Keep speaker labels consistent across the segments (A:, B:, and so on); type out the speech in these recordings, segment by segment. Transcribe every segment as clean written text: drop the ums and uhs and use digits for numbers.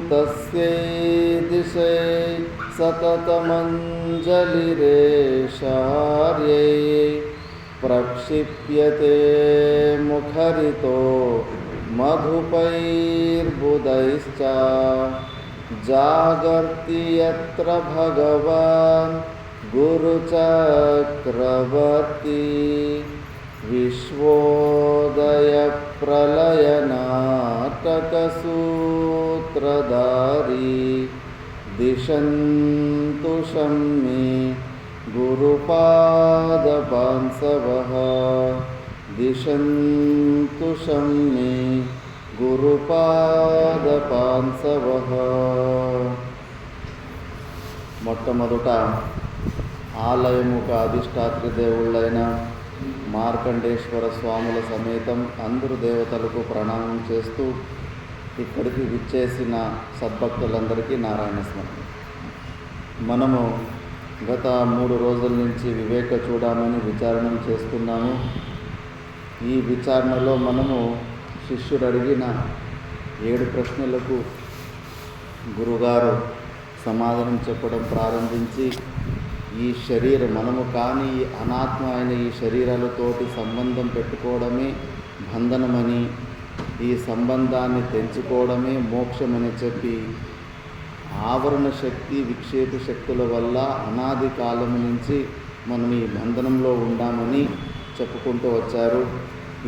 A: तस्यै सततमञ्जलिरेशार्यै प्रक्षिप्यते मुखरितो मधुपैर्बुधैश्च जागर्ति यत्र भगवान् गुरुचक्रवर्ती विश्वोदयप्रलयनाटकसूत्रधारी दिशन्तु शम्मे गुरुपादपांसवः दिशन्तु शम्मे గురుపాదపాంసవః. మొట్టమొదట ఆలయముకు అధిష్టాత్రి దేవుళ్ళైన మార్కండేశ్వర స్వాముల సమేతం అందరు దేవతలకు ప్రణామం చేస్తూ ఇక్కడికి విచ్చేసిన సద్భక్తులందరికీ నారాయణ స్మరణ. మనము గత 3 రోజుల నుంచి వివేక చూడమని విచారణ చేస్తున్నాము. ఈ విచారణలో మనము శిష్యుడు అడిగిన 7 ప్రశ్నలకు గురుగారు సమాధానం చెప్పడం ప్రారంభించి, ఈ శరీరం మనము కానీ ఈ అనాత్మ అయిన ఈ శరీరాలతోటి సంబంధం పెట్టుకోవడమే బంధనమని, ఈ సంబంధాన్ని తెంచుకోవడమే మోక్షమని చెప్పి ఆవరణ శక్తి విక్షేప శక్తుల వల్ల అనాది కాలం నుంచి మనం ఈ బంధనంలో ఉండామని చెప్పుకుంటూ వచ్చారు.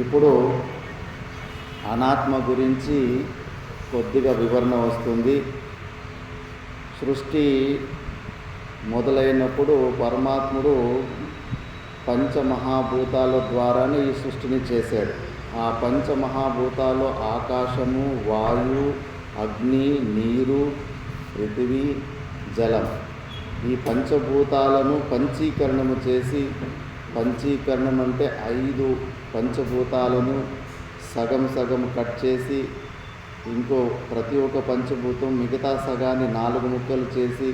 A: ఇప్పుడు అనాత్మ గురించి కొద్దిగా వివరణ వస్తుంది. సృష్టి మొదలైనప్పుడు పరమాత్ముడు పంచమహాభూతాల ద్వారానే ఈ సృష్టిని చేశాడు. ఆ పంచమహాభూతాలు ఆకాశము, వాయు, అగ్ని, నీరు, పృథివీ, జలం. ఈ పంచభూతాలను పంచీకరణము చేసి, పంచీకరణం అంటే 5 పంచభూతాలను సగం సగం కట్ చేసి ఇంకో ప్రతి ఒక్క పంచభూతం మిగతా సగాన్ని 4 ముక్కలు చేసి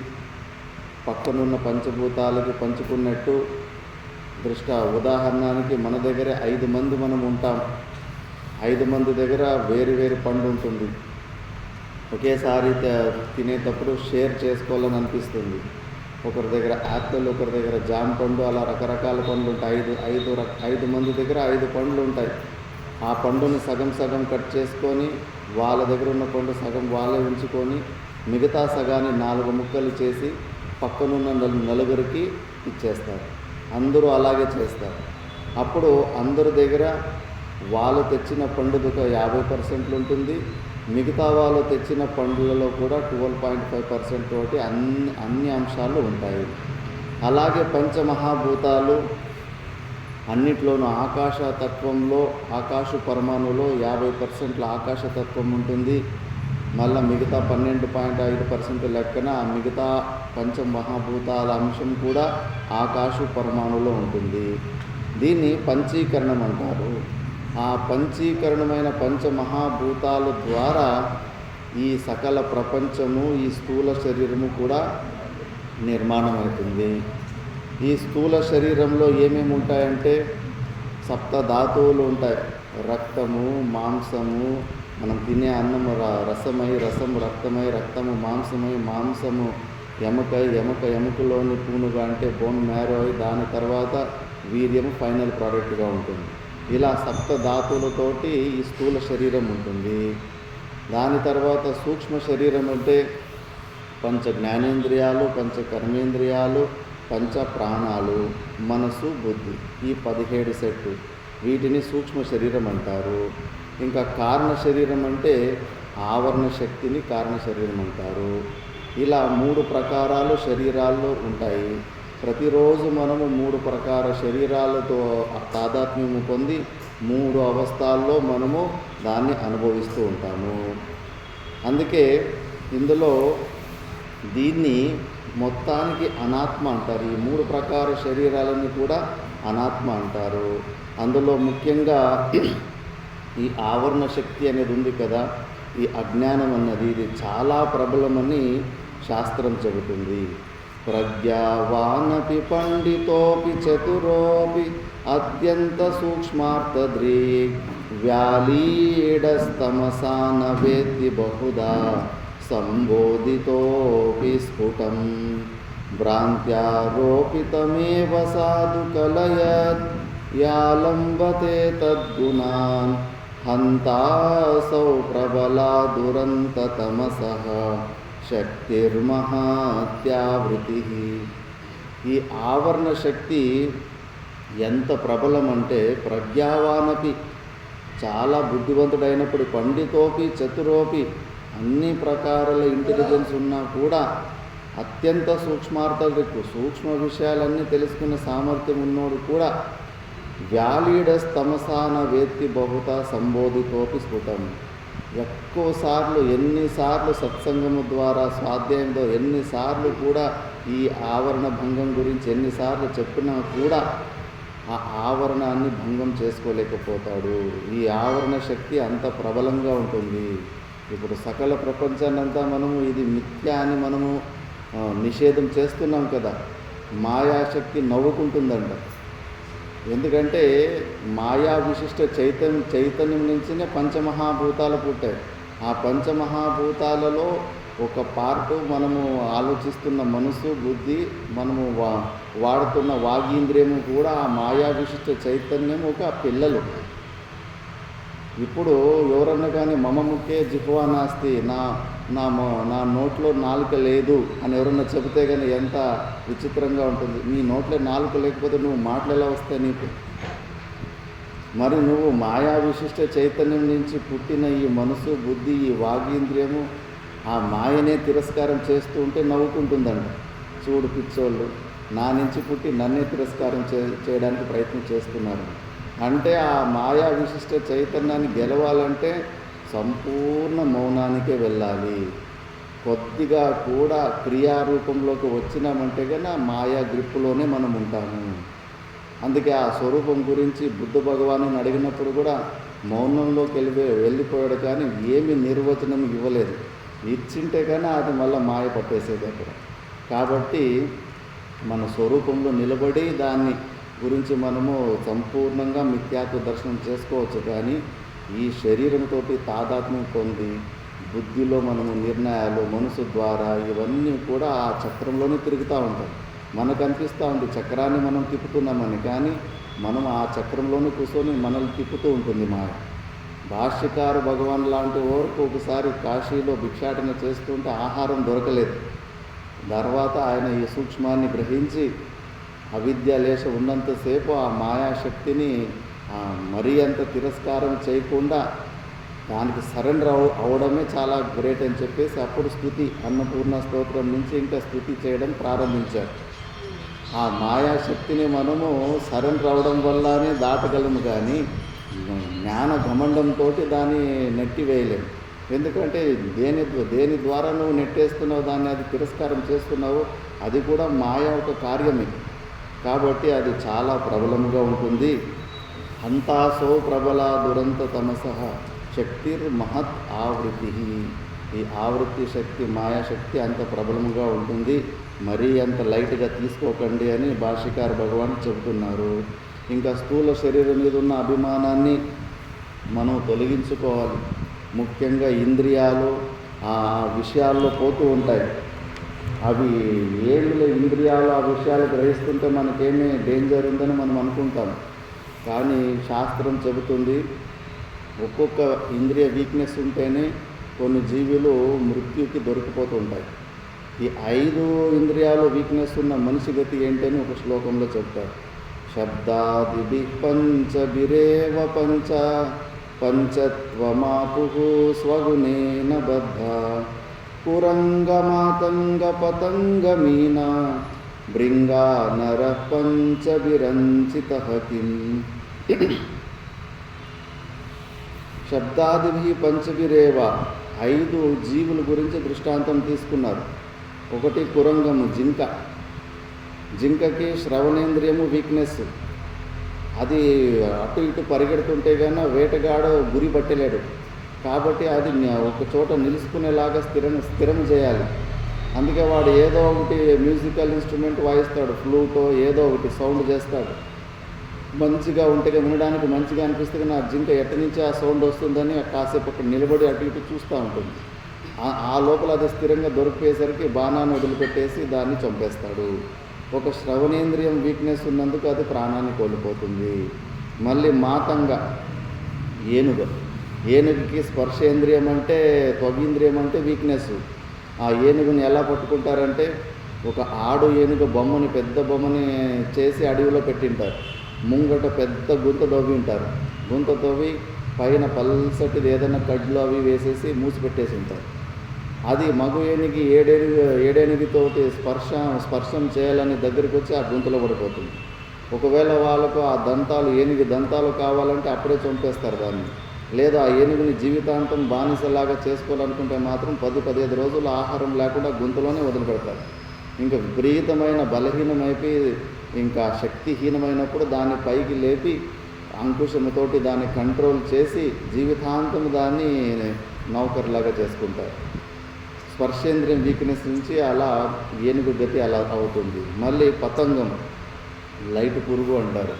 A: పక్కనున్న పంచభూతాలకి పంచుకున్నట్టు ఉదాహరణకి మన దగ్గర 5 మంది మనం ఉంటాం. 5 మంది దగ్గర వేరు వేరు పండు ఉంటుంది. ఒకేసారి తినేటప్పుడు షేర్ చేసుకోవాలని అనిపిస్తుంది. ఒకరి దగ్గర యాపిల్, ఒకరి దగ్గర జామ పండు, అలా రకరకాల పండ్లు ఉంటాయి. 5 మంది దగ్గర 5 పండ్లు ఉంటాయి. ఆ పండుని సగం సగం కట్ చేసుకొని వాళ్ళ దగ్గర ఉన్న పండు సగం వాళ్ళే ఉంచుకొని మిగతా సగాన్ని 4 ముక్కలు చేసి పక్కనున్న నలుగురికి ఇచ్చేస్తారు. అందరూ అలాగే చేస్తారు. అప్పుడు అందరి దగ్గర వాళ్ళు తెచ్చిన పండుగ 50% ఉంటుంది. మిగతా వాళ్ళు తెచ్చిన పండ్లలో కూడా 12.5% తోటి అన్ని అంశాలు ఉంటాయి. అలాగే పంచమహాభూతాలు అన్నిట్లోనూ ఆకాశతత్వంలో, ఆకాశ పరమాణులో 50% ఆకాశతత్వం ఉంటుంది. మళ్ళీ మిగతా 12.5% లెక్కన మిగతా పంచమహాభూతాల అంశం కూడా ఆకాశ పరమాణులో ఉంటుంది. దీన్ని పంచీకరణం అంటారు. ఆ పంచీకరణమైన పంచమహాభూతాల ద్వారా ఈ సకల ప్రపంచము, ఈ స్థూల శరీరము కూడా నిర్మాణం అవుతుంది. ఈ స్థూల శరీరంలో ఏమేమి ఉంటాయంటే 7 ధాతువులు ఉంటాయి. రక్తము, మాంసము, మనం తినే అన్నము రసమై, రసము రక్తమై, రక్తము మాంసమై, మాంసము ఎముకలోని పూనుగా అంటే బోన్ మ్యారో అయి, దాని తర్వాత వీర్యము ఫైనల్ ప్రోడక్ట్గా ఉంటుంది. ఇలా 7 ధాతువులతోటి ఈ స్థూల శరీరం ఉంటుంది. దాని తర్వాత సూక్ష్మ శరీరం అంటే పంచ జ్ఞానేంద్రియాలు, పంచ కర్మేంద్రియాలు, పంచ ప్రాణాలు, మనసు, బుద్ధి, ఈ 17 సెట్టు. వీటిని సూక్ష్మ శరీరం అంటారు. ఇంకా కారణ శరీరం అంటే ఆవరణ శక్తిని కారణ శరీరం అంటారు. ఇలా 3 ప్రకారాలు శరీరాల్లో ఉంటాయి. ప్రతిరోజు మనము 3 ప్రకార శరీరాలతో తాదాత్మ్యము పొంది 3 అవస్థల్లో మనము దాన్ని అనుభవిస్తూ ఉంటాము. అందుకే ఇందులో దీన్ని మొత్తానికి అనాత్మ అంటారు. ఈ 3 ప్రకార శరీరాలని కూడా అనాత్మ అంటారు. అందులో ముఖ్యంగా ఈ ఆవరణ శక్తి అనేది ఉంది కదా, ఈ అజ్ఞానం అన్నది ఇది చాలా ప్రబలమని శాస్త్రం చెబుతుంది. ప్రజ్ఞావానపి పండితోపి చతురోపి అత్యంత సూక్ష్మార్థదృక్ వ్యాలీడస్తమసాన వేత్తి బహుదా సంబోధితోపి స్ఫుటం భ్రాంత్యారోపితమేవ సాధు కలయత్ యాలంబతే తద్గుణాన్ హంతాసౌ ప్రబలా దురంత తమసః శక్తిర్మహాత్యావృతి. ఈ ఆవరణ శక్తి ఎంత ప్రబలం అంటే ప్రజ్ఞావానపి చాలా బుద్ధివంతుడైనప్పుడు, పండితోపి చతురోపి అన్ని ప్రకారాల ఇంటెలిజెన్స్ ఉన్నా కూడా అత్యంత సూక్ష్మార్థకు సూక్ష్మ విషయాలన్నీ తెలుసుకునే సామర్థ్యం ఉన్నోడు కూడా వ్యాలీడస్ తమసాన వేత్తి బహుత సంబోధితోపి స్ఫుటం. ఎక్కువసార్లు ఎన్నిసార్లు సత్సంగము ద్వారా స్వాధ్యాయంలో ఎన్నిసార్లు కూడా ఈ ఆవరణ భంగం గురించి ఎన్నిసార్లు చెప్పినా కూడా ఆ ఆవరణాన్ని భంగం చేసుకోలేకపోతాడు. ఈ ఆవరణ శక్తి అంత ప్రబలంగా ఉంటుంది. ఇప్పుడు సకల ప్రపంచాన్నంతా మనము ఇది మిథ్య అని మనము నిషేధం చేస్తున్నాం కదా, మాయాశక్తి నవ్వుకుంటుందంట. ఎందుకంటే మాయా విశిష్ట చైతన్యం నుంచినే పంచమహాభూతాలు పుట్టాయి. ఆ పంచమహాభూతాలలో ఒక పార్టు మనము ఆలోచిస్తున్న మనసు, బుద్ధి, మనము వాడుతున్న వాగీంద్రియము కూడా ఆ మాయా విశిష్ట చైతన్యం ఒక పిల్లలు. ఇప్పుడు ఎవరన్నా కానీ మమ ముఖే జిహ్వా నాస్తి, నా నోట్లో నాలుక లేదు అని ఎవరన్నా చెబితే కానీ ఎంత విచిత్రంగా ఉంటుంది. నీ నోట్లో నాలుక లేకపోతే నువ్వు మాటలు ఎలా వస్తాయి నీకు? మరి నువ్వు మాయా విశిష్ట చైతన్యం నుంచి పుట్టిన ఈ మనసు, బుద్ధి, ఈ వాగీంద్రియము ఆ మాయనే తిరస్కారం చేస్తూ ఉంటే నవ్వుకుంటుందంట. చూడు పిచ్చోళ్ళు, నా నుంచి పుట్టి నన్నే తిరస్కారం చేయడానికి ప్రయత్నం చేస్తున్నారు. అంటే ఆ మాయా విశిష్ట చైతన్యాన్ని గెలవాలంటే సంపూర్ణ మౌనానికే వెళ్ళాలి. కొద్దిగా కూడా క్రియారూపంలోకి వచ్చినామంటే కన్నా మాయా గ్రిప్పులోనే మనం ఉంటాము. అందుకే ఆ స్వరూపం గురించి బుద్ధ భగవాను అడిగినప్పుడు కూడా మౌనంలోకి వెళ్ళిపోయాడు, కానీ ఏమి నిర్వచనం ఇవ్వలేదు. ఇచ్చింటే కానీ అది మళ్ళీ మాయ పట్టేసేది అక్కడ. కాబట్టి మన స్వరూపంలో నిలబడి దాన్ని గురించి మనము సంపూర్ణంగా మిథ్యాత్వ దర్శనం చేసుకోవచ్చు. కానీ ఈ శరీరంతో తాదాత్మ్యం పొంది బుద్ధిలో మనము నిర్ణయాలు, మనసు ద్వారా ఇవన్నీ కూడా ఆ చక్రంలోనే తిరుగుతూ ఉంటాయి. మనకు అనిపిస్తూ ఉంది చక్రాన్ని మనం తిప్పుతున్నామని, కానీ మనం ఆ చక్రంలోనే కూర్చొని మనల్ని తిప్పుతూ ఉంటుంది మాయ. భాష్యకారు భగవాన్ లాంటి వరకు ఒకసారి కాశీలో భిక్షాటన చేస్తుంటే ఆహారం దొరకలేదు. తర్వాత ఆయన ఈ సూక్ష్మాన్ని గ్రహించి అవిద్య లేశ ఉన్నంతసేపు ఆ మాయాశక్తిని మరీ అంత తిరస్కారం చేయకుండా దానికి సరెండర్ అవడమే చాలా గ్రేట్ అని చెప్పేసి అప్పుడు స్తుతి, అన్నపూర్ణ స్తోత్రం నుంచి ఇంకా స్తుతి చేయడం ప్రారంభించారు. ఆ మాయాశక్తిని మనము సరెండర్ అవడం వల్లనే దాటగలము, కానీ జ్ఞాన ఘమండంతో దాన్ని నెట్టివేయలేము. ఎందుకంటే దేని ద్వారా నువ్వు నెట్టేస్తున్నావు, దాన్ని అది తిరస్కారం చేస్తున్నావు, అది కూడా మాయా ఒక కార్యమే. కాబట్టి అది చాలా ప్రబలముగా ఉంటుంది. హంతాసో ప్రబల దురంత తమసః శక్తిర్ మహత్ ఆవృత్తి. ఈ ఆవృత్తి శక్తి, మాయాశక్తి అంత ప్రబలముగా ఉంటుంది. మరీ అంత లైట్గా తీసుకోకండి అని భాష్యకార భగవాన్ చెబుతున్నారు. ఇంకా స్థూల శరీరం మీద ఉన్న అభిమానాన్ని మనం తొలగించుకోవాలి. ముఖ్యంగా ఇంద్రియాలు ఆ విషయాల్లో పోతూ ఉంటాయి. అవి ఏళ్ళలో ఇంద్రియాలు ఆ విషయాలు గ్రహిస్తుంటే మనకేమీ డేంజర్ ఉందని మనం అనుకుంటాం. కానీ శాస్త్రం చెబుతుంది ఒక్కొక్క ఇంద్రియ వీక్నెస్ ఉంటేనే కొన్ని జీవులు మృత్యుకి దొరికిపోతూ ఉంటాయి. ఈ 5 ఇంద్రియాలు వీక్నెస్ ఉన్న మనిషి గతి ఏంటని ఒక శ్లోకంలో చెప్తారు. శబ్దాదిభి పంచభిరేవ పంచత్వమాపు స్వగుణేన బద్ధ కురంగ మాతంగ పతంగ మీనా భృంగా నర పంచభిరంచిత కిం. శబ్దాదిభి పంచభిరేవ, 5 జీవుల గురించి దృష్టాంతం తీసుకున్నారు. ఒకటి కురంగము, జింక. జింకకి శ్రవణేంద్రియము వీక్నెస్. అది అటు ఇటు పరిగెడుతుంటే కన్నా వేటగాడు గురి పట్టలేడు. కాబట్టి అది ఒక చోట నిలుచుకునేలాగా స్థిరం చేయాలి. అందుకే వాడు ఏదో ఒకటి మ్యూజికల్ ఇన్స్ట్రుమెంట్ వాయిస్తాడు, ఫ్లూటో ఏదో ఒకటి సౌండ్ చేస్తాడు. మంచిగా ఉంటే వినడానికి మంచిగా అనిపిస్తే నా జింక ఎక్కడి నుంచి ఆ సౌండ్ వస్తుందని కాసేపు అక్కడ నిలబడి అటు ఇటు చూస్తూ ఉంటుంది. ఆ లోపల అది స్థిరంగా దొరికేసరికి బాణాన్ని వదిలిపెట్టేసి దాన్ని చంపేస్తాడు. ఒక శ్రవణేంద్రియం వీక్నెస్ ఉన్నందుకు అది ప్రాణాన్ని కోల్పోతుంది. మళ్ళీ మాతంగ, ఏనుగుకి స్పర్శేంద్రియం అంటే త్వగీంద్రియం అంటే వీక్నెస్. ఆ ఏనుగుని ఎలా పట్టుకుంటారంటే ఒక ఆడు ఏనుగు బొమ్మని, పెద్ద బొమ్మని చేసి అడవిలో పెట్టింటారు. ముంగట పెద్ద గుంత తవ్వి ఉంటారు. గుంత తవ్వి పైన పల్సటిది ఏదైనా కడ్లు అవి వేసేసి మూసిపెట్టేసి ఉంటారు. అది మగ ఏనుగి ఏడేనుగితోటి స్పర్శం చేయాలని దగ్గరికి వచ్చి ఆ గుంతలో పడిపోతుంది. ఒకవేళ వాళ్ళకు ఆ దంతాలు, ఏనుగు దంతాలు కావాలంటే అప్పుడే చంపేస్తారు దాన్ని. లేదా ఆ ఏనుగుని జీవితాంతం బానిసలాగా చేసుకోవాలనుకుంటే మాత్రం 10-15 రోజులు ఆహారం లేకుండా గుంతలోనే వదిలిపెడతారు. ఇంకా విపరీతమైన బలహీనమైపోయి ఇంకా శక్తిహీనమైనప్పుడు దాన్ని పైకి లేపి అంకుశముతోటి దాన్ని కంట్రోల్ చేసి జీవితాంతం దాన్ని నౌకర్లాగా చేసుకుంటారు. స్పర్శేంద్రియం వీక్నెస్ నుంచి అలా ఏనుగు గతి అలా అవుతుంది. మళ్ళీ పతంగం, లైట్ పురుగు అంటారు.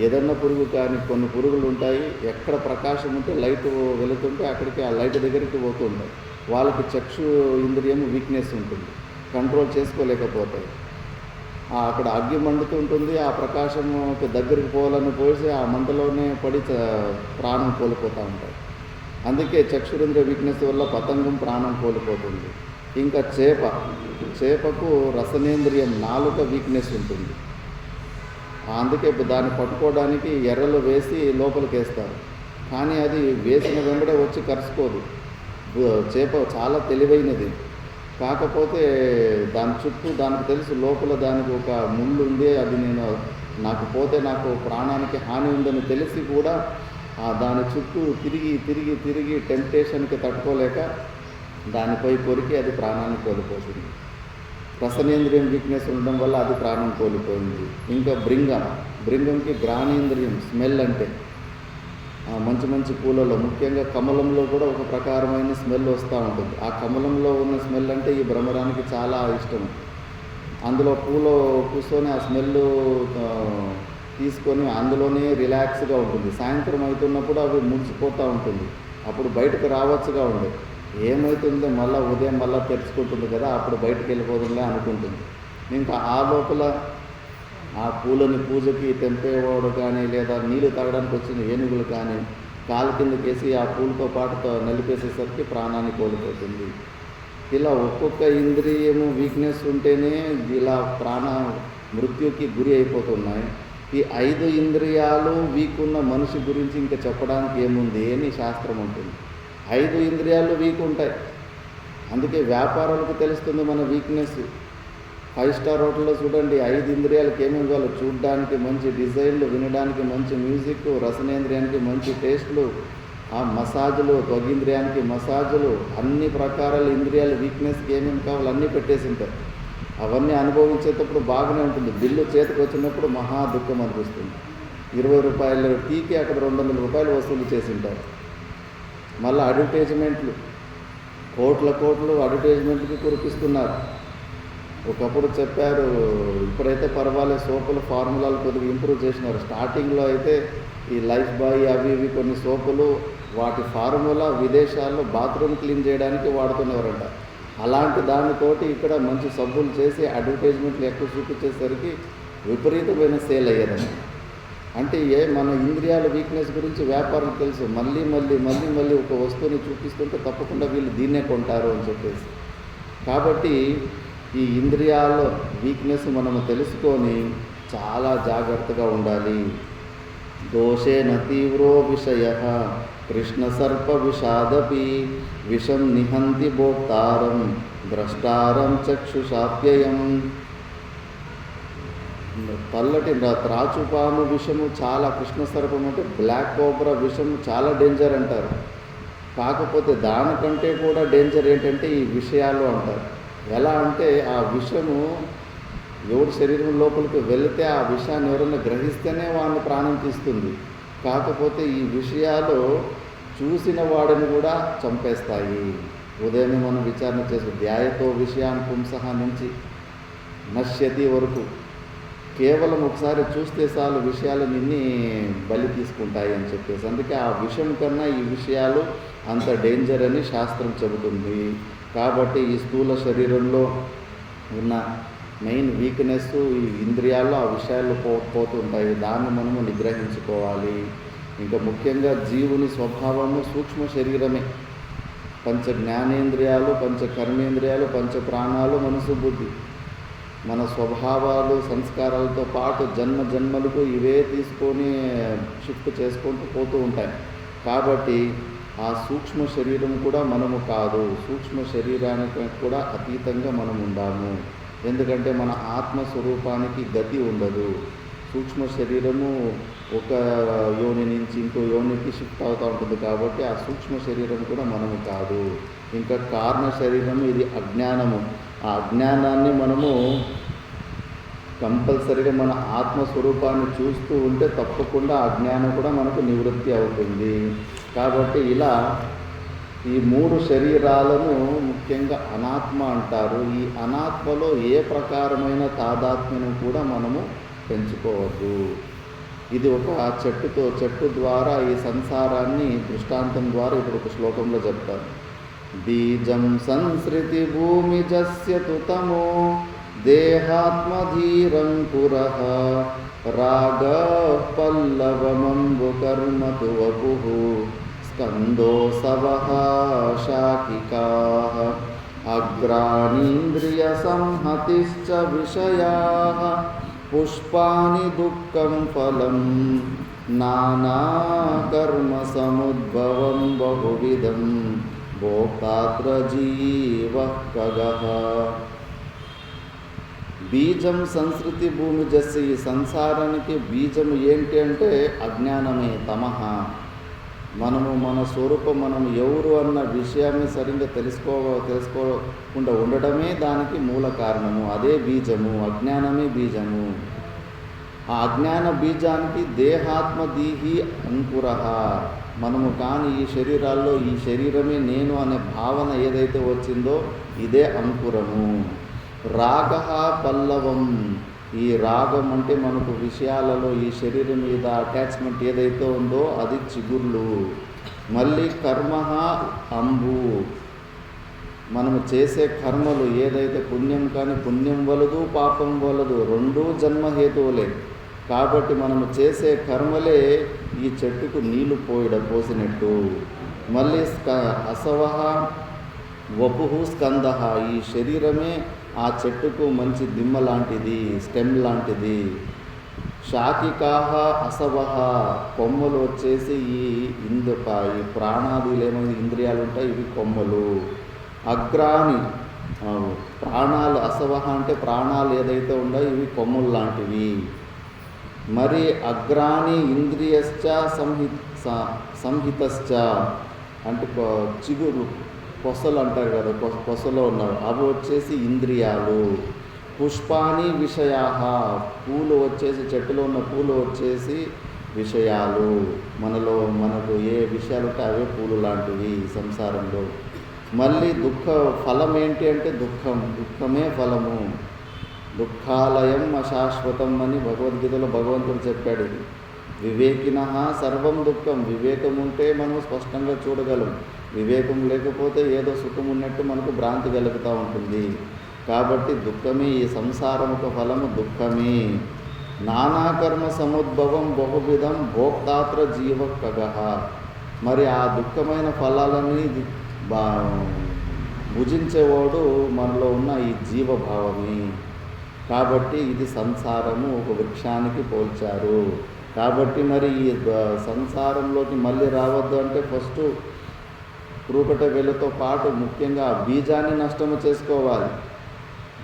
A: ఏదన్నా పురుగు కానీ కొన్ని పురుగులు ఉంటాయి, ఎక్కడ ప్రకాశం ఉంటే లైట్ వెళుతుంటే అక్కడికి ఆ లైట్ దగ్గరికి పోతుంటాయి. వాళ్ళకి చక్షు ఇంద్రియం వీక్నెస్ ఉంటుంది, కంట్రోల్ చేసుకోలేకపోతాయి. అక్కడ అగ్గి మండుతూ ఉంటుంది, ఆ ప్రకాశంకి దగ్గరికి పోవాలని పోసి ఆ మంటలోనే పడి ప్రాణం కోల్పోతూ ఉంటాయి. అందుకే చక్షురింద్రియ వీక్నెస్ వల్ల పతంగం ప్రాణం కోల్పోతుంది. ఇంకా చేపకు రసనేంద్రియం, నాలుక వీక్నెస్ ఉంటుంది. అందుకే దాన్ని పట్టుకోవడానికి ఎర్రలు వేసి లోపలికి వేస్తారు. కానీ అది వేసిన వెంబడే వచ్చి కరుచుకోదు. చేప చాలా తెలివైనది. కాకపోతే దాని చుట్టూ దానికి తెలుసు లోపల దానికి ఒక ముళ్ళు ఉంది, అది నాకు పోతే నాకు ప్రాణానికి హాని ఉందని తెలిసి కూడా దాని చుట్టూ తిరిగి టెంప్టేషన్కి తట్టుకోలేక దానిపై కొరికి అది ప్రాణాన్ని కోల్పోతుంది. రసనేంద్రియం వీక్నెస్ ఉండడం వల్ల అది ప్రాణం కోల్పోయింది. ఇంకా భృంగంకి ఘ్రాణేంద్రియం, స్మెల్ అంటే మంచి మంచి పూలలో, ముఖ్యంగా కమలంలో కూడా ఒక ప్రకారమైన స్మెల్ వస్తూ ఉంటుంది. ఆ కమలంలో ఉన్న స్మెల్ అంటే ఈ భ్రమరానికి చాలా ఇష్టం. అందులో పూలో కూర్చొని ఆ స్మెల్ తీసుకొని అందులోనే రిలాక్స్గా ఉంటుంది. సాయంత్రం అవుతున్నప్పుడు అవి ముడిచిపోతూ ఉంటుంది. అప్పుడు బయటకు రావచ్చుగా ఉండే, ఏమవుతుందో మళ్ళీ ఉదయం మళ్ళీ తెరుచుకుంటుంది కదా, అప్పుడు బయటకు వెళ్ళిపోతుందిలే అనుకుంటుంది. ఇంకా ఆ లోపల ఆ పూలని పూజకి తెంపేవాడు కానీ లేదా నీళ్ళు తాగడానికి వచ్చిన ఏనుగులు కానీ కాలు కిందకేసి ఆ పూలతో పాటు నలిపేసేసరికి ప్రాణాన్ని కోల్పోతుంది. ఇలా ఒక్కొక్క ఇంద్రియము వీక్నెస్ ఉంటేనే ఇలా మృత్యుకి గురి అయిపోతున్నాయి. ఈ 5 ఇంద్రియాలు వీక్ ఉన్న మనిషి గురించి ఇంకా చెప్పడానికి ఏముంది అని శాస్త్రం ఉంటుంది. 5 ఇంద్రియాలు వీక్ ఉంటాయి. అందుకే వ్యాపారాలకు తెలుస్తుంది మన వీక్నెస్. 5 స్టార్ హోటల్లో చూడండి, 5 ఇంద్రియాలకు ఏమేమి కావాలి, చూడడానికి మంచి డిజైన్లు, వినడానికి మంచి మ్యూజిక్, రసనేంద్రియానికి మంచి టేస్ట్లు, ఆ మసాజులు, త్వగీంద్రియానికి మసాజులు, అన్ని ప్రకారాల ఇంద్రియాల వీక్నెస్కి ఏమేమి కావాలి అన్నీ పెట్టేసి ఉంటారు. అవన్నీ అనుభవించేటప్పుడు బాగానే ఉంటుంది. బిల్లు చేతికి వచ్చినప్పుడు మహా దుఃఖం అనిపిస్తుంది. 20 రూపాయల టీకి అక్కడ 200 రూపాయలు వసూలు చేసి ఉంటారు. మళ్ళీ అడ్వర్టైజ్మెంట్లు, కోట్లు అడ్వర్టైజ్మెంట్కి కురిపిస్తున్నారు. ఒకప్పుడు చెప్పారు, ఇప్పుడైతే పర్వాలేదు, సోపులు ఫార్ములాలు కొద్దిగా ఇంప్రూవ్ చేసినారు. స్టార్టింగ్లో అయితే ఈ లైఫ్ బాయ్ అవి ఇవి కొన్ని సోపులు, వాటి ఫార్ములా విదేశాల్లో బాత్రూమ్ క్లీన్ చేయడానికి వాడుతున్నవారంట. అలాంటి దానితోటి ఇక్కడ మంచి సబ్బులు చేసి అడ్వర్టైజ్మెంట్లు ఎక్కువ చూపించేసరికి విపరీతమైన సేల్ అయ్యేదండి. అంటే మన ఇంద్రియాల వీక్నెస్ గురించి వ్యాపారం తెలుసు. మళ్ళీ ఒక వస్తువుని చూపిస్తుంటే తప్పకుండా వీళ్ళు దీన్నే కొంటారు అని చెప్పేసి. కాబట్టి ఈ ఇంద్రియాల వీక్నెస్ మనము తెలుసుకొని చాలా జాగ్రత్తగా ఉండాలి. దోషేన తీవ్రో విషయ కృష్ణసర్పవిషాదపి విషం నిహంతి భోక్తారం ద్రష్టారం చక్షుషాప్యయం. పల్లటి త్రాచుపాము విషము చాలా, కృష్ణ సర్పం అంటే బ్లాక్ కోబ్రా విషము చాలా డేంజర్ అంటారు. కాకపోతే దానికంటే కూడా డేంజర్ ఏంటంటే ఈ విషయాలు అంటారు. ఎలా అంటే ఆ విషము ఎవరి శరీరం లోపలికి వెళితే ఆ విషయాన్ని ఎవరైనా గ్రహిస్తేనే వాడిని ప్రాణం తీస్తుంది. కాకపోతే ఈ విషయాలు చూసిన వాడిని కూడా చంపేస్తాయి. ఉదయమే మనం విచారణ చేసి ధ్యాయతో విషయాన్ని పుంసహ నుంచి నశ్యతి వరకు కేవలం ఒకసారి చూస్తే చాలు విషయాలు నిన్ని బలి తీసుకుంటాయి అని చెప్పేసి, అందుకే ఆ విషయం కన్నా ఈ విషయాలు అంత డేంజర్ అని శాస్త్రం చెబుతుంది. కాబట్టి ఈ స్థూల శరీరంలో ఉన్న మెయిన్ వీక్నెస్ ఈ ఇంద్రియాల్లో ఆ విషయాలు పోతుంటాయి. దాన్ని మనము నిగ్రహించుకోవాలి. ఇంకా ముఖ్యంగా జీవుని స్వభావము సూక్ష్మ శరీరమే. పంచ జ్ఞానేంద్రియాలు, పంచ కర్మేంద్రియాలు, పంచ ప్రాణాలు, మనసు, బుద్ధి మన స్వభావాలు సంస్కారాలతో పాటు జన్మ జన్మలకు ఇవే తీసుకొని షిఫ్ట్ చేసుకుంటూ పోతూ ఉంటాయి. కాబట్టి ఆ సూక్ష్మ శరీరం కూడా మనము కాదు, సూక్ష్మ శరీరానికి కూడా అతీతంగా మనం ఉండాము. ఎందుకంటే మన ఆత్మస్వరూపానికి గతి ఉండదు. సూక్ష్మ శరీరము ఒక యోని నుంచి ఇంకో యోనికి షిఫ్ట్ అవుతూ ఉంటుంది. కాబట్టి ఆ సూక్ష్మ శరీరం కూడా మనము కాదు. ఇంకా కారణ శరీరము ఇది అజ్ఞానము. ఆ అజ్ఞానాన్ని మనము కంపల్సరిగా మన ఆత్మస్వరూపాన్ని చూస్తూ ఉంటే తప్పకుండా అజ్ఞానం కూడా మనకు నివృత్తి అవుతుంది. కాబట్టి ఇలా ఈ 3 శరీరాలను ముఖ్యంగా అనాత్మ అంటారు. ఈ అనాత్మలో ఏ ప్రకారమైన తాదాత్మ్యం కూడా మనము పెంచుకోవద్దు. ఇది ఒక చెట్టు ద్వారా ఈ సంసారాన్ని దృష్టాంతం ద్వారా ఇప్పుడు ఒక శ్లోకంలో చెప్తారు. బీజం సంస్ృతి భూమిజస్య తుతమో దేహాత్మధీరంకురః రాగ పల్లవమంబు కర్మతు వపుః స్కందోసవః శాకికాః అగ్రాణీంద్రియ సంహతిశ్చ విషయాః పుష్పాని దుఃఖం ఫలం నానా కర్మ సముద్భవం బహువిధం భోక్తాత్ర జీవః ఖగః. బీజం సంస్కృతి భూమి జస్సి. ఈ సంసారానికి బీజం ఏంటి అంటే అజ్ఞానమే, తమః. మనము మన స్వరూపం, మనం ఎవరు అన్న విషయాన్ని సరిగ్గా తెలుసుకోకుండా ఉండడమే దానికి మూల కారణము. అదే బీజము, అజ్ఞానమే బీజము. ఆ అజ్ఞాన బీజానికి దేహాత్మదీహి అంకురః. మనము కానీ ఈ శరీరాల్లో ఈ శరీరమే నేను అనే భావన ఏదైతే వచ్చిందో ఇదే అంకురము. రాగ పల్లవం. ఈ రాగం అంటే మనకు విషయాలలో ఈ శరీరం మీద అటాచ్మెంట్ ఏదైతే ఉందో అది చిగుర్లు. మళ్ళీ కర్మ అంబు. మనము చేసే కర్మలు ఏదైతే పుణ్యం కానీ పుణ్యం వలదు, పాపం వలదు, రెండూ జన్మహేతువులే. కాబట్టి మనము చేసే కర్మలే ఈ చెట్టుకు నీళ్లు పోసినట్టు. మళ్ళీ అసవహ వపుః స్కందః. ఈ శరీరమే ఆ చెట్టుకు మంచి దిమ్మ లాంటిది, స్టెమ్ లాంటిది. శాకికాహ అసవహ. కొమ్మలు వచ్చేసి ఈ ప్రాణాదులు ఏమైనా ఇంద్రియాలు ఉంటాయి, ఇవి కొమ్మలు. అగ్రాని ప్రాణాలు. అసవహ అంటే ప్రాణాలు ఏదైతే ఉన్నాయో ఇవి కొమ్మలు లాంటివి. మరి అగ్రాని ఇంద్రియశ్చ సంహితశ్చ అంటే చిగురు కొసలు అంటారు కదా, కొసలో ఉన్నారు, అవి వచ్చేసి ఇంద్రియాలు. పుష్పాని విషయాః. పూలు వచ్చేసి చెట్టులో ఉన్న పూలు వచ్చేసి విషయాలు. మనకు ఏ విషయాలు ఉంటే అవే పూలు లాంటివి సంసారంలో. మళ్ళీ ఫలం ఏంటి అంటే దుఃఖమే ఫలము. దుఃఖాలయం అశాశ్వతం అని భగవద్గీతలో భగవంతుడు చెప్పాడు. వివేకినః సర్వం దుఃఖం. వివేకం ఉంటే మనం స్పష్టంగా చూడగలం. వివేకం లేకపోతే ఏదో సుఖం ఉన్నట్టు మనకు భ్రాంతి కలుగుతూ ఉంటుంది. కాబట్టి దుఃఖమే, ఈ సంసారం ఒక ఫలము దుఃఖమే. నానాకర్మ సముద్భవం బహువిధం భోక్తాత్ర జీవః ఖగః. మరి ఆ దుఃఖమైన ఫలాలని భుజించేవాడు మనలో ఉన్న ఈ జీవభావమే. కాబట్టి ఇది సంసారము ఒక వృక్షానికి పోల్చారు. కాబట్టి మరి ఈ సంసారంలోకి మళ్ళీ రావద్దు అంటే ఫస్ట్ క్రూకట వేలతో పాటు ముఖ్యంగా ఆ బీజాన్ని నష్టము చేసుకోవాలి.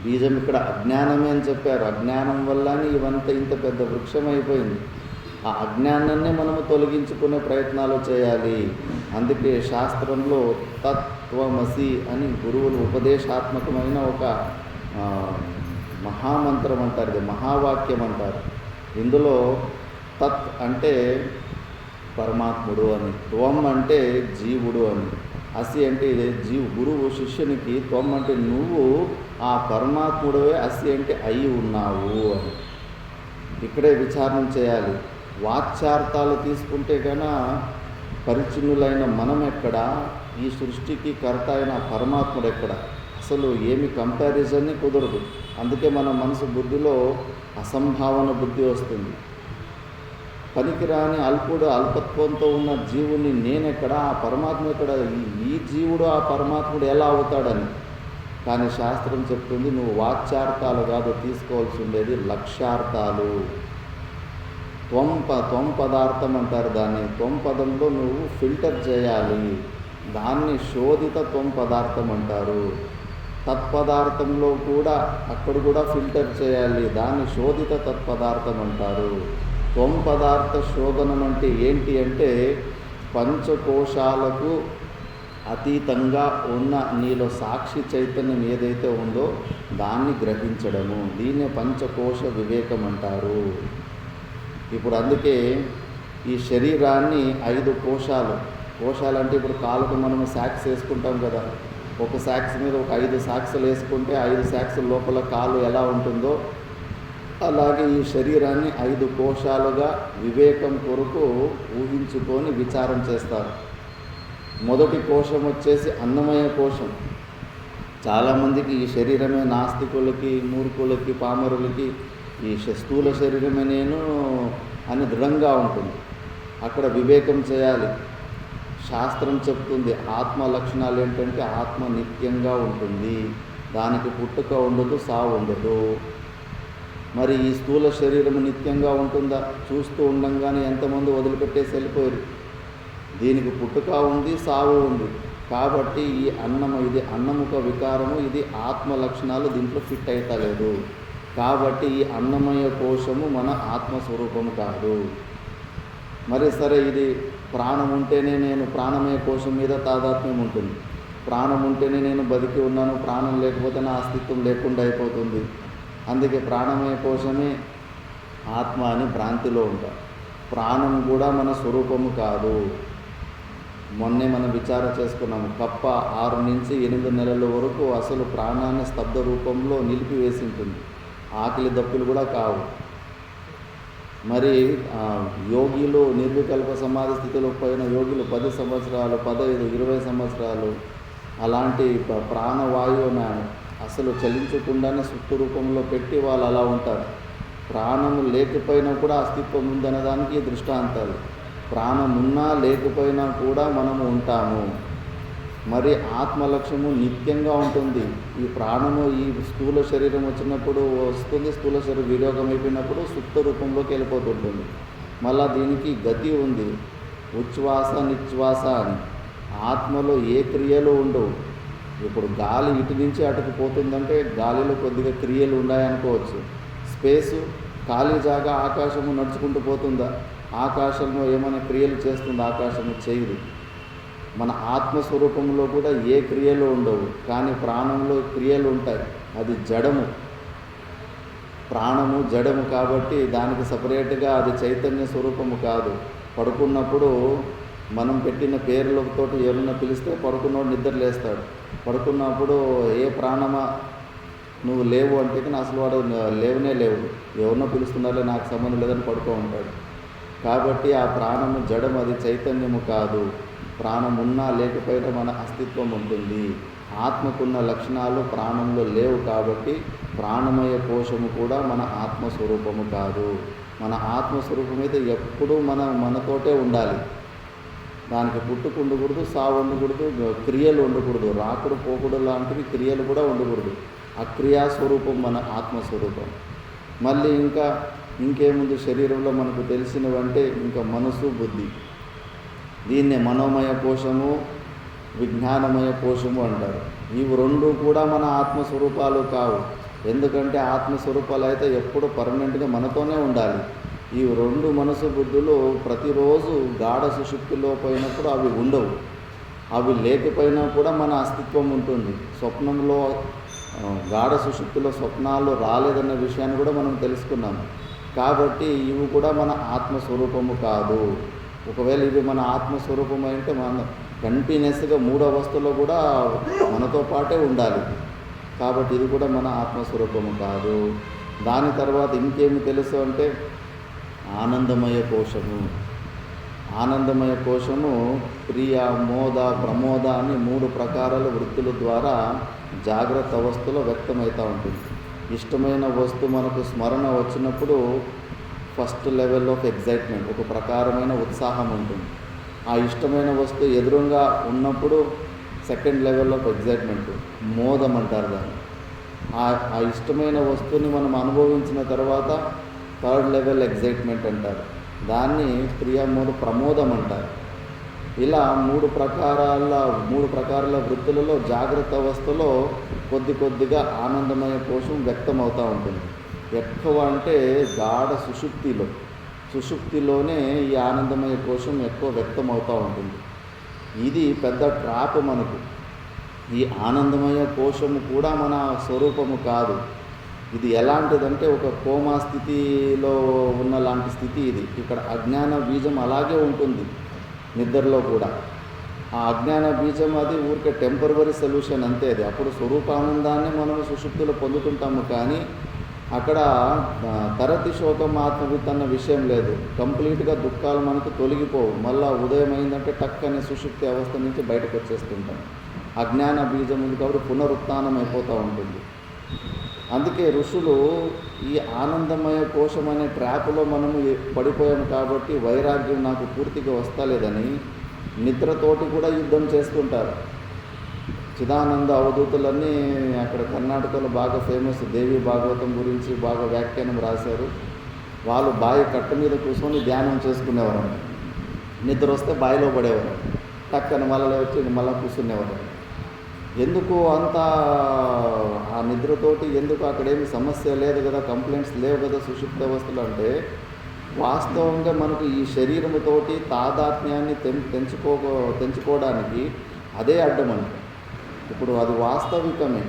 A: బీజం ఇక్కడ అజ్ఞానమే అని చెప్పారు. అజ్ఞానం వల్లనే ఇవంతా ఇంత పెద్ద వృక్షం అయిపోయింది. ఆ అజ్ఞానాన్నే మనము తొలగించుకునే ప్రయత్నాలు చేయాలి. అందుకే శాస్త్రంలో తత్వమసి అని గురువులు ఉపదేశాత్మకమైన ఒక మహామంత్రం అంటారు, ఇది మహావాక్యం అంటారు. ఇందులో తత్ అంటే పరమాత్ముడు అని, త్వం అంటే జీవుడు అని, అసి అంటే గురువు శిష్యునికి త్వం అంటే నువ్వు ఆ పరమాత్ముడవే, అసి అంటే అయి ఉన్నావు అని ఇక్కడే విచారణ చేయాలి. వాచ్యార్థాలు తీసుకుంటే కన్నా పరిచిన్నులైన మనం ఎక్కడ, ఈ సృష్టికి కర్త అయిన పరమాత్ముడు ఎక్కడ, అసలు ఏమి కంపారిజన్ని కుదరదు. అందుకే మన మనసు బుద్ధిలో అసంభావన బుద్ధి వస్తుంది. పనికిరాని అల్పత్వంతో ఉన్న జీవుని నేనెక్కడ, ఆ పరమాత్మ ఎక్కడ, ఈ జీవుడు ఆ పరమాత్ముడు ఎలా అవుతాడని. కానీ శాస్త్రం చెప్తుంది నువ్వు వాచ్యార్థాలు కాదు తీసుకోవాల్సి ఉండేది, లక్ష్యార్థాలు. త్వం పదార్థం అంటారు దాన్ని. త్వం పదంలో నువ్వు ఫిల్టర్ చేయాలి, దాన్ని శోధిత త్వం పదార్థం అంటారు. తత్పదార్థంలో కూడా అక్కడ కూడా ఫిల్టర్ చేయాలి, దాన్ని శోధిత తత్పదార్థం అంటారు. త్వం పదార్థ శోధనం అంటే ఏంటి అంటే పంచకోశాలకు అతీతంగా ఉన్న నీలో సాక్షి చైతన్యం ఏదైతే ఉందో దాన్ని గ్రహించడము, దీన్నే పంచకోశ వివేకం అంటారు. ఇప్పుడు అందుకే ఈ శరీరాన్ని 5 కోశాలు అంటే ఇప్పుడు కాళ్ళకు మనము సాక్స్ వేసుకుంటాం కదా, ఒక సాక్స్ మీద ఒక 5 సాక్సులు వేసుకుంటే 5 సాక్సుల లోపల కాలు ఎలా ఉంటుందో అలాగే ఈ శరీరాన్ని 5 కోశాలుగా వివేకం కొరకు ఊహించుకొని విచారం చేస్తారు. మొదటి కోశం వచ్చేసి అన్నమయ కోశం. చాలామందికి ఈ శరీరమే, నాస్తికులకి, మూర్ఖులకి, పామరులకి ఈ స్థూల శరీరమే నేను అని దృఢంగా ఉంటుంది. అక్కడ వివేకం చేయాలి. శాస్త్రం చెప్తుంది ఆత్మ లక్షణాలు ఏంటంటే ఆత్మ నిత్యంగా ఉంటుంది, దానికి పుట్టుక ఉండదు, సావు ఉండదు. మరి ఈ స్థూల శరీరం నిత్యంగా ఉంటుందా? చూస్తూ ఉండంగానే ఎంతమంది వదిలిపెట్టేసి వెళ్ళిపోయారు. దీనికి పుట్టుక ఉంది, సావు ఉంది. కాబట్టి ఈ ఇది అన్నముఖ వికారము, ఇది ఆత్మ లక్షణాలు దీంట్లో ఫిట్ అవుతలేదు. కాబట్టి ఈ అన్నమయ కోశము మన ఆత్మస్వరూపము కాదు. మరి సరే, ఇది ప్రాణం ఉంటేనే నేను, ప్రాణమయ కోశం మీద తాదాత్మ్యం ఉంటుంది. ప్రాణం ఉంటేనే నేను బతికి ఉన్నాను, ప్రాణం లేకపోతే నా అస్తిత్వం లేకుండా అయిపోతుంది. అందుకే ప్రాణమయ కోశమే ఆత్మ అని భ్రాంతిలో ఉంటాం. ప్రాణం కూడా మన స్వరూపము కాదు. మొన్నే మనం విచారం చేసుకున్నాము. కప్ప 6 నుంచి 8 నెలల వరకు అసలు ప్రాణాన్ని స్తబ్ద రూపంలో నిలిపివేసి ఉంటుంది. ఆకలి దప్పులు కూడా కావు. మరి యోగిలు, నిర్వికల్ప సమాధి స్థితిలో పోయిన యోగిలు 10 సంవత్సరాలు, 15, 20 సంవత్సరాలు అలాంటి ప్రాణవాయువుని అసలు చలించకుండానే సుప్త రూపంలో పెట్టి వాళ్ళు అలా ఉంటారు. ప్రాణము లేకపోయినా కూడా అస్తిత్వం ఉందనేదానికి దృష్టాంతాలు. ప్రాణం ఉన్నా లేకపోయినా కూడా మనము ఉంటాము. మరి ఆత్మలక్ష్యము నిత్యంగా ఉంటుంది. ఈ ప్రాణము ఈ స్థూల శరీరం వచ్చినప్పుడు వస్తుంది, స్థూల శరీరం వినియోగం అయిపోయినప్పుడు సుప్త రూపంలోకి వెళ్ళిపోతుంటుంది. మళ్ళా దీనికి గతి ఉంది, ఉచ్ఛ్వాస నిశ్వాస అని. ఆత్మలో ఏ క్రియలు ఉండవు. ఇప్పుడు గాలి ఇటు నుంచి అటుకు పోతుందంటే గాలిలో కొద్దిగా క్రియలు ఉన్నాయనుకోవచ్చు. స్పేసు, ఖాళీ జాగా, ఆకాశము నడుచుకుంటూ పోతుందా? ఆకాశంలో ఏమైనా క్రియలు చేస్తుంది? ఆకాశము చేయదు. మన ఆత్మస్వరూపంలో కూడా ఏ క్రియలు ఉండవు, కానీ ప్రాణంలో క్రియలు ఉంటాయి. అది జడము. ప్రాణము జడము కాబట్టి దానికి సపరేట్గా అది చైతన్య స్వరూపము కాదు. పడుకున్నప్పుడు మనం పెట్టిన పేర్లతో ఎవరైనా పిలిస్తే పడుకున్నవాడు నిద్ర లేస్తాడు. పడుకున్నప్పుడు ఏ ప్రాణమా నువ్వు లేవు అంటే అసలు వాడు లేవనే లేవు, ఎవరినో పిలుస్తున్నారో నాకు సంబంధం లేదని పడుకో ఉంటాడు. కాబట్టి ఆ ప్రాణము జడము, అది చైతన్యము కాదు. ప్రాణం ఉన్నా లేకపోయినా మన అస్తిత్వం ఉంటుంది. ఆత్మకున్న లక్షణాలు ప్రాణంలో లేవు కాబట్టి ప్రాణమయ కోశము కూడా మన ఆత్మస్వరూపము కాదు. మన ఆత్మస్వరూపం అయితే ఎప్పుడూ మనతోటే ఉండాలి. దానికి పుట్టుకు ఉండకూడదు, సావు ఉండకూడదు, క్రియలు ఉండకూడదు, రాకుడు పోకుడు లాంటివి క్రియలు కూడా ఉండకూడదు. అక్రియాస్వరూపం మన ఆత్మస్వరూపం. మళ్ళీ ఇంకా ఇంకేముంది శరీరంలో మనకు తెలిసినవంటే ఇంకా మనసు, బుద్ధి. దీన్నే మనోమయ కోశము, విజ్ఞానమయ కోశము అంటారు. ఇవి రెండు కూడా మన ఆత్మస్వరూపాలు కావు. ఎందుకంటే ఆత్మస్వరూపాలు అయితే ఎప్పుడు పర్మనెంట్గా మనతోనే ఉండాలి. ఈ రెండు మనసు బుద్ధులు ప్రతిరోజు గాఢ సుషుప్తిలో పోయినప్పుడు అవి ఉండవు. అవి లేకపోయినా కూడా మన అస్తిత్వం ఉంటుంది. స్వప్నంలో గాఢ సుషుప్తిలో స్వప్నాలు రాలేదన్న విషయాన్ని కూడా మనం తెలుసుకున్నాము. కాబట్టి ఇవి కూడా మన ఆత్మస్వరూపము కాదు. ఒకవేళ ఇవి మన ఆత్మస్వరూపం అంటే మన కంటిన్యూస్గా మూడో అవస్థలో కూడా మనతో పాటే ఉండాలి. కాబట్టి ఇది కూడా మన ఆత్మస్వరూపము కాదు. దాని తర్వాత ఇంకేమి తెలుసు అంటే ఆనందమయ కోశము. ఆనందమయ కోశము ప్రియ, మోద, ప్రమోద అని 3 ప్రకారాల వృత్తుల ద్వారా జాగ్రత్త అవస్థలో వ్యక్తమవుతూ ఉంటుంది. ఇష్టమైన వస్తువు మనకు స్మరణ వచ్చినప్పుడు ఫస్ట్ లెవెల్ ఆఫ్ ఎగ్జైట్మెంట్, ఒక ప్రకారమైన ఉత్సాహం ఉంటుంది. ఆ ఇష్టమైన వస్తువు ఎదురుగా ఉన్నప్పుడు సెకండ్ లెవెల్ ఆఫ్ ఎగ్జైట్మెంట్, మోదం అంటారు దాన్ని. ఆ ఇష్టమైన వస్తువుని మనం అనుభవించిన తర్వాత థర్డ్ లెవెల్ ఎగ్జైట్మెంట్ అంటారు. దాన్ని ప్రియ, మోద, ప్రమోదం అంటారు. ఇలా 3 ప్రకారాల వృత్తులలో జాగ్రత్త అవస్థలో కొద్దిగా ఆనందమయ కోశం వ్యక్తం అవుతూ ఉంటుంది. ఎక్కువ అంటే గాఢ సుషుప్తిలోనే ఈ ఆనందమయ కోశం ఎక్కువ వ్యక్తం అవుతూ ఉంటుంది. ఇది పెద్ద ట్రాప్ మనకు. ఈ ఆనందమయ కోశము కూడా మన స్వరూపము కాదు. ఇది ఎలాంటిదంటే ఒక కోమా స్థితిలో ఉన్న లాంటి స్థితి ఇది. ఇక్కడ అజ్ఞాన బీజం అలాగే ఉంటుంది నిద్రలో కూడా. ఆ అజ్ఞాన బీజం అది ఊరికే టెంపరవరీ సొల్యూషన్ అంతే. అది అప్పుడు స్వరూపానందాన్ని మనం సుషుప్తిలో పొందుతుంటాము. కానీ అక్కడ తరతి శోకం ఆత్మవిత్ అన్న విషయం లేదు. కంప్లీట్గా దుఃఖాలు మనకు తొలగిపోవు. మళ్ళీ ఉదయం అయిందంటే టక్కని సుషుప్తి అవస్థ నుంచి బయటకు వచ్చేస్తుంటాం. అజ్ఞాన బీజం ఉంది కాబట్టి పునరుత్థానం అయిపోతూ ఉంటుంది. అందుకే ఋషులు ఈ ఆనందమయ కోశం అనే ట్రాప్లో మనము పడిపోయాము కాబట్టి వైరాగ్యం నాకు పూర్తిగా వస్తలేదని నిద్రతోటి కూడా యుద్ధం చేస్తుంటారు. చిదానంద అవధూతులన్నీ అక్కడ కర్ణాటకలో బాగా ఫేమస్. దేవి భాగవతం గురించి బాగా వ్యాఖ్యానం రాశారు. వాళ్ళు బావి కట్ట మీద కూర్చొని ధ్యానం చేసుకునేవారు. నిద్ర వస్తే బావిలో పడేవారు. టక్కన మళ్ళీ వచ్చి మళ్ళీ కూర్చునేవారు. ఎందుకు అంత ఆ నిద్రతోటి ఎందుకు? అక్కడేమి సమస్య లేదు కదా, కంప్లైంట్స్ లేవు కదా సుషుప్త అవస్థలు అంటే, వాస్తవంగా మనకు ఈ శరీరముతోటి తాదాత్మ్యాన్ని తెంచుకోవడానికి అదే అడ్డం అంటే. ఇప్పుడు అది వాస్తవికమే.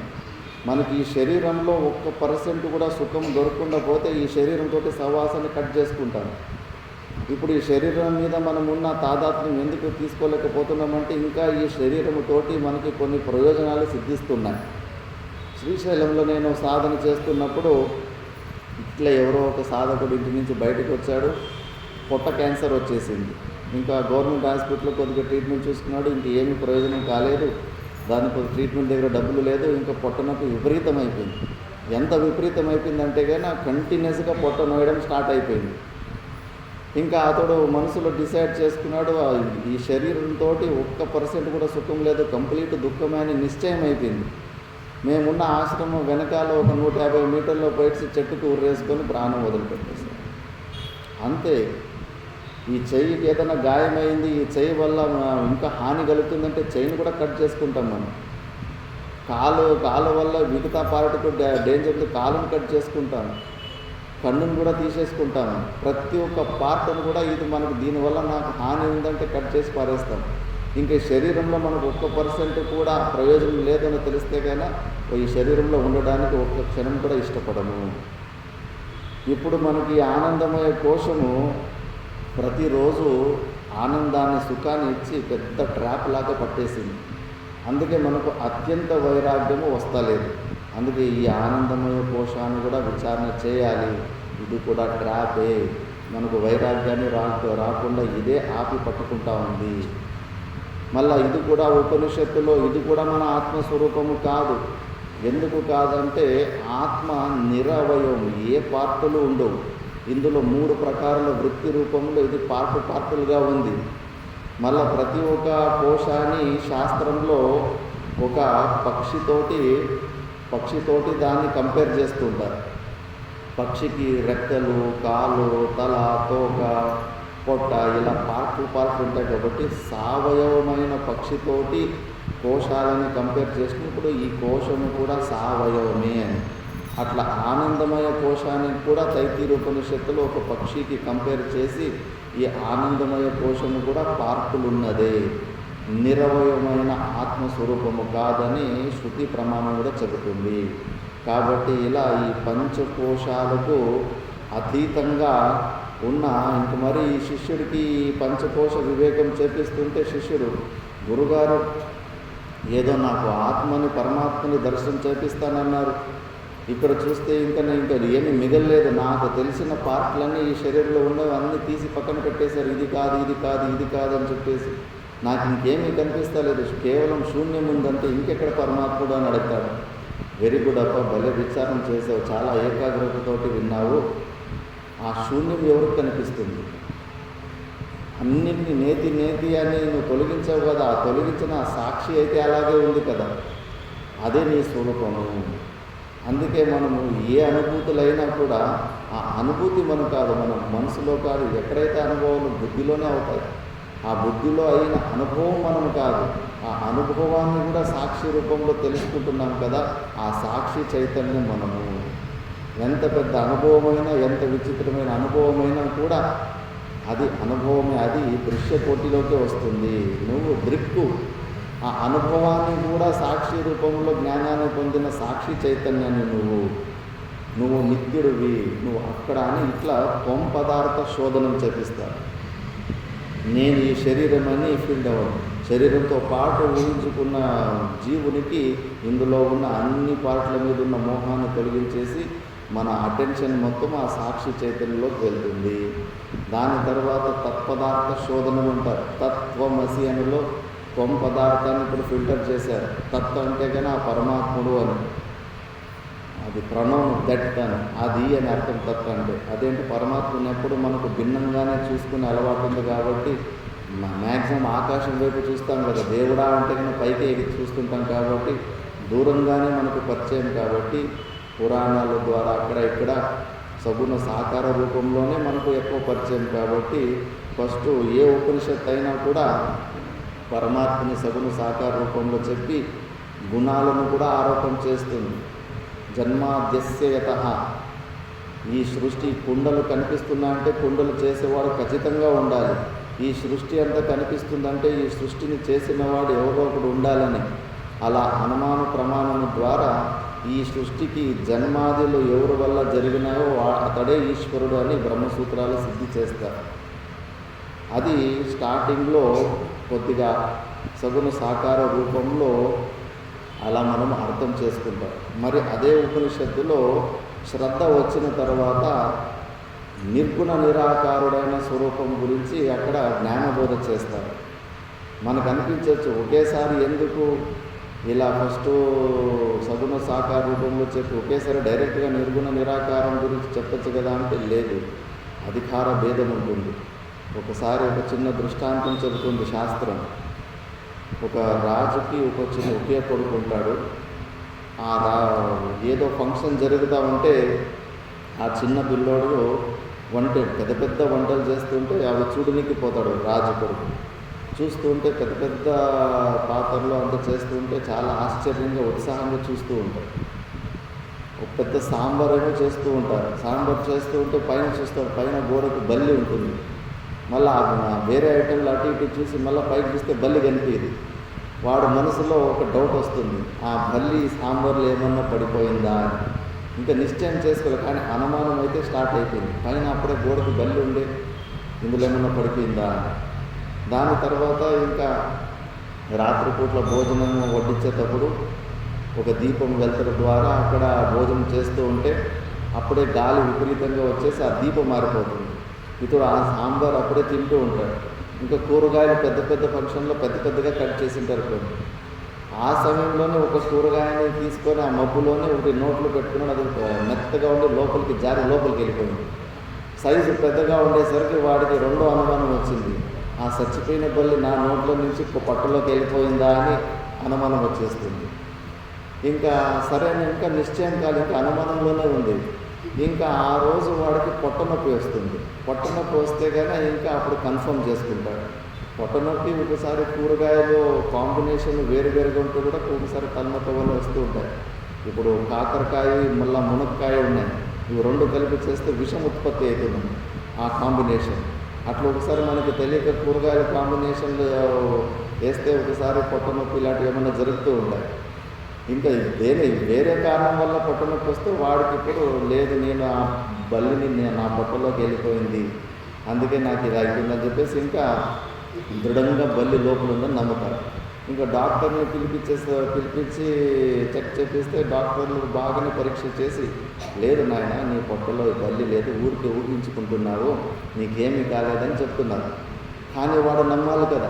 A: మనకి ఈ శరీరంలో 1% కూడా సుఖం దొరకకుండా పోతే ఈ శరీరంతో సహవాసాన్ని కట్ చేసుకుంటాం. ఇప్పుడు ఈ శరీరం మీద మనం ఉన్న తాదాత్మ్యం ఎందుకు తీసుకోలేకపోతున్నామంటే ఇంకా ఈ శరీరముతోటి మనకి కొన్ని ప్రయోజనాలు సిద్ధిస్తున్నాయి. శ్రీశైలంలో నేను సాధన చేస్తున్నప్పుడు ఇట్లా ఎవరో ఒక సాధకుడు ఇంటి నుంచి బయటకు వచ్చాడు. పొట్ట క్యాన్సర్ వచ్చేసింది. ఇంకా గవర్నమెంట్ హాస్పిటల్లో కొద్దిగా ట్రీట్మెంట్ చూసుకున్నాడు. ఇంక ఏమీ ప్రయోజనం కాలేదు. దానికి ట్రీట్మెంట్ దగ్గర డబ్బులు లేదు. ఇంకా పొట్ట నొప్పి విపరీతం అయిపోయింది. ఎంత విపరీతం అయిపోయిందంటే కానీ కంటిన్యూస్గా పొట్ట నోయడం స్టార్ట్ అయిపోయింది. ఇంకా అతడు మనసులో డిసైడ్ చేసుకున్నాడు, ఈ శరీరంతో 1% కూడా సుఖం లేదు, కంప్లీట్ దుఃఖమే అని నిశ్చయం అయిపోయింది. మేమున్న ఆశ్రమం వెనకాల ఒక 150 మీటర్లో బయట చెట్టుకు ఉర్రేసుకొని ప్రాణం వదిలిపెట్టేశారు. అంతే. ఈ చెయ్యికి ఏదైనా గాయమైంది, ఈ చెయ్యి వల్ల ఇంకా హాని కలుగుతుందంటే చెయ్యిని కూడా కట్ చేసుకుంటాం మనం. కాలు వల్ల మిగతా పార్ట్కు డేంజర్, కాలును కట్ చేసుకుంటాం. కన్నును కూడా తీసేసుకుంటాను. ప్రతి ఒక్క పార్ట్ను కూడా ఇది మనకు దీనివల్ల నాకు హాని ఉందంటే కట్ చేసి పారేస్తాం. ఇంకా శరీరంలో మనకు 1% కూడా ప్రయోజనం లేదని తెలిస్తే కానీ ఈ శరీరంలో ఉండడానికి ఒక్క క్షణం కూడా ఇష్టపడము. ఇప్పుడు మనకి ఆనందమయ కోశము ప్రతిరోజు ఆనందాన్ని, సుఖాన్ని ఇచ్చి పెద్ద ట్రాప్ లాగా పట్టేసింది. అందుకే మనకు అత్యంత వైరాగ్యము వస్తలేదు. అందుకే ఈ ఆనందమయ కోశాన్ని కూడా విచారణ చేయాలి. ఇది కూడా ట్రాపే. మనకు వైరాగ్యాన్ని రాకుండా ఇదే ఆపి పట్టుకుంటా ఉంది. మళ్ళీ ఇది కూడా ఉపనిషత్తులో ఇది కూడా మన ఆత్మస్వరూపము కాదు. ఎందుకు కాదంటే ఆత్మ నిరవయం, ఏ పార్టులు ఉండవు. ఇందులో 3 ప్రకారాల వృత్తి రూపంలో ఇది పార్టులుగా ఉంది. మళ్ళీ ప్రతి ఒక్క కోశాన్ని శాస్త్రంలో ఒక పక్షితోటి దాన్ని కంపేర్ చేస్తుంటారు. పక్షికి రెక్కలు, కాలు, తల, తోక, పొట్ట ఇలా పార్ట్లు ఉంటాయి కాబట్టి సావయవమైన పక్షితోటి కోశాలని కంపేర్ చేసినప్పుడు ఈ కోశము కూడా సావయవమే అని. అట్లా ఆనందమయ కోశానికి కూడా తైత్తిరీయోపనిషత్తులో ఒక పక్షికి కంపేర్ చేసి ఈ ఆనందమయ కోశము కూడా పార్కులు ఉన్నదే, నిరవయమైన ఆత్మస్వరూపము కాదని శృతి ప్రమాణం కూడా చెబుతుంది. కాబట్టి ఇలా ఈ పంచకోశాలకు అతీతంగా ఉన్న ఇంక మరి ఈ శిష్యుడికి పంచకోశ వివేకం చేపిస్తుంటే శిష్యుడు, గురుగారు ఏదో నాకు ఆత్మని పరమాత్మని దర్శనం చేపిస్తానన్నారు, ఇక్కడ చూస్తే ఇంకా ఏమీ మిగలలేదు, నాకు తెలిసిన పార్ట్లన్నీ ఈ శరీరంలో ఉన్నవి అన్నీ తీసి పక్కన పెట్టేశారు, ఇది కాదు ఇది కాదు ఇది కాదు అని చెప్పేసి నాకు ఇంకేమీ కనిపిస్తలేదు, కేవలం శూన్యం ఉందంటే ఇంకెక్కడ పరమాత్ముడు అని అడుగుతాడు. వెరీ గుడ్ అప్ప, భలే విచారం చేసావు, చాలా ఏకాగ్రతతోటి విన్నావు. ఆ శూన్యం ఎవరికి కనిపిస్తుంది? అన్నింటినీ నేతి నేతి అని నువ్వు తొలగించావు కదా, ఆ తొలగించిన ఆ సాక్షి అయితే అలాగే ఉంది కదా, అదే నీ స్వరూపము. అందుకే మనము ఏ అనుభూతులైనా కూడా ఆ అనుభూతి మనం కాదు, మన మనసులో కాదు, ఎక్కడైతే అనుభవాలు బుద్ధిలోనే అవుతాయి, ఆ బుద్ధిలో అయిన అనుభవం మనం కాదు, ఆ అనుభవాన్ని కూడా సాక్షి రూపంలో తెలుసుకుంటున్నాం కదా, ఆ సాక్షి చైతన్యం మనము. ఎంత పెద్ద అనుభవమైనా, ఎంత విచిత్రమైన అనుభవమైనా కూడా అది అనుభవమే, అది దృశ్య కోటిలోకే వస్తుంది. నువ్వు దృక్కు ఆ అనుభవాన్ని కూడా సాక్షి రూపంలో జ్ఞానాన్ని పొందిన సాక్షి చైతన్యాన్ని నువ్వు నిత్యుడివి, నువ్వు అక్కడ అని ఇట్లా పదార్థ శోధనం చేపిస్తారు. నేను ఈ శరీరం అని ఫీల్డ్ అవ్వను, శరీరంతో పాటు ఊహించుకున్న జీవునికి ఇందులో ఉన్న అన్ని పార్ట్ల మీద ఉన్న మోహాన్ని తొలగించేసి మన అటెన్షన్ మొత్తం ఆ సాక్షి చైతన్యంలోకి వెళ్తుంది. దాని తర్వాత తత్పదార్థ శోధనం అంటారు. తత్వమసి అనిలో పదార్థాన్ని ఇప్పుడు ఫిల్టర్ చేశారు. తత్వం అంటే కానీ ఆ పరమాత్ముడు అని, అది ప్రణవం దట్ అని, అది అని అర్థం తత్వం అంటే. అదేంటి, పరమాత్మని ఎప్పుడు మనకు భిన్నంగానే చూసుకునే అలవాటు ఉంది కాబట్టి మ్యాక్సిమం ఆకాశం వైపు చూస్తాం కదా, దేవుడా అంటే కానీ పైకి ఎగిరి చూస్తుంటాం కాబట్టి దూరంగానే మనకు పరిచయం. కాబట్టి పురాణాల ద్వారా అక్కడ ఇక్కడ సగుణ సాకార రూపంలోనే మనకు ఎక్కువ పరిచయం. కాబట్టి ఫస్ట్ ఏ ఉపనిషత్తు అయినా కూడా పరమాత్మని సగుణ సాకార రూపంలో చెప్పి గుణాలను కూడా ఆరోపణ చేస్తుంది. జన్మాద్యస్య యతః, ఈ సృష్టి కుండలు కనిపిస్తున్నాయంటే కుండలు చేసేవాడు ఖచ్చితంగా ఉండాలి. ఈ సృష్టి అంతా కనిపిస్తుందంటే ఈ సృష్టిని చేసినవాడు ఎవరో ఒకడు ఉండాలని. అలా అనుమాన ప్రమాణం ద్వారా ఈ సృష్టికి జన్మాదులు ఎవరి వల్ల జరిగినాయో అతడే ఈశ్వరుడు అని బ్రహ్మసూత్రాలు సిద్ధి చేస్తారు. అది స్టార్టింగ్లో కొద్దిగా సగుణ సాకార రూపంలో అలా మనం అర్థం చేసుకుంటాం. మరి అదే ఉపనిషత్తులో శ్రద్ధ వచ్చిన తర్వాత నిర్గుణ నిరాకారుడైన స్వరూపం గురించి అక్కడ జ్ఞానబోధ చేస్తారు. మనకు అనిపించవచ్చు ఒకేసారి ఎందుకు ఇలా ఫస్ట్ సగుణ సాకార రూపంలో చెప్పి ఒకేసారి డైరెక్ట్గా నిర్గుణ నిరాకారం గురించి చెప్పచ్చు కదా అంటే లేదు, అధికార భేదం ఉంటుంది. ఒకసారి ఒక చిన్న దృష్టాంతం చెబుతుంది శాస్త్రం. ఒక రాజుకి ఒకే కొడుకు ఉంటాడు. ఏదో ఫంక్షన్ జరుగుతూ ఉంటే ఆ చిన్న పిల్లోడు పెద్ద పెద్ద వంటలు చేస్తుంటే అవి చూడనికి పోతాడు రాజు కొడుకు. చూస్తూ ఉంటే పెద్ద పెద్ద పాత్రలో అంతా చేస్తుంటే చాలా ఆశ్చర్యంగా ఉత్సాహంగా చూస్తూ ఉంటాడు. ఒక పెద్ద సాంబార్ ఏమో చేస్తూ ఉంటారు. సాంబార్ చేస్తూ ఉంటే పైన చూస్తాడు, పైన గోడకు బల్లి ఉంటుంది. మళ్ళీ వేరే ఐటెంలు అటు ఇటు చూసి మళ్ళీ పైకి చూస్తే బల్లి కనిపించేది. వాడు మనసులో ఒక డౌట్ వస్తుంది, ఆ బల్లి సాంబార్లో ఏమన్నా పడిపోయిందా అని. ఇంకా నిశ్చయం చేసుకోవాలి, కానీ అనుమానం అయితే స్టార్ట్ అయిపోయింది. పైన అప్పుడే గోడకు బల్లి ఉండే, ఇందులో ఏమన్నా పడిపోయిందా అని. దాని తర్వాత ఇంకా రాత్రిపూట్ల భోజనం వడ్డించేటప్పుడు ఒక దీపం వెలుతురు ద్వారా అక్కడ భోజనం చేస్తూ ఉంటే అప్పుడే గాలి విపరీతంగా వచ్చేసి ఆ దీపం మారిపోతుంది. ఇతడు ఆ సాంబార్ అప్పుడే తింటూ ఉంటాడు. ఇంకా కూరగాయలు పెద్ద పెద్ద ఫంక్షన్లో పెద్ద పెద్దగా కట్ చేసి ఉంటారు కొన్ని. ఆ సమయంలోనే ఒక కూరగాయని తీసుకొని ఆ మబ్బులోనే ఒకటి నోట్లో పెట్టుకున్నాడు. అది మెత్తగా ఉండి లోపలికి జారి లోపలికి వెళ్ళిపోయింది. సైజు పెద్దగా ఉండేసరికి వాడికి రెండో అనుమానం వచ్చింది, ఆ చచ్చిపోయిన బల్లి నా నోట్లో నుంచి పట్టులోకి వెళ్ళిపోయిందా అని అనుమానం వచ్చేస్తుంది. ఇంకా సరైన ఇంకా నిశ్చయం కాదు, ఇంకా అనుమానంలోనే ఉంది. ఇంకా ఆ రోజు వాడికి పొట్ట నొప్పి వస్తుంది. పొట్ట నొప్పి వస్తే కానీ ఇంకా అప్పుడు కన్ఫర్మ్ చేసుకుంటాడు. పొట్ట నొప్పి ఒకసారి కూరగాయలు కాంబినేషన్ వేరువేరుగా ఉంటూ కూడా ఒకసారి తలనొప్పి వల్ల వస్తూ ఉంటాయి. ఇప్పుడు కాకరకాయ మళ్ళీ మునక్కాయ ఉన్నాయి, ఇవి రెండు కలిపి చేస్తే విషం ఉత్పత్తి అవుతుంది ఆ కాంబినేషన్. అట్లా ఒకసారి మనకి తెలియక కూరగాయల కాంబినేషన్లు వేస్తే ఒకసారి పొట్ట నొప్పి ఇలాంటివి ఏమైనా జరుగుతూ ఉంటాయి. ఇంకా వేరే కారణం వల్ల పొట్ట నొప్పి వస్తే వాడికి ఇప్పుడు లేదు, నేను ఆ బల్లిని నా పొట్టలోకి వెళ్ళిపోయింది, అందుకే నాకు ఇది అయిపోయిందని చెప్పేసి ఇంకా దృఢంగా బల్లి లోపల ఉందని నమ్ముతారు. ఇంకా డాక్టర్ని పిలిపించి చెక్ చేపిస్తే డాక్టర్లు బాగానే పరీక్ష చేసి, లేదు నాయన నీ పొట్టలో బల్లి లేదు, ఊరికి ఊహించుకుంటున్నావు, నీకేమీ కాలేదని చెప్తున్నారు. కానీ వాడు నమ్మాలి కదా.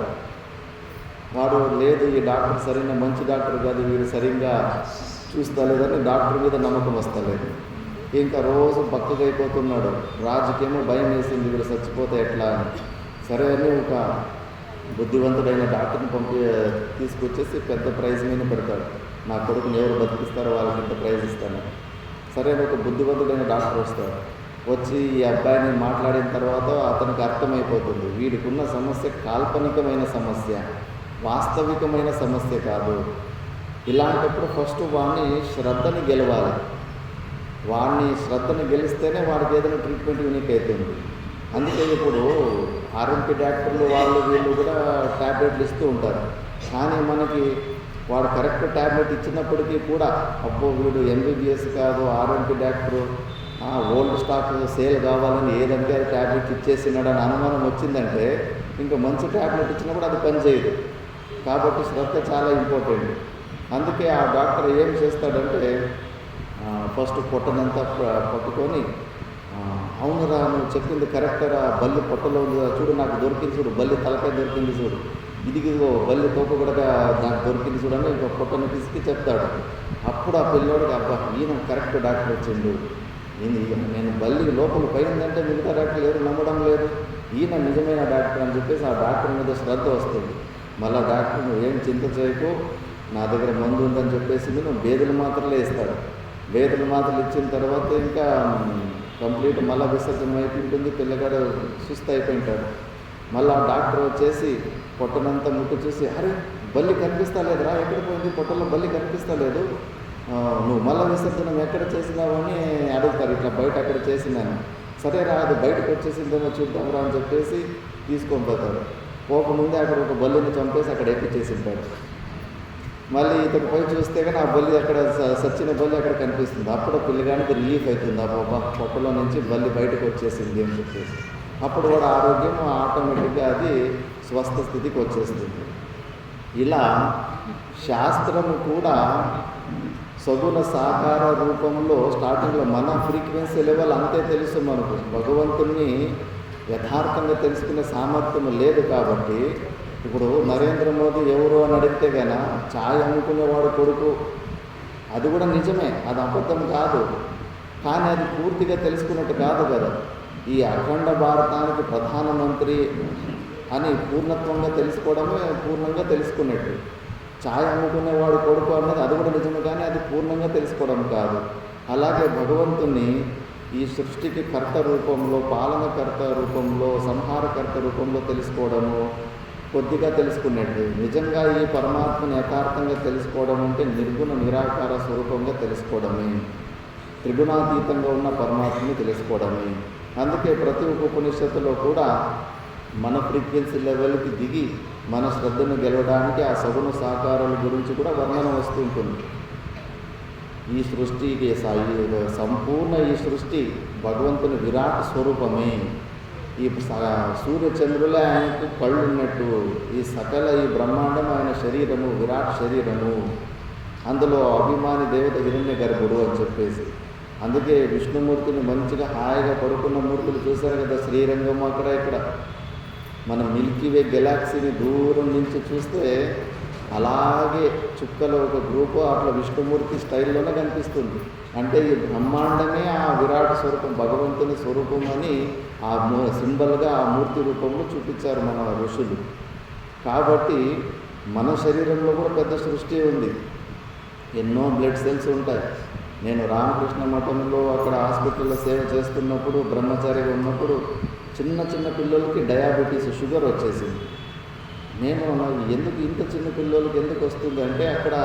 A: వాడు లేదు, ఈ డాక్టర్ సరైన మంచి డాక్టర్ కాదు, వీడు సరిగ్గా చూస్తలేదని డాక్టర్ మీద నమ్మకం వస్తలేదు. ఇంకా రోజు బక్కగైపోతున్నాడు. రాజుకేమో భయం వేసింది, వీడు చచ్చిపోతే ఎట్లా అని. సరే అని ఒక బుద్ధివంతుడైన డాక్టర్ని తీసుకొచ్చేసి పెద్ద ప్రైజ్ మీద పెడతాడు. నా కొడుకుని ఎవరు బతికిస్తారో వాళ్ళకి ఇంత ప్రైజ్ ఇస్తాను. సరే అని ఒక బుద్ధివంతుడైన డాక్టర్ వస్తాడు. వచ్చి ఈ అబ్బాయిని మాట్లాడిన తర్వాత అతనికి అర్థమైపోతుంది, వీడికి ఉన్న సమస్య కాల్పనికమైన సమస్య, వాస్తవికమైన సమస్య కాదు. ఇలాంటప్పుడు ఫస్ట్ వాడిని శ్రద్ధని గెలవాలి. వాడిని శ్రద్ధని గెలిస్తేనే వాడికి ఏదైనా ట్రీట్మెంట్ యూనిక్ అవుతుంది. అందుకే ఇప్పుడు ఆర్ఎంపీ డాక్టర్లు వాళ్ళు వీళ్ళు కూడా ట్యాబ్లెట్లు ఇస్తూ ఉంటారు. కానీ మనకి వాడు కరెక్ట్ ట్యాబ్లెట్ ఇచ్చినప్పటికీ కూడా అబ్బో వీడు ఎంబీబీఎస్ కాదు, RMP doctor old stock sale కావాలని ఏదంటే అది ట్యాబ్లెట్ ఇచ్చేసినాడు అని అనుమానం వచ్చిందంటే ఇంకా మంచి ట్యాబ్లెట్ ఇచ్చినప్పుడు అది పనిచేయదు. కాబట్టి శ్రద్ధ చాలా ఇంపార్టెంట్. అందుకే ఆ డాక్టర్ ఏం చేస్తాడంటే ఫస్ట్ పొట్టనంతా పట్టుకొని, అవునురా నువ్వు చెప్పింది కరెక్టరా, బల్లి పొట్టలో ఉంది చూడు, నాకు దొరికింది చూడు, బల్లి తలకాయ దొరికింది చూడు, ఇదిగో బల్లి తోక కూడా నాకు దొరికింది చూడని ఇంకో పొట్టను తీసుకు చెప్తాడు. అప్పుడు ఆ పిల్లోడికి అబ్బా ఈయన కరెక్ట్ డాక్టర్ వచ్చిండు, నేను బల్లి లోపల పోయిందంటే మిగతా డాక్టర్లు ఎవరు నమ్మడం లేదు, ఈయన నిజమైన డాక్టర్ అని చెప్పేసి ఆ డాక్టర్ మీద శ్రద్ధ వస్తుంది. మళ్ళీ డాక్టర్ నువ్వు ఏం చింత చేయకు, నా దగ్గర మందు ఉందని చెప్పేసి నువ్వు బేదుల మాత్రలే ఇస్తాడు. బేదుల మాత్రలు ఇచ్చిన తర్వాత ఇంకా కంప్లీట్ మళ్ళీ విసర్జన అయిపోయింటుంది. పిల్లగాడు సుస్థ అయిపోయింటాడు. మళ్ళీ ఆ డాక్టర్ వచ్చేసి పొట్టనంతా ముట్టు చూసి, అరే బల్లి కనిపిస్తా లేదురా, ఎక్కడ పోయింది, పొట్టలో బల్లి కనిపిస్తా లేదు, నువ్వు మళ్ళీ విసర్జనం ఎక్కడ చేసినావు అని అడుగుతారు. ఇట్లా బయట అక్కడ చేసినాను. సరే రా అది బయటకు వచ్చేసిందేమో చూద్దాంరా అని చెప్పేసి తీసుకొని పోతారు. పోకముందే అక్కడ ఒక బల్లిని చంపేసి అక్కడ ఎక్కిచ్చేసి ఉంటాడు. మళ్ళీ ఇతను పోయి చూస్తే కానీ ఆ బల్లి అక్కడ సచ్చిన బల్లి అక్కడ కనిపిస్తుంది. అప్పుడు పిల్లగానికి రిలీఫ్ అవుతుంది, ఆ పొట్టలో నుంచి బల్లి బయటకు వచ్చేసింది అని చెప్పేసి. అప్పుడు కూడా ఆరోగ్యం ఆటోమేటిక్గా అది స్వస్థ స్థితికి వచ్చేస్తుంది. ఇలా శాస్త్రము కూడా సగుణ సాకార రూపంలో స్టార్టింగ్లో మన ఫ్రీక్వెన్సీ లెవెల్ అంతే తెలుసు మనకు. భగవంతుని యథార్థంగా తెలుసుకునే సామర్థ్యం లేదు. కాబట్టి ఇప్పుడు నరేంద్ర మోదీ ఎవరు అని అడిగితే కన్నా ఛాయ్ అమ్ముకునేవాడు కొడుకు, అది కూడా నిజమే, అది అబద్ధం కాదు. కానీ అది పూర్తిగా తెలుసుకున్నట్టు కాదు కదా. ఈ అఖండ భారతానికి ప్రధానమంత్రి అని పూర్ణత్వంగా తెలుసుకోవడమే పూర్ణంగా తెలుసుకున్నట్టు. ఛాయ్ అమ్ముకునేవాడు కొడుకు అన్నది అది కూడా నిజమే, కానీ అది పూర్ణంగా తెలుసుకోవడం కాదు. అలాగే భగవంతుని ఈ సృష్టికి కర్త రూపంలో, పాలనకర్త రూపంలో, సంహారకర్త రూపంలో తెలుసుకోవడము కొద్దిగా తెలుసుకున్నట్టు. నిజంగా ఈ పరమాత్మని యథార్థంగా తెలుసుకోవడం అంటే నిర్గుణ నిరాకార స్వరూపంగా తెలుసుకోవడమే, త్రిగుణాతీతంగా ఉన్న పరమాత్మని తెలుసుకోవడమే. అందుకే ప్రతి ఉపనిషత్తులో కూడా మన ఫ్రీక్వెన్సీ లెవెల్కి దిగి మన శ్రద్ధను గెలవడానికి ఆ సగుణ సాకారాల గురించి కూడా వర్ణన వస్తుంటుంది. ఈ సృష్టికి సంపూర్ణ ఈ సృష్టి భగవంతుని విరాట్ స్వరూపమే. ఈ సూర్యచంద్రులే ఆయనకు కళ్ళు ఉన్నట్టు ఈ సకల ఈ బ్రహ్మాండం ఆయన శరీరము, విరాట్ శరీరము. అందులో అభిమాని దేవత హిరణ్య గర్భుడు అని చెప్పేసి. అందుకే విష్ణుమూర్తిని మంచిగా హాయిగా పడుకున్న మూర్తులు చూశారు కదా శ్రీరంగం అక్కడ ఇక్కడ. మనం మిల్కీవే గెలాక్సీని దూరం నుంచి చూస్తే అలాగే చుక్కలో ఒక గ్రూపు అట్లా విష్ణుమూర్తి స్టైల్లోనే కనిపిస్తుంది. అంటే ఈ బ్రహ్మాండమే ఆ విరాట్ స్వరూపం, భగవంతుని స్వరూపం అని ఆ సింబల్గా ఆ మూర్తి రూపంలో చూపించారు మన ఋషులు. కాబట్టి మన శరీరంలో కూడా పెద్ద సృష్టి ఉంది. ఎన్నో బ్లడ్ సెల్స్ ఉంటాయి, నేను రామకృష్ణ మఠంలో అక్కడ హాస్పిటల్లో సేవ చేస్తున్నప్పుడు, బ్రహ్మచారిగా ఉన్నప్పుడు చిన్న చిన్న పిల్లలకి డయాబెటీస్, షుగర్ వచ్చేసింది. నేను ఎందుకు ఇంత చిన్న పిల్లలకి ఎందుకు వస్తుంది అంటే అక్కడ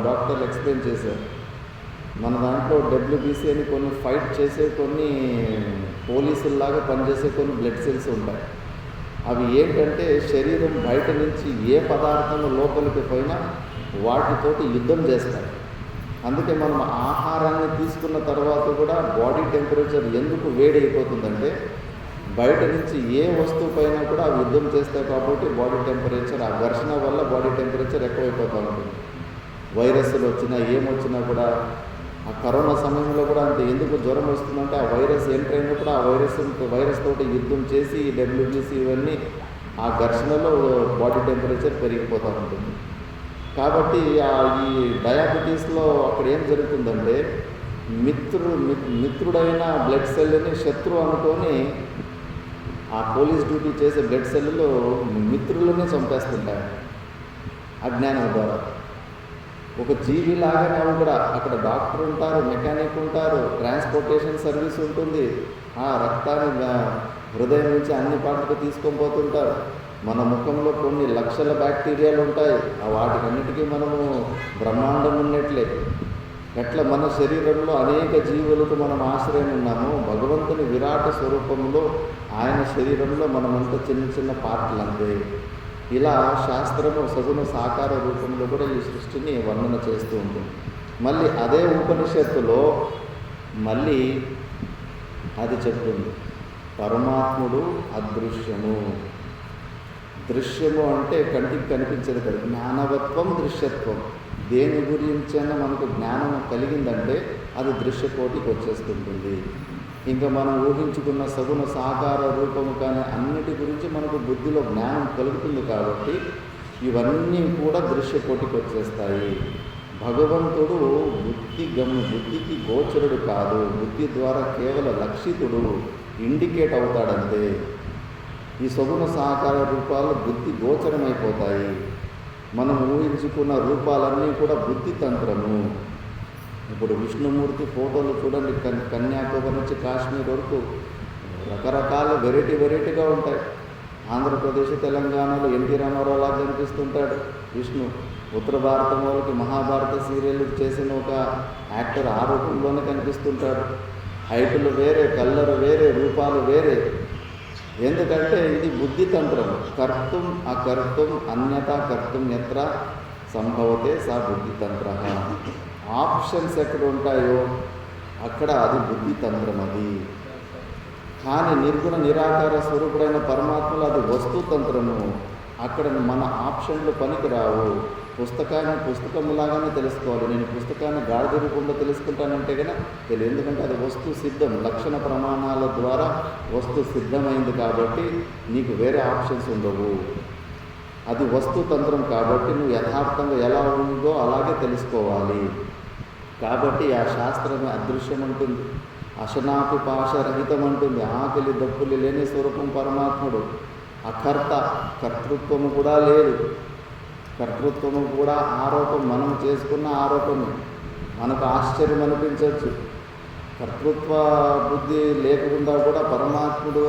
A: డాక్టర్లు ఎక్స్ప్లెయిన్ చేశారు. మన దాంట్లో డబ్ల్యూబీసీ అని కొన్ని ఫైట్ చేసే, కొన్ని పోలీసుల్లాగా పనిచేసే కొన్ని బ్లడ్ సెల్స్ ఉంటాయి. అవి ఏంటంటే శరీరం బయట నుంచి ఏ పదార్థం లోపలికి పోయినా వాటితోటి యుద్ధం చేస్తాయి. అందుకే మనం ఆహారాన్ని తీసుకున్న తర్వాత కూడా బాడీ టెంపరేచర్ ఎందుకు వేడి అయిపోతుందంటే బయట నుంచి ఏ వస్తువు పైన కూడా అవి యుద్ధం చేస్తాయి కాబట్టి బాడీ టెంపరేచర్, ఆ ఘర్షణ వల్ల బాడీ టెంపరేచర్ ఎక్కువైపోతూ ఉంటుంది. వైరస్లు వచ్చినా ఏమొచ్చినా కూడా, ఆ కరోనా సమయంలో కూడా అంతే. ఎందుకు జ్వరం వస్తుందంటే ఆ వైరస్ ఎంటర్ అయినప్పుడు ఆ వైరస్ తోటి యుద్ధం చేసి ఈ డబ్ల్యూబీసీ ఇవన్నీ ఆ ఘర్షణలో బాడీ టెంపరేచర్ పెరిగిపోతూ ఉంటుంది. కాబట్టి ఈ డయాబెటీస్లో అక్కడ ఏం జరుగుతుందంటే మిత్రుడైన బ్లడ్ సెల్ని శత్రువు అనుకొని ఆ పోలీస్ డ్యూటీ చేసే బ్లడ్ సెల్లు మిత్రులనే చంపేస్తుంటాయి అజ్ఞానం ద్వారా. ఒక జీవిలాగానే అవి కూడా, అక్కడ డాక్టర్ ఉంటారు, మెకానిక్ ఉంటారు, ట్రాన్స్పోర్టేషన్ సర్వీస్ ఉంటుంది, ఆ రక్తాన్ని హృదయం నుంచి అన్ని పాటలకు తీసుకొని పోతుంటారు. మన ముఖంలో కొన్ని లక్షల బ్యాక్టీరియాలు ఉంటాయి. ఆ వాటికన్నిటికీ మనము బ్రహ్మాండం ఉన్నట్లే. ఎట్లా మన శరీరంలో అనేక జీవులకు మనం ఆశ్రయం ఉన్నాము, భగవంతుని విరాట స్వరూపంలో ఆయన శరీరంలో మనమంతా చిన్న చిన్న పార్ట్లు అంతే. ఇలా శాస్త్రము సగుణ సాకార రూపంలో కూడా ఈ సృష్టిని వర్ణన చేస్తూ ఉంటుంది. మళ్ళీ అదే ఉపనిషత్తులో మళ్ళీ అది చెప్తుంది, పరమాత్ముడు అదృశ్యము. దృశ్యము అంటే కంటికి కనిపించేది కదా, జ్ఞానవత్వం దృశ్యత్వం. దేని గురించైనా మనకు జ్ఞానం కలిగిందంటే అది దృశ్యకోటికి వచ్చేస్తుంటుంది. ఇంకా మనం ఊహించుకున్న సగుణ సాకార రూపము కానీ అన్నిటి గురించి మనకు బుద్ధిలో జ్ఞానం కలుగుతుంది కాబట్టి ఇవన్నీ కూడా దృశ్యకోటికి వచ్చేస్తాయి. భగవంతుడు బుద్ధికి గోచరుడు కాదు, బుద్ధి ద్వారా కేవలం లక్షితుడు, ఇండికేట్ అవుతాడంతే. ఈ సగుణ సాకార రూపాలు బుద్ధి గోచరమైపోతాయి. మనం ఊహించుకున్న రూపాలన్నీ కూడా బుద్ధి తంత్రము. ఇప్పుడు విష్ణుమూర్తి ఫోటోలు చూడండి, కన్యాకుమారి నుంచి కాశ్మీర్ వరకు రకరకాల వెరైటీగా ఉంటాయి. ఆంధ్రప్రదేశ్, తెలంగాణలో ఎన్టీ రామారావు లాగా కనిపిస్తుంటాడు విష్ణు. ఉత్తర భారతం వాళ్ళకి మహాభారత సీరియల్ చేసిన ఒక యాక్టర్ ఆ రూపంలోనే కనిపిస్తుంటాడు. హైటులు వేరే, కల్లరు వేరే, రూపాలు వేరే. ఎందుకంటే ఇది బుద్ధి తంత్రం. కర్తుం అకర్తుం అన్యథా కర్తుం యత్ర సంభవతే సా బుద్ధి తంత్ర. ఆప్షన్స్ ఎక్కడ ఉంటాయో అక్కడ అది బుద్ధి తంత్రం. అది కానీ నిర్గుణ నిరాకార స్వరూపుడైన పరమాత్మలో అది వస్తుతంత్రము. అక్కడ మన ఆప్షన్లు పనికిరావు. పుస్తకంలాగానే తెలుసుకోవాలి. నేను పుస్తకాన్ని గాడిద రూపంలో తెలుసుకుంటానంటే కనుక తెలియదు. ఎందుకంటే అది వస్తు సిద్ధం, లక్షణ ప్రమాణాల ద్వారా వస్తు సిద్ధమైంది కాబట్టి నీకు వేరే ఆప్షన్స్ ఉండవు. అది వస్తుతంత్రం కాబట్టి నువ్వు యథార్థంగా ఎలా ఉందో అలాగే తెలుసుకోవాలి. కాబట్టి ఆ శాస్త్రమే అదృశ్యం అంటుంది, అశనాపి పాశరహితం అంటుంది. ఆకలి దప్పులు లేని స్వరూపం పరమాత్ముడు. అకర్త, కర్తృత్వము కూడా లేదు. కర్తృత్వము కూడా ఆరోపం, మనం చేసుకున్న ఆరోపమే. మనకు ఆశ్చర్యం అనిపించవచ్చు. కర్తృత్వ బుద్ధి లేకుండా కూడా పరమాత్ముడు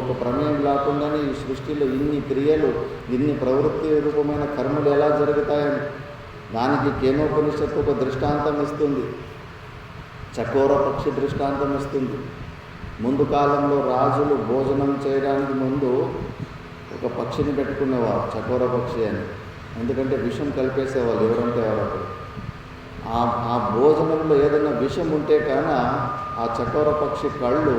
A: ఒక ప్రమేయం లేకుండానే ఈ సృష్టిలో ఇన్ని క్రియలు, ఇన్ని ప్రవృత్తి రూపమైన కర్మలు ఎలా జరుగుతాయని దానికి కేనోపనిషత్తు ఒక దృష్టాంతం ఇస్తుంది. చకోర పక్షి దృష్టాంతం ఇస్తుంది. ముందు కాలంలో రాజులు భోజనం చేయడానికి ముందు ఒక పక్షిని పెట్టుకునేవారు, చకోర పక్షి అని. ఎందుకంటే విషం కలిపేసేవాళ్ళు ఎవరంటే ఎవరు. ఆ భోజనంలో ఏదైనా విషం ఉంటే కానీ ఆ చకోర పక్షి కళ్ళు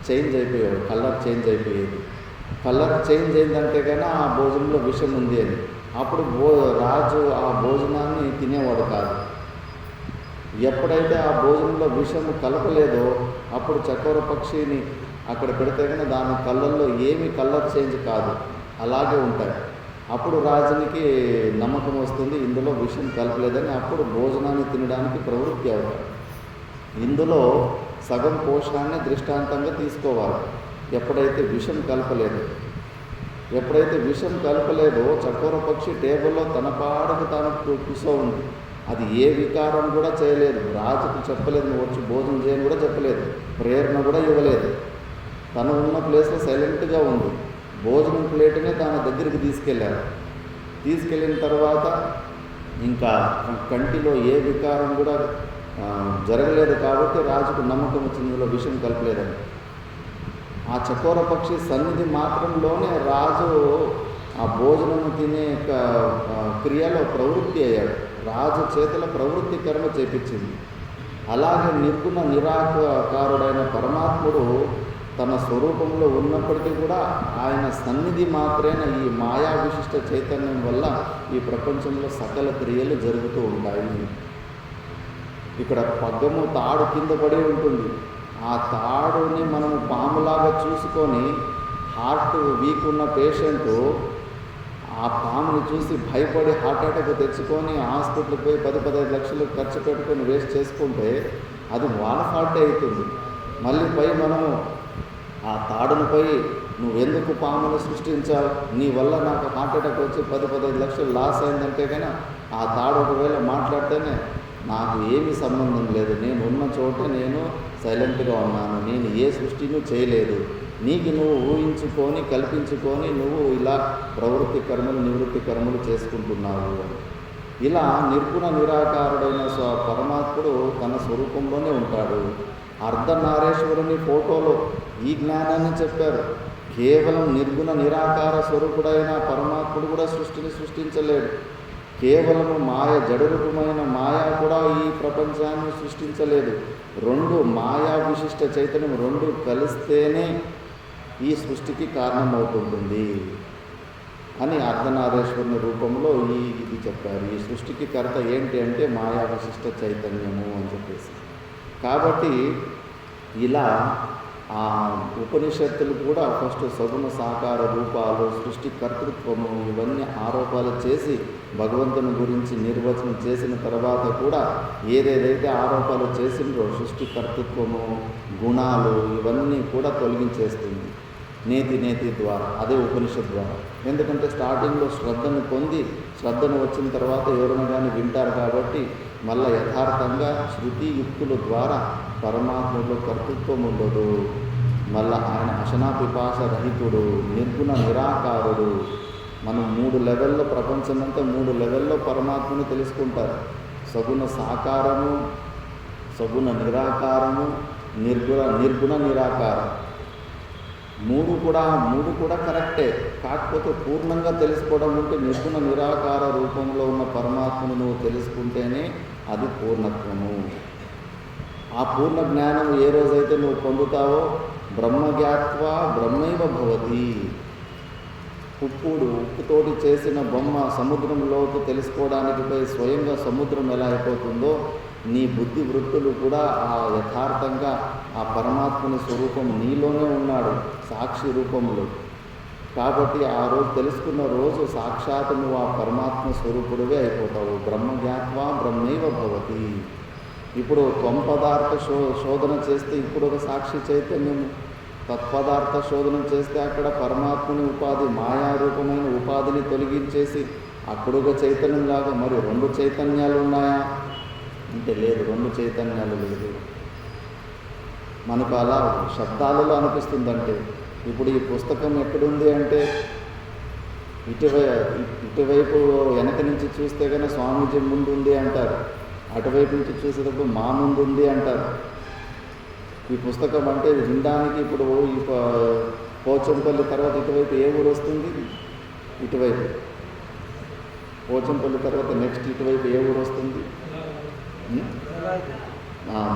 A: చేంజ్ అయిపోయేవి, కలర్ చేంజ్ అయిపోయేది. కలర్ చేంజ్ అయిందంటే కానీ ఆ భోజనంలో విషం ఉంది అని. అప్పుడు రాజు ఆ భోజనాన్ని తినేవాడు కాదు. ఎప్పుడైతే ఆ భోజనంలో విషము కలపలేదో అప్పుడు చకోర పక్షిని అక్కడ పెడితే కానీ దాని కళ్ళల్లో ఏమీ కలర్ చేంజ్ కాదు, అలాగే ఉంటాయి. అప్పుడు రాజునికి నమ్మకం వస్తుంది ఇందులో విషం కలపలేదని. అప్పుడు భోజనాన్ని తినడానికి ప్రవృత్తి అవుతాడు. ఇందులో సగం పోషణాన్ని దృష్టాంతంగా తీసుకోవాలి. ఎప్పుడైతే విషం కలపలేదో చకోర పక్షి టేబుల్లో తన పాడకు తాను కూర్చో ఉంది. అది ఏ వికారం కూడా చేయలేదు. రాజుకు చెప్పలేదు, నువ్వు వచ్చి భోజనం చేయని కూడా చెప్పలేదు, ప్రేరణ కూడా ఇవ్వలేదు. తను ఉన్న ప్లేస్లో సైలెంట్గా ఉంది. భోజనం ప్లేట్నే తన దగ్గరికి తీసుకెళ్ళారు. తీసుకెళ్ళిన తర్వాత ఇంకా కంటిలో ఏ వికారం కూడా జరగలేదు కాబట్టి రాజుకు నమ్మకం వచ్చింది, ఇందులో విషయం కలపలేదని. ఆ చకోర పక్షి సన్నిధి మాత్రంలోనే రాజు ఆ భోజనం తినే క్రియలో ప్రవృత్తి అయ్యాడు. రాజు చేతుల ప్రవృత్తి కర్మ చేపించింది. అలాగే నిర్గుణ నిరాకారుడైన పరమాత్ముడు తన స్వరూపంలో ఉన్నప్పటికీ కూడా ఆయన సన్నిధి మాత్రమే ఈ మాయా విశిష్ట చైతన్యం వల్ల ఈ ప్రపంచంలో సకల క్రియలు జరుగుతూ ఉంటాయి. ఇక్కడ పగ్గము తాడు కింద పడి ఉంటుంది. ఆ తాడుని మనం పాములాగా చూసుకొని హార్ట్ వీక్ ఉన్న పేషెంటు ఆ పాముని చూసి భయపడి హార్ట్ అటాక్ తెచ్చుకొని హాస్పిటల్కి పోయి 10-15 లక్షలు ఖర్చు పెట్టుకొని వేస్ట్ చేసుకుంటే అది వాళ్ళ ఫాల్టే అవుతుంది. మళ్ళీ పోయి మనము ఆ తాడును పోయి నువ్వెందుకు పామును సృష్టించావు, నీ వల్ల నాకు హార్ట్ అటాక్ వచ్చి 10-15 లక్షలు లాస్ అయిందంటే కానీ ఆ తాడు ఒకవేళ మాట్లాడితేనే నాకు ఏమీ సంబంధం లేదు, నేను ఉన్న చోట నేను సైలెంట్గా ఉన్నాను, నేను ఏ సృష్టిని చేయలేదు, నీకు నువ్వు ఊహించుకొని కల్పించుకొని నువ్వు ఇలా ప్రవృత్తి కర్మలు నివృత్తి కర్మలు చేసుకుంటున్నావు. ఇలా నిర్గుణ నిరాకారుడైన పరమాత్ముడు తన స్వరూపంలోనే ఉంటాడు. అర్ధనారీశ్వరుని ఫోటోలో ఈ జ్ఞానాన్ని చెప్పారు. కేవలం నిర్గుణ నిరాకార స్వరూపుడైన పరమాత్ముడు కూడా సృష్టిని సృష్టించలేడు. కేవలము మాయ జడరూపమైన మాయా కూడా ఈ ప్రపంచాన్ని సృష్టించలేదు. రెండు మాయా విశిష్ట చైతన్యం రెండు కలిస్తేనే ఈ సృష్టికి కారణమవుతుంటుంది అని అర్ధనారీశ్వరుని రూపంలో ఇది చెప్పారు. ఈ సృష్టికి కర్త ఏంటి అంటే మాయా విశిష్ట చైతన్యము అని చెప్పేసి. కాబట్టి ఇలా ఆ ఉపనిషత్తులు కూడా ఫస్ట్ సగుణ సాకార రూపాలు, సృష్టి కర్తృత్వము ఇవన్నీ ఆరోపాలు చేసి భగవంతుని గురించి నిర్వచనం చేసిన తర్వాత కూడా ఏదేదైతే ఆరోపాలు చేసిండ్రో సృష్టి కర్తృత్వము గుణాలు ఇవన్నీ కూడా తొలగించేస్తుంది నేతి ద్వారా, అదే ఉపనిషత్ ద్వారా. ఎందుకంటే స్టార్టింగ్లో శ్రద్ధను పొంది శ్రద్ధను వచ్చిన తర్వాత ఎవరైనా కానీ వింటారు కాబట్టి మళ్ళీ యథార్థంగా శృతి యుక్తుల ద్వారా పరమాత్మలో కర్తృత్వం ఉండదు. మళ్ళీ ఆయన అశనా పిపాస రహితుడు, నిర్గుణ నిరాకారుడు. మనం 3 లెవెల్లో ప్రపంచమంతా 3 లెవెల్లో పరమాత్మను తెలుసుకుంటారు. సగుణ సాకారము, సగుణ నిరాకారము, నిర్గుణ నిరాకారం. మూడు కూడా కరెక్టే. కాకపోతే పూర్ణంగా తెలుసుకోవడం అంటే నిర్గుణ నిరాకార రూపంలో ఉన్న పరమాత్మను నువ్వు తెలుసుకుంటేనే అది పూర్ణత్వము. ఆ పూర్ణ జ్ఞానం ఏ రోజైతే నువ్వు పొందుతావో బ్రహ్మజ్ఞాత్వా బ్రహ్మైవ భవతి. ఉప్పుతోటి చేసిన బొమ్మ సముద్రంలోకి తెలుసుకోవడానికి పోయి స్వయంగా సముద్రం ఎలా అయిపోతుందో నీ బుద్ధి వృత్తులు కూడా ఆ యథార్థంగా ఆ పరమాత్మని స్వరూపం నీలోనే ఉన్నాడు సాక్షి రూపంలో. కాబట్టి ఆ రోజు తెలుసుకున్న రోజు సాక్షాత్ నువ్వు ఆ పరమాత్మ స్వరూపుడివే అయిపోతావు. బ్రహ్మజ్ఞాత్వా బ్రహ్మైవ భవతి. ఇప్పుడు త్వంపదార్థ శోధన చేస్తే ఇప్పుడు ఒక సాక్షి చైతన్యం, తత్పదార్థ శోధన చేస్తే అక్కడ పరమాత్మని ఉపాధి మాయారూపమైన ఉపాధిని తొలగించేసి అక్కడొక చైతన్యంలాగా మరి 2 చైతన్యాలు ఉన్నాయా అంటే లేదు, 2 చైతన్యాలు లేదు. మనకు అలా శబ్దాలలో అనిపిస్తుందంటే ఇప్పుడు ఈ పుస్తకం ఎక్కడుంది అంటే ఇటువైపు వెనక నుంచి చూస్తే కనుక స్వామీజీ ముందు ఉంది అంటారు, అటువైపు నుంచి చూసేటప్పుడు మా ముందు ఉంది అంటారు. ఈ పుస్తకం అంటే వినడానికి ఇప్పుడు ఈ పోచంపల్లి తర్వాత ఇటువైపు ఏ ఊరు వస్తుంది? ఇటువైపు పోచంపల్లి తర్వాత నెక్స్ట్ ఇటువైపు ఏ ఊరు వస్తుంది?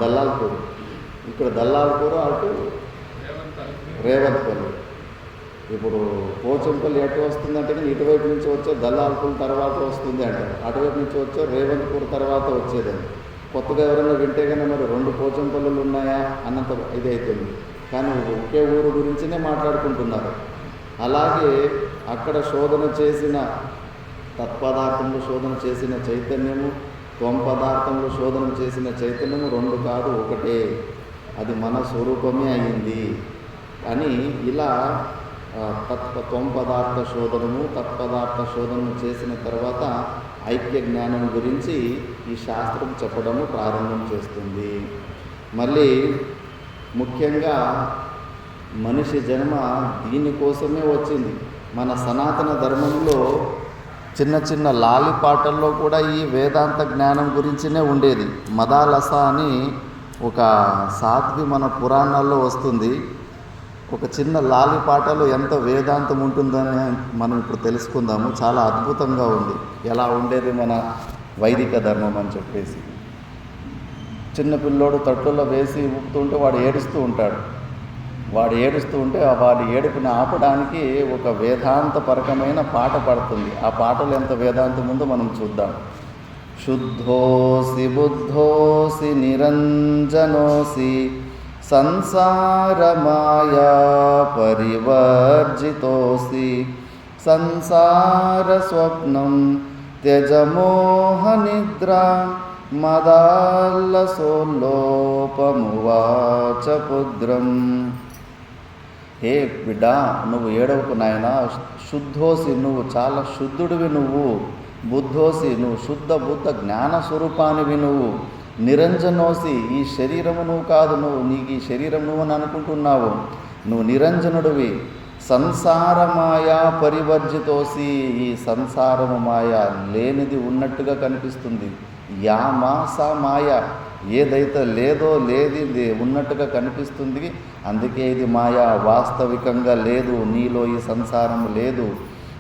A: దల్లాల్పూర్. ఇక్కడ దల్లాల్పూర్ అటు రేవత్పల్లి. ఇప్పుడు పోచంపల్లి ఎటు వస్తుందంటే ఇటువైపు నుంచి వచ్చే దల్లాల్పూర్ తర్వాత వస్తుంది అంటారు, అటువైపు నుంచి వచ్చే రేవంత్పూర్ తర్వాత వచ్చేదని. కొత్తగా ఎవరైనా వింటే కన్నా మరి 2 పోచంపల్లులు ఉన్నాయా అన్నంత ఇది అవుతుంది. కానీ ఒకే ఊరు గురించినే మాట్లాడుకుంటున్నారు. అలాగే అక్కడ శోధన చేసిన తత్పదార్థంలో శోధన చేసిన చైతన్యము, త్వంపదార్థంలో శోధన చేసిన చైతన్యము 2 కాదు, ఒకటే. అది మన స్వరూపమే అయింది అని ఇలా త్వంపదార్థ శోధనము తత్పదార్థ శోధనము చేసిన తర్వాత ఐక్య జ్ఞానం గురించి ఈ శాస్త్రం చెప్పడము ప్రారంభం చేస్తుంది. మళ్ళీ ముఖ్యంగా మనిషి జన్మ దీనికోసమే వచ్చింది. మన సనాతన ధర్మంలో చిన్న చిన్న లాలిపాటల్లో కూడా ఈ వేదాంత జ్ఞానం గురించినే ఉండేది. మదాలస అని ఒక సాధ్వి మన పురాణాల్లో వస్తుంది. ఒక చిన్న లాలిపాటలో ఎంత వేదాంతం ఉంటుందని మనం ఇప్పుడు తెలుసుకుందాము. చాలా అద్భుతంగా ఉంది ఎలా ఉండేది మన వైదిక ధర్మం అని చెప్పేసి. చిన్న పిల్లోడు తట్టులో వేసి ఊపుతుంటే వాడు ఏడుస్తూ ఉంటాడు. వాడు ఏడుస్తూ ఉంటే వాడి ఏడుపుని ఆపడానికి ఒక వేదాంతపరకమైన పాట పడుతుంది. ఆ పాటలో ఎంత వేదాంతం ఉందో మనం చూద్దాం. శుద్ధోసి బుద్ధోసి నిరంజనోసి సంసారమాయా పరివర్జితోసి సంసార స్వప్నం త్యజమోహ నిద్ర మదాల్లసోల్లోపమువాచ పుద్రం. హే బిడ్డ, నువ్వు ఏడవకు నాయనా. శుద్ధోసి, నువ్వు చాలా శుద్ధుడివి. నువ్వు బుద్ధోసి, నువ్వు శుద్ధ బుద్ధ జ్ఞాన స్వరూపానివి. నువ్వు నిరంజనోసి, ఈ శరీరము నువ్వు కాదు. నీకు ఈ శరీరం నువ్వు అని అనుకుంటున్నావు. నువ్వు నిరంజనుడివి. సంసార మాయా పరివర్జితోసి, ఈ సంసారము మాయ లేనిది ఉన్నట్టుగా కనిపిస్తుంది. యామా సా మాయ, ఏదైతే లేదో లేది ఉన్నట్టుగా కనిపిస్తుంది. అందుకే ఇది మాయా, వాస్తవికంగా లేదు. నీలో ఈ సంసారం లేదు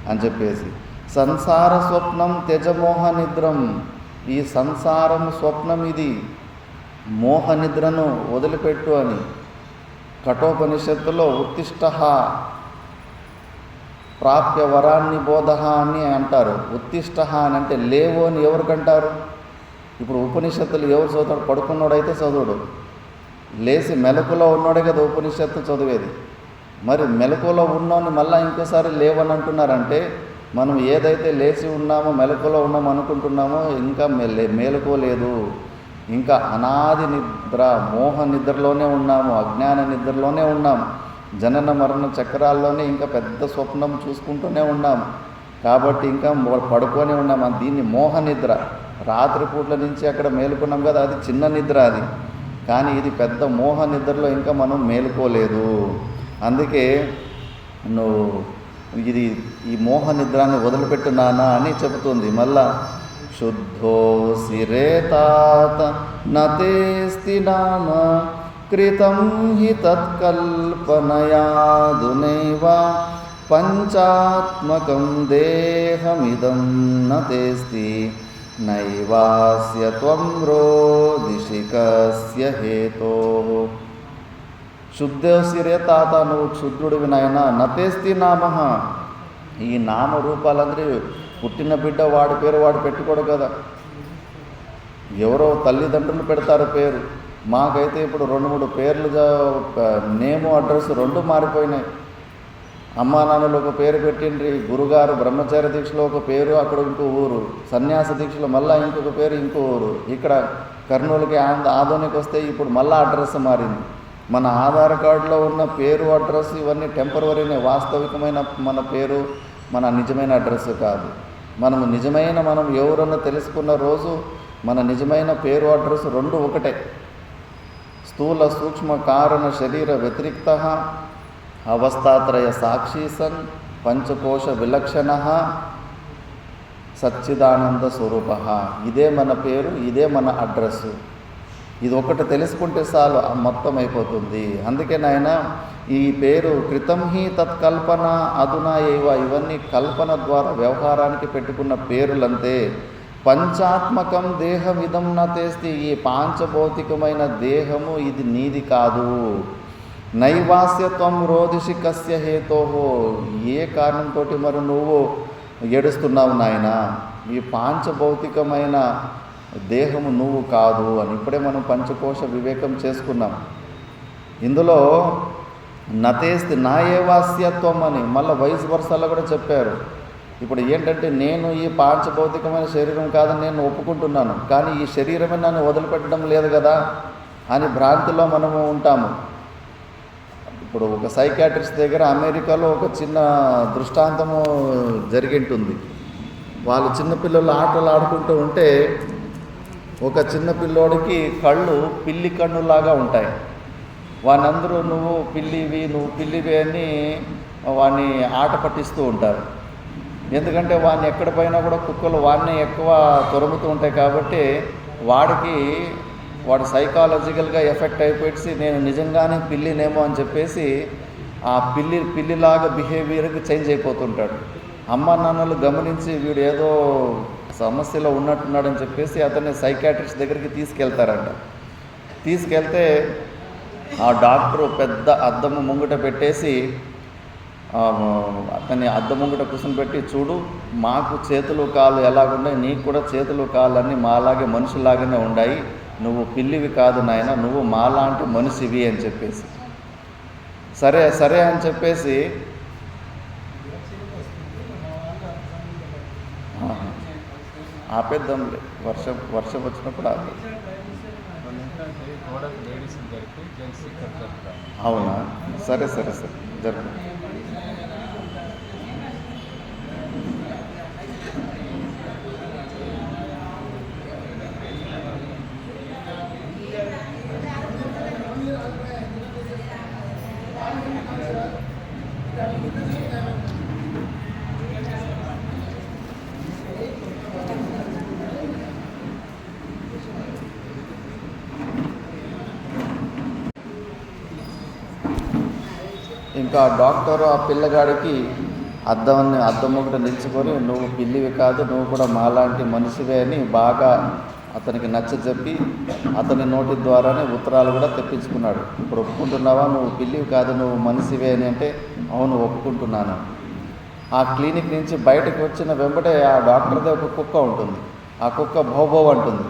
A: అని చెప్పేసి. సంసార స్వప్నం త్యజమోహ నిద్రం, ఈ సంసారం స్వప్నం, ఇది మోహ నిద్రను వదిలిపెట్టు అని కఠోపనిషత్తులో ఉత్తిష్ట ప్రాప్య వరాన్ని బోధ అని అంటారు. ఉత్తిష్ట అని అంటే లేవు అని ఎవరికంటారు? ఇప్పుడు ఉపనిషత్తులు ఎవరు చదువుతాడు? పడుకున్నాడైతే చదువుడు. లేచి మెలకులో ఉన్నాడే కదా ఉపనిషత్తు చదివేది. మరి మెలకులో ఉన్నోని మళ్ళీ ఇంకోసారి లేవని అంటున్నారంటే మనం ఏదైతే లేచి ఉన్నామో మెలకులో ఉన్నామో అనుకుంటున్నామో ఇంకా మేలుకోలేదు. ఇంకా అనాది నిద్ర, మోహ నిద్రలోనే ఉన్నాము, అజ్ఞాన నిద్రలోనే ఉన్నాము, జనన మరణ చక్రాల్లోనే ఇంకా పెద్ద స్వప్నం చూసుకుంటూనే ఉన్నాము. కాబట్టి ఇంకా పడుకొని ఉన్నాము. దీన్ని మోహ నిద్ర. రాత్రిపూట్ల నుంచి అక్కడ మేలుకున్నాం కదా, అది చిన్న నిద్ర అది. కానీ ఇది పెద్ద మోహ నిద్రలో ఇంకా మనం మేలుకోలేదు. అందుకే నువ్వు ఈ మోహ నిద్రాన్ని వదిలిపెట్టున్నానా అని చెబుతుంది. మళ్ళా శుద్ధోసి రేతాత నతేస్తి నామ కృతం హి తత్కల్పనయాదునైవ పంచాత్మకం దేహమిదం నతేస్తి నైవాస్య త్వం రోదిషి కస్య హేతోః. శుద్ధోసి రేతాత, నువ్వు శుద్ధుడివి నాయన. నతేస్తి నామః, ఈ నామరూపాలందరూ పుట్టిన బిడ్డ వాడి పేరు వాడు పెట్టుకోడు కదా. ఎవరో తల్లిదండ్రులు పెడతారు పేరు. మాకైతే ఇప్పుడు 2-3 పేర్లు, నేము అడ్రస్ 2 మారిపోయినాయి. అమ్మా నాన్నలు ఒక పేరు పెట్టిండ్రి, గురుగారు బ్రహ్మచారి దీక్షలో ఒక పేరు, అక్కడ ఇంకో ఊరు, సన్యాస దీక్షలో మళ్ళీ ఇంకొక పేరు, ఇంకో ఊరు. ఇక్కడ కర్నూలుకి ఆదోనికి వస్తే ఇప్పుడు మళ్ళీ అడ్రస్ మారింది. మన ఆధార్ కార్డులో ఉన్న పేరు, అడ్రస్ ఇవన్నీ టెంపరవరీనే. వాస్తవికమైన మన పేరు మన నిజమైన అడ్రస్ కాదు. మనం ఎవరన్నా తెలుసుకున్న రోజు మన నిజమైన పేరు, అడ్రస్ 2 ఒకటే. స్థూల సూక్ష్మ కారణ శరీర వ్యతిరిక్త అవస్థాత్రయ సాక్షి సన్ పంచకోశ విలక్షణ సచ్చిదానంద స్వరూప. ఇదే మన పేరు, ఇదే మన అడ్రస్సు. ఇది ఒకటి తెలుసుకుంటే చాలు, మొత్తం అయిపోతుంది. అందుకే నాయన ఈ పేరు కృతం హి తత్కల్పన అధునా ఏవ, ఇవన్నీ కల్పన ద్వారా వ్యవహారానికి పెట్టుకున్న పేరులంతే. పంచాత్మకం దేహమిదం నతేస్తి, ఈ పాంచభౌతికమైన దేహము ఇది నీది కాదు. నైవాస్యత్వం రోదిషి కస్య హేతోహో, ఏ కారణంతో మరి నువ్వు ఏడుస్తున్నావు నాయన? ఈ పాంచభౌతికమైన దేహము నువ్వు కాదు అని ఇప్పుడే మనం పంచకోశ వివేకం చేసుకున్నాం. ఇందులో నతేస్తి నా ఏవాస్యత్వం అని మళ్ళీ వయసు వరుసలో కూడా చెప్పారు. ఇప్పుడు ఏంటంటే నేను ఈ పాంచభౌతికమైన శరీరం కాదని నేను ఒప్పుకుంటున్నాను, కానీ ఈ శరీరమే నన్ను వదిలిపెట్టడం లేదు కదా అని భ్రాంతిలో మనము ఉంటాము. ఇప్పుడు ఒక సైకాట్రిస్ట్ దగ్గర అమెరికాలో ఒక చిన్న దృష్టాంతము జరిగింటుంది. వాళ్ళు చిన్నపిల్లలు ఆటలు ఆడుకుంటూ ఉంటే ఒక చిన్న పిల్లోడికి కళ్ళు పిల్లి కన్నులాగా ఉంటాయి. వానందరూ నువ్వు పిల్లివి అని వాడిని ఆట పట్టిస్తూ ఉంటారు. ఎందుకంటే వాడిని ఎక్కడ పోయినా కూడా కుక్కలు వాడిని ఎక్కువ తొరుముతూ ఉంటాయి కాబట్టి వాడు సైకాలజికల్గా ఎఫెక్ట్ అయిపోయి నేను నిజంగానే పిల్లినేమో అని చెప్పేసి ఆ పిల్లిలాగా బిహేవియర్కి చేంజ్ అయిపోతుంటాడు. అమ్మ నాన్నలు గమనించి వీడు ఏదో సమస్యలో ఉన్నట్టున్నాడని చెప్పేసి అతన్ని సైకాట్రిస్ట్ దగ్గరికి తీసుకెళ్తారంట. తీసుకెళ్తే ఆ డాక్టరు పెద్ద అద్దము ముంగట పెట్టేసి అతన్ని అద్దం ముంగట కూర్చొని చూడు, మాకు చేతులు కాళ్ళు ఎలాగున్నాయి, నీకు కూడా చేతులు కాళ్ళు అన్నీ మాలాగే మనుషులాగానే ఉన్నాయి, నువ్వు పిల్లివి కాదు నాయన, నువ్వు మాలాంటి మనిషివి అని చెప్పేసి సరే అని చెప్పేసి ఆపేద్దాంలే, వర్షం వచ్చినప్పుడు ఆపేద్దాం. అవునా, సరే జరుపు. ఇంకా డాక్టర్ ఆ పిల్లగాడికి అద్దం ఒకటి నిల్చుకొని నువ్వు పిల్లివి కాదు, నువ్వు కూడా మాలాంటి మనిషివే అని బాగా అతనికి నచ్చజెప్పి అతని నోటి ద్వారానే ఉత్తరాలు కూడా తెప్పించుకున్నాడు. ఇప్పుడు ఒప్పుకుంటున్నావా, నువ్వు పిల్లివి కాదు నువ్వు మనిషివే అని అంటే అవును ఒప్పుకుంటున్నాను. ఆ క్లినిక్ నుంచి బయటకు వచ్చిన వెంబడే ఆ డాక్టర్దే ఒక కుక్క ఉంటుంది. ఆ కుక్క భౌభౌ అంటుంది.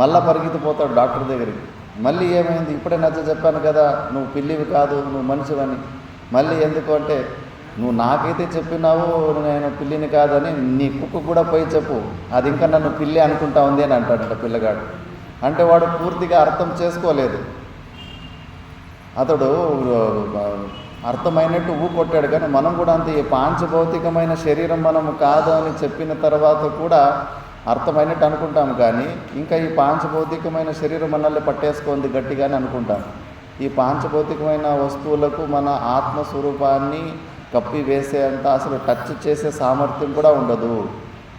A: మళ్ళీ పరిగెత్తిపోతాడు డాక్టర్ దగ్గరికి. మళ్ళీ ఏమైంది, ఇప్పుడే చెప్పాను కదా నువ్వు పిల్లివి కాదు నువ్వు మనిషివని. మళ్ళీ ఎందుకు అంటే నువ్వు నాకైతే చెప్పినావు నేను పిల్లిని కాదని, నీ కుక్క కూడా పోయి చెప్పు, అది ఇంకా నన్ను పిల్లి అనుకుంటా ఉంది అని అంటాడంట పిల్లగాడు. అంటే వాడు పూర్తిగా అర్థం చేసుకోలేదు. అతడు అర్థమైనట్టు కొట్టాడు. కానీ మనం కూడా అంతే, ఈ పాంచభౌతికమైన శరీరం మనము కాదు అని చెప్పిన తర్వాత కూడా అర్థమైనట్టు అనుకుంటాము. కానీ ఇంకా ఈ పాంచభౌతికమైన శరీరం మనల్ని పట్టేసుకుంది గట్టిగానే అనుకుంటాం. ఈ పాంచభౌతికమైన వస్తువులకు మన ఆత్మస్వరూపాన్ని కప్పివేసేంత అసలు టచ్ చేసే సామర్థ్యం కూడా ఉండదు.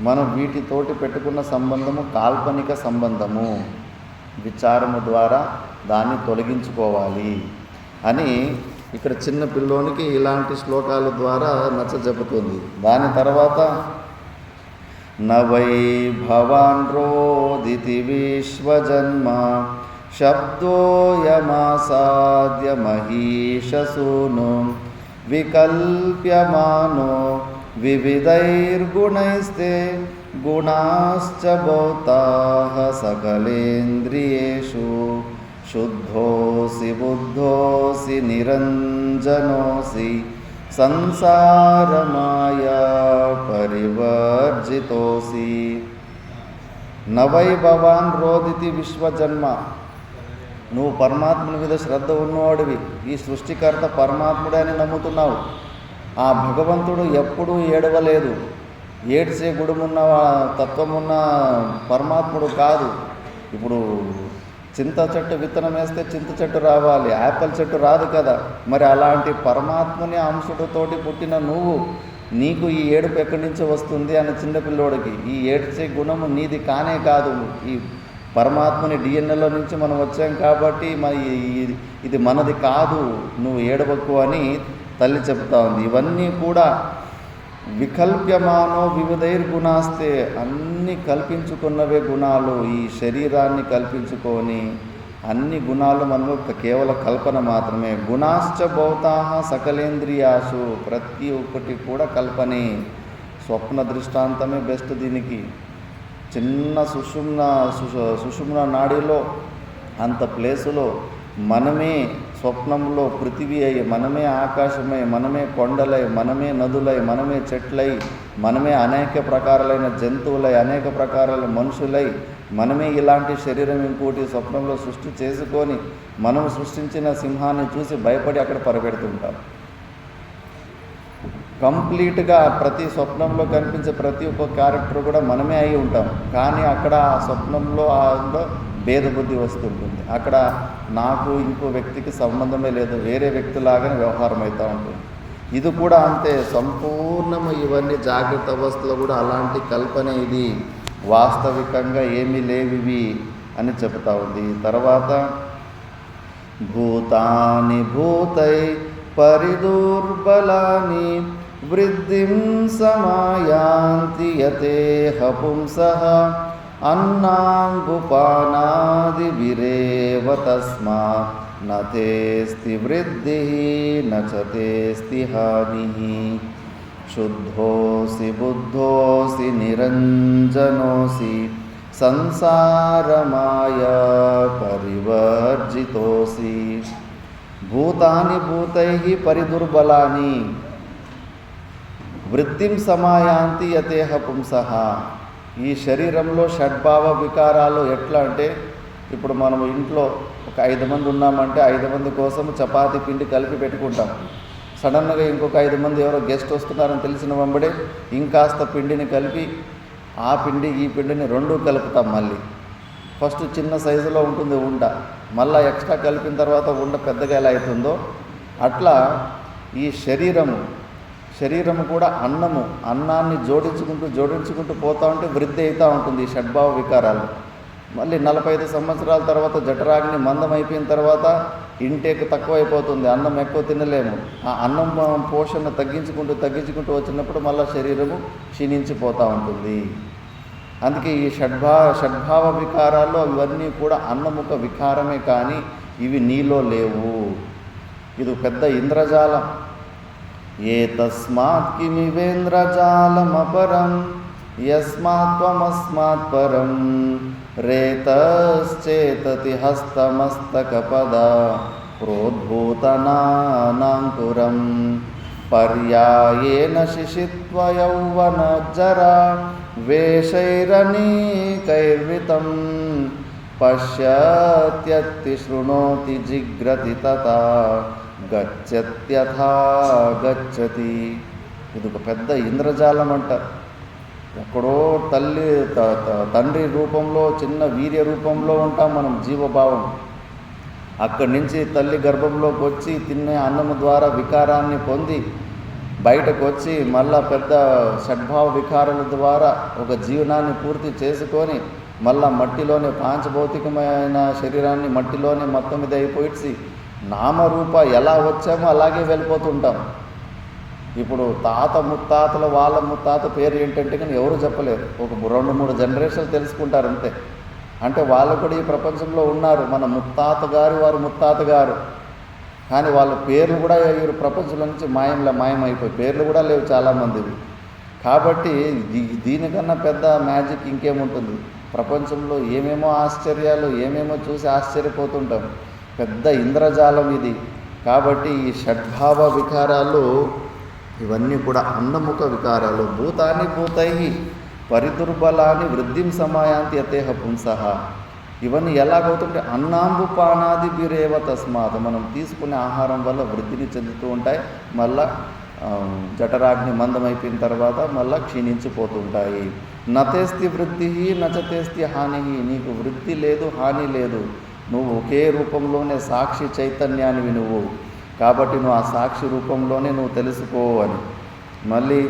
A: మనం వీటితోటి పెట్టుకున్న సంబంధము కాల్పనిక సంబంధము, విచారము ద్వారా దాన్ని తొలగించుకోవాలి అని ఇక్కడ చిన్న పిల్లోనికి ఇలాంటి శ్లోకాల ద్వారా నచ్చజెపుతుంది. దాని తర్వాత నవై భవాన్ రోదితి విశ్వజన్మ శబ్దోయమాసాద్య మహీషసూను వికల్ప్యమానో వివిధైర్గుణైస్తే గుణాశ్చ భౌతాః సకలేంద్రియేషు శుద్ధోసి బుద్ధోసి నిరంజనోసి సంసారమాయా పరివర్జితోసి. నవై భవాన్ రోదితి విశ్వజన్మ, నువ్వు పరమాత్ముని మీద శ్రద్ధ ఉన్నవాడివి, ఈ సృష్టికర్త పరమాత్ముడే అని నమ్ముతున్నావు. ఆ భగవంతుడు ఎప్పుడూ ఏడవలేదు. ఏడ్చే గుణమున్న తత్వమున్న పరమాత్ముడు కాదు. ఇప్పుడు చింత చెట్టు విత్తనం వేస్తే చింత చెట్టు రావాలి, యాపిల్ చెట్టు రాదు కదా. మరి అలాంటి పరమాత్ముని అంశుడితోటి పుట్టిన నీకు ఈ ఏడుపు ఎక్కడి నుంచి వస్తుంది అని చిన్నపిల్లోడికి. ఈ ఏడ్చే గుణము నీది కానే కాదు, ఈ పరమాత్మని డిఎన్ఏలో నుంచి మనం వచ్చాం కాబట్టి మరి ఇది మనది కాదు, నువ్వు ఏడవకు అని తల్లి చెప్తా ఉంది. ఇవన్నీ కూడా వికల్ప్యమానో వివిధైర్గుణాస్తే, అన్ని కల్పించుకున్నవే గుణాలు. ఈ శరీరాన్ని కల్పించుకొని అన్ని గుణాలు మనలో కేవల కల్పన మాత్రమే. గుణాశ్చ భౌతాః సకలేంద్రియాసు, ప్రతి ఒక్కటి కూడా కల్పనే. స్వప్న దృష్టాంతమే బెస్ట్ దీనికి. చిన్న సుషుమ్న నాడిలో అంత ప్లేసులో మనమే స్వప్నంలో పృథివీ అయి, మనమే ఆకాశమై, మనమే కొండలై, మనమే నదులై, మనమే చెట్లై, మనమే అనేక ప్రకారాలైన జంతువులై, అనేక ప్రకారాల మనుషులై, మనమే ఇలాంటి శరీరం ఇంకోటి స్వప్నంలో సృష్టి చేసుకొని మనం సృష్టించిన సింహాన్ని చూసి భయపడి అక్కడ పరిగెడుతుంటాం. కంప్లీట్గా ప్రతి స్వప్నంలో కనిపించే ప్రతి ఒక్క క్యారెక్టర్ కూడా మనమే అయి ఉంటాం. కానీ అక్కడ ఆ స్వప్నంలో అందులో భేదబుద్ధి వస్తుంటుంది. అక్కడ నాకు ఇంకో వ్యక్తికి సంబంధమే లేదు, వేరే వ్యక్తిలాగానే వ్యవహారం అవుతూ ఉంటుంది. ఇది కూడా అంతే, సంపూర్ణము ఇవన్నీ జాగ్రత్త అవస్థలో కూడా అలాంటి కల్పన, ఇది వాస్తవికంగా ఏమీ లేవివి అని చెప్తా ఉంది. తర్వాత భూతాని భూతై పరిదుర్బలాని వృద్ధిం సమాయాంతి యతేహ పుంసః అన్నాంబుపానాదిభిరేవ తస్మాత్ నతేస్తి వృద్ధిః నచతేస్తి హానిః శుద్ధోసి బుద్ధోసి నిరంజనోసి సంసారమాయా పరివర్జితోసి భూతాని భూతైః పరిదుర్బలాని వృద్ధిం సమాయాంతి యతేహ పుంసః. ఈ శరీరంలో షడ్భావ వికారాలు ఎట్లా అంటే, ఇప్పుడు మనం ఇంట్లో ఒక 5 మంది ఉన్నామంటే 5 మంది కోసం చపాతీ పిండి కలిపి పెట్టుకుంటాం. సడన్గా ఇంకొక 5 మంది ఎవరో గెస్ట్ వస్తున్నారని తెలిసిన వెంబడే ఇంకాస్త పిండిని కలిపి ఆ పిండి ఈ పిండిని రెండూ కలుపుతాం. మళ్ళీ ఫస్ట్ చిన్న సైజులో ఉంటుంది ఉండ, మళ్ళీ ఎక్స్ట్రా కలిపిన తర్వాత ఉండ పెద్దగా ఎలా అవుతుందో అట్లా ఈ శరీరము కూడా అన్నాన్ని జోడించుకుంటూ పోతూ ఉంటే వృద్ధి అవుతూ ఉంటుంది ఈ షడ్భావ వికారాలు. మళ్ళీ 45 సంవత్సరాల తర్వాత జఠరాగ్ని మందం అయిపోయిన తర్వాత ఇంటేక్ తక్కువ అయిపోతుంది, అన్నం ఎక్కువ తినలేము. ఆ అన్నం పోషణ తగ్గించుకుంటూ వచ్చినప్పుడు మళ్ళీ శరీరము క్షీణించిపోతూ ఉంటుంది. అందుకే ఈ షడ్భావ వికారాల్లో ఇవన్నీ కూడా అన్నముఖ వికారమే, కానీ ఇవి నీలో లేవు. ఇది పెద్ద ఇంద్రజాలం. ఏ తస్మాత్ కిమివేంద్రజాలమపరం యస్మాత్వమస్మాత్ పరం రేతశ్చేతతి హస్తమస్తకపద ప్రోద్భూతనానాంకురం పర్యాయేన శిశిత్వ యౌవనజరా వేషైరనీకైర్వితం పశ్యత్యత్తి శృణోతి జిగ్రతి తథా గచ్చత్యథా గచ్చతి. ఇది ఒక పెద్ద ఇంద్రజాలం అంట. ఎక్కడో తండ్రి రూపంలో చిన్న వీర్య రూపంలో ఉంటాం మనం, జీవభావం. అక్కడి నుంచి తల్లి గర్భంలోకి వచ్చి తినే అన్నము ద్వారా వికారాన్ని పొంది బయటకు వచ్చి మళ్ళా పెద్ద షడ్భావ వికారాల ద్వారా ఒక జీవనాన్ని పూర్తి చేసుకొని మళ్ళా మట్టిలోనే పాంచభౌతికమైన శరీరాన్ని మట్టిలోనే మొత్తం మీద అయిపోయి నామరూప ఎలా వచ్చామో అలాగే వెళ్ళిపోతుంటాం. ఇప్పుడు ముత్తాతల వాళ్ళ ముత్తాత పేరు ఏంటంటే కానీ ఎవరు చెప్పలేరు. ఒక 2-3 జనరేషన్లు తెలుసుకుంటారు అంతే. అంటే వాళ్ళు కూడా ఈ ప్రపంచంలో ఉన్నారు, మన ముత్తాత గారు వారు ముత్తాత గారు, కానీ వాళ్ళ పేర్లు కూడా ఈ ప్రపంచంలో నుంచి మాయమైపోయి పేర్లు కూడా లేవు చాలామందివి. కాబట్టి దీనికన్నా పెద్ద మ్యాజిక్ ఇంకేముంటుంది? ప్రపంచంలో ఏమేమో ఆశ్చర్యాలు ఏమేమో చూసి ఆశ్చర్యపోతుంటాం. పెద్ద ఇంద్రజాలం ఇది. కాబట్టి ఈ షడ్భావ వికారాలు ఇవన్నీ కూడా అన్నముఖ వికారాలు. భూతాని భూతైః పరిదుర్బలాని వృద్ధిం సమాయాంతి యతేహ పుంసః. ఇవన్నీ ఎలాగవుతుంటే అన్నాంబుపానాదిభిరేవ తస్మాత్, మనం తీసుకునే ఆహారం వల్ల వృద్ధిని చెందుతూ ఉంటాయి. మళ్ళా జఠరాగ్ని మందమైపోయిన తర్వాత మళ్ళీ క్షీణించిపోతుంటాయి. నతేస్తి వృద్ధి నచతేస్తి హాని, నీకు వృద్ధి లేదు హాని లేదు. నువ్వు ఒకే రూపంలోనే సాక్షి చైతన్యానివి నువ్వు. కాబట్టి నువ్వు ఆ సాక్షి రూపంలోనే నువ్వు తెలుసుకో అని. మళ్ళీ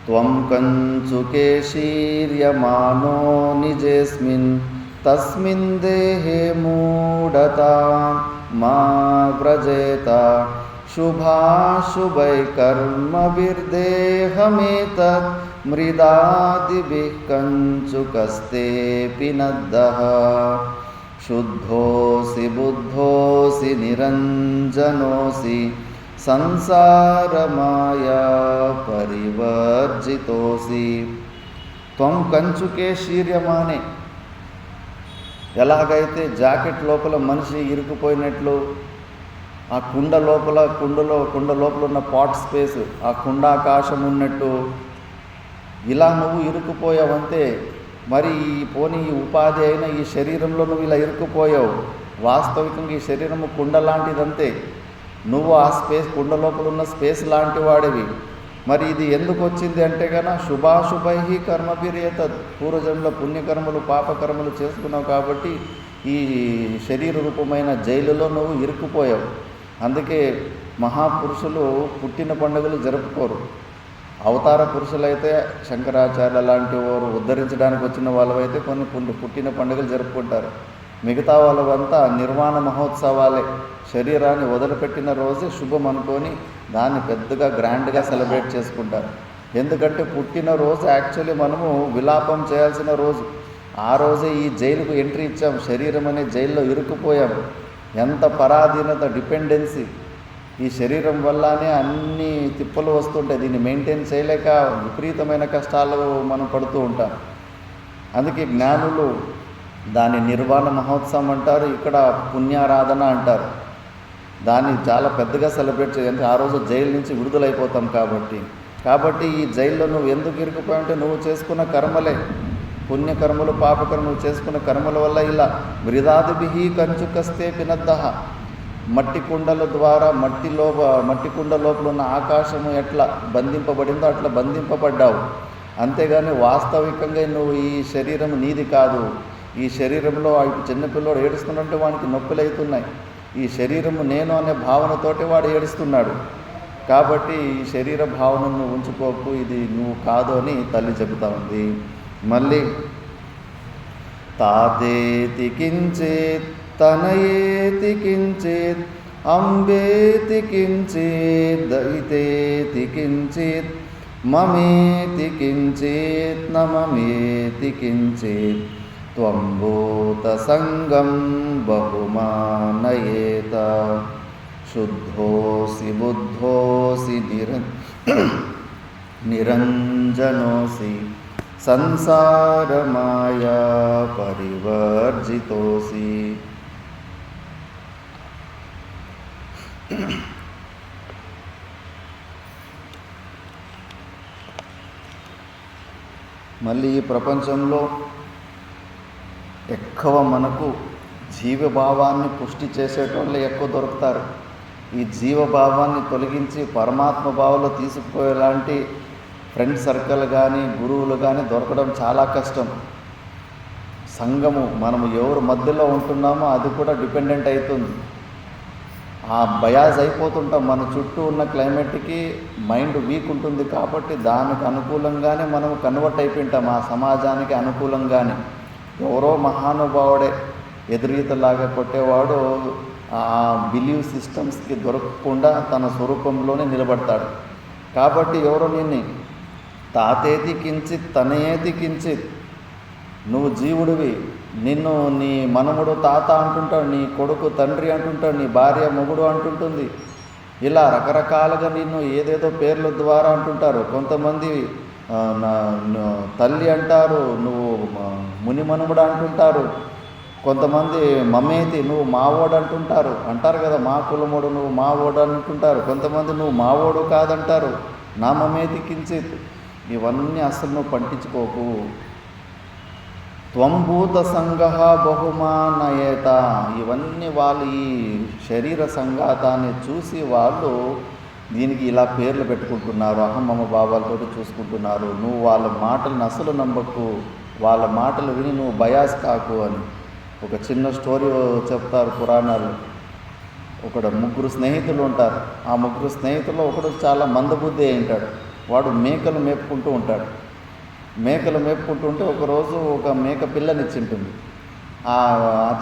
A: త్వం కంచుకే శీర్యమానో నిజేస్మిన్ తస్మిన్ దేహే మూఢత మా వ్రజేత శుభాశుభై కర్మభిర్దేహమేతత్ మృదాదిభిః కంచుకస్తేపి నద్దః శుద్ధోసి బుద్ధోసి నిరంజనోసి సంసారమాయా పరివర్జితోసి. త్వం కంచుకే శీర్యమానే, ఎలాగైతే జాకెట్ లోపల మనిషి ఇరుకుపోయినట్లు ఆ కుండ లోపల ఉన్న పాట్ స్పేస్, ఆ కుండాకాశం ఉన్నట్టు ఇలా నువ్వు ఇరుక్కుపోయావంతే. మరి ఈ ఉపాధి అయిన ఈ శరీరంలో నువ్వు ఇలా ఇరుక్కుపోయావు. వాస్తవికంగా ఈ శరీరము కుండ లాంటిదంతే. నువ్వు ఆ స్పేస్, కుండ లోపల ఉన్న స్పేస్ లాంటి వాడివి. మరి ఇది ఎందుకు వచ్చింది అంటే కనుక శుభాశుభై కర్మభిర్యతద్, పూర్వజన్మలో పుణ్యకర్మలు పాపకర్మలు చేసుకున్నావు కాబట్టి ఈ శరీర రూపమైన జైలులో నువ్వు ఇరుక్కుపోయావు. అందుకే మహాపురుషులు పుట్టిన పండుగలు జరుపుకోరు. అవతార పురుషులైతే శంకరాచార్య లాంటి వారు ఉద్ధరించడానికి వచ్చిన వాళ్ళవైతే కొన్ని పుట్టిన పండుగలు జరుపుకుంటారు. మిగతా వాళ్ళంతా నిర్వాణ మహోత్సవాలే. శరీరాన్ని వదిలిపెట్టిన రోజే శుభం అనుకొని దాన్ని పెద్దగా గ్రాండ్గా సెలబ్రేట్ చేసుకుంటారు. ఎందుకంటే పుట్టినరోజు యాక్చువల్లీ మనము విలాపం చేయాల్సిన రోజు. ఆ రోజే ఈ జైలుకు ఎంట్రీ ఇచ్చాం, శరీరం అనే జైల్లో ఇరుక్కుపోయాం. ఎంత పరాధీనత, డిపెండెన్సీ. ఈ శరీరం వల్లనే అన్ని తిప్పలు వస్తుంటాయి. దీన్ని మెయింటైన్ చేయలేక విపరీతమైన కష్టాలు మనం పడుతూ ఉంటాం. అందుకే జ్ఞానులు దాన్ని నిర్వాణ మహోత్సవం అంటారు, ఇక్కడ పుణ్యారాధన అంటారు. దాన్ని చాలా పెద్దగా సెలబ్రేట్ చేయాలి. ఆ రోజు జైలు నుంచి విడుదలైపోతాం కాబట్టి ఈ జైల్లో నువ్వు ఎందుకు ఇరుక్కుపోయావంటే నువ్వు చేసుకున్న కర్మలే, పుణ్యకర్మలు పాపకర్మలు చేసుకున్న కర్మల వల్ల ఇలా వృధాదిభి కంచుకస్తే పినద్దహ, మట్టి కుండల ద్వారా మట్టి కుండ లోపల ఉన్న ఆకాశము ఎట్లా బంధింపబడిందో అట్లా బంధింపబడ్డావు. అంతేగాని వాస్తవికంగా నువ్వు ఈ శరీరం నీది కాదు. ఈ శరీరంలో చిన్నపిల్లోడు ఏడుస్తున్నట్టు వానికి నొప్పులు అవుతున్నాయి. ఈ శరీరము నేను అనే భావనతోటి వాడు ఏడుస్తున్నాడు. కాబట్టి ఈ శరీర భావనను ఉంచుకోకు, ఇది నువ్వు కాదు అని తల్లి చెబుతా ఉంది. మళ్ళీ తాతేతి కించేత్ తనయేతి కించేత్ అంబేతి కించేత్ దయితేతి కించేత్ మమేతి కించేత్ న మమేతి కించేత్ త్వంభూత సంగం బహుమానయేత శుద్ధోసి బుద్ధోసి నిరంజనోసి సంసారమాయా పరివర్జితోసి. మళ్ళీ ఈ ప్రపంచంలో ఎక్కువ మనకు జీవభావాన్ని పుష్టి చేసేటోళ్ళు ఎక్కువ దొరుకుతారు. ఈ జీవభావాన్ని తొలగించి పరమాత్మ భావంలో తీసుకుపోయేలాంటి ఫ్రెండ్ సర్కిల్ కానీ గురువులు కానీ దొరకడం చాలా కష్టం. సంఘము మనము ఎవరు మధ్యలో ఉంటున్నామో అది కూడా డిపెండెంట్ అవుతుంది. ఆ బయాజ్ అయిపోతుంటాం. మన చుట్టూ ఉన్న క్లైమేట్కి మైండ్ వీక్ ఉంటుంది కాబట్టి దానికి అనుకూలంగానే మనం కన్వర్ట్ అయిపోయింటాం, ఆ సమాజానికి అనుకూలంగానే. ఎవరో మహానుభావుడే ఎదురీతలాగా కొట్టేవాడు ఆ బిలీవ్ సిస్టమ్స్కి దొరకకుండా తన స్వరూపంలోనే నిలబడతాడు. కాబట్టి ఎవరో నిన్ను తాతేతి కించిత్ తనయేతి కించిత్, నువ్వు జీవుడివి, నిన్ను నీ మనముడు తాత అంటుంటాడు, నీ కొడుకు తండ్రి అంటుంటాడు, నీ భార్య మొగుడు అంటుంటుంది. ఇలా రకరకాలుగా నిన్ను ఏదేదో పేర్ల ద్వారా అంటుంటారు. కొంతమంది తల్లి అంటారు, నువ్వు మునిమనుముడు అంటుంటారు. కొంతమంది మమేతి, నువ్వు మావోడు అంటారు కదా, మా కులముడు నువ్వు మావోడు అంటుంటారు. కొంతమంది నువ్వు మావోడు కాదంటారు, నా మమేతి కించిత్. ఇవన్నీ అసలు నువ్వు పట్టించుకోకు. త్వంభూత సంగ బహుమానయేత, ఇవన్నీ వాళ్ళు ఈ శరీర సంఘాతాన్ని చూసి వాళ్ళు దీనికి ఇలా పేర్లు పెట్టుకుంటున్నారు, అహమ్మమ్మ భావాలతో చూసుకుంటున్నారు. నువ్వు వాళ్ళ మాటలను అసలు నమ్మకు, వాళ్ళ మాటలు విని నువ్వు బయాస్ కాకు అని ఒక చిన్న స్టోరీ చెప్తారు పురాణాలు. ముగ్గురు స్నేహితులు ఉంటారు. ఆ ముగ్గురు స్నేహితుల్లో ఒకడు చాలా మందబుద్ధి అయి ఉంటాడు. వాడు మేకలు మేపుకుంటూ ఉంటాడు. మేకలు మేపుకుంటూ ఉంటే ఒకరోజు ఒక మేక పిల్లనిచ్చింటుంది. ఆ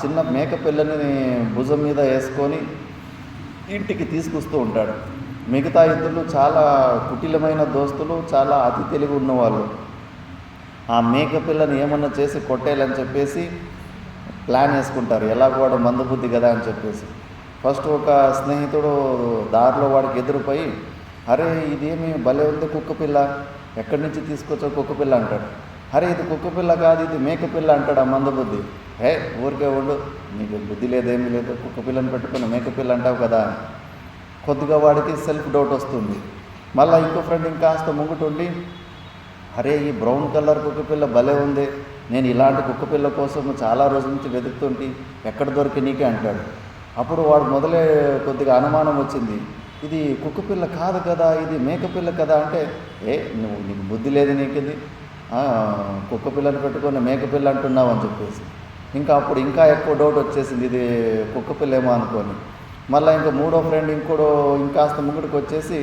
A: చిన్న మేక పిల్లని భుజం మీద వేసుకొని ఇంటికి తీసుకొస్తూ ఉంటాడు. మిగతా ఇద్దరు చాలా కుటిలమైన దోస్తులు, చాలా అతి తెలివి ఉన్నవాళ్ళు. ఆ మేక పిల్లని ఏమన్నా చేసి కొట్టేయాలని చెప్పేసి ప్లాన్ వేసుకుంటారు. ఎలాగో వాడు మందబుద్ధి కదా అని చెప్పేసి. ఫస్ట్ ఒక స్నేహితుడు దారిలో వాడికి ఎదురుపోయి, అరే ఇదేమి భలే ఉంది కుక్కపిల్ల, ఎక్కడి నుంచి తీసుకొచ్చా కుక్కపిల్ల అంటాడు. అరే ఇది కుక్కపిల్ల కాదు, ఇది మేకపిల్ల అంటాడు ఆ మందబుద్ధి. ఊరికే ఉండు, నీకు బుద్ధి లేదేమీ లేదు, కుక్కపిల్లని పెట్టుకుని మేకపిల్ల అంటావు కదా. కొద్దిగా వాడికి సెల్ఫ్ డౌట్ వస్తుంది. మళ్ళీ ఇంకో ఫ్రెండ్ ఇంకాస్త ముంగుటుండి, అరే ఈ బ్రౌన్ కలర్ కుక్కపిల్ల భలే ఉంది, నేను ఇలాంటి కుక్కపిల్ల కోసం చాలా రోజుల నుంచి వెతుకుతుంటే ఎక్కడ దొరికి నీకే అంటాడు. అప్పుడు వాడు మొదలే కొద్దిగా అనుమానం వచ్చింది, ఇది కుక్కపిల్ల కాదు కదా, ఇది మేకపిల్ల కదా అంటే, నీకు బుద్ధి లేదు, నీకుది కుక్కపిల్లని పెట్టుకొని మేకపిల్ల అంటున్నావు అని చెప్పేసి అప్పుడు ఇంకా ఎక్కువ డౌట్ వచ్చేసింది, ఇది కుక్కపిల్లేమో అనుకొని. మళ్ళీ ఇంకా మూడో ఫ్రెండ్ ఇంకాస్త ముంగడికి వచ్చేసి,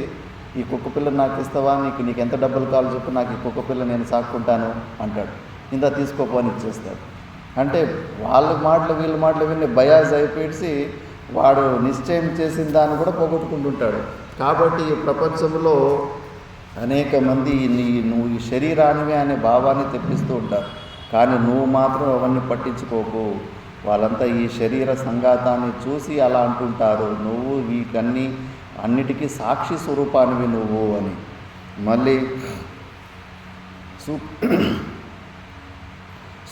A: ఈ కుక్కపిల్లని నాకు ఇస్తావా, నీకు ఎంత డబ్బులు కావాలో చెప్పు, నాకు ఈ కుక్కపిల్ల నేను సాక్కుంటాను అంటాడు. తీసుకోపోని ఇచ్చేస్తాడు. అంటే వాళ్ళ మాటలు వీళ్ళ మాటలు విని బయాజ్ అయిపోయి వాడు నిశ్చయం చేసిన దాన్ని కూడా పోగొట్టుకుంటుంటాడు. కాబట్టి ఈ ప్రపంచంలో అనేక మంది నువ్వు ఈ శరీరానివే అనే భావాన్ని తెప్పిస్తూ ఉంటారు. కానీ నువ్వు మాత్రం అవన్నీ పట్టించుకోకు. వాళ్ళంతా ఈ శరీర సంఘాతాన్ని చూసి అలా అంటుంటారు, నువ్వు అన్నిటికీ సాక్షి స్వరూపానివి నువ్వు అని. మళ్ళీ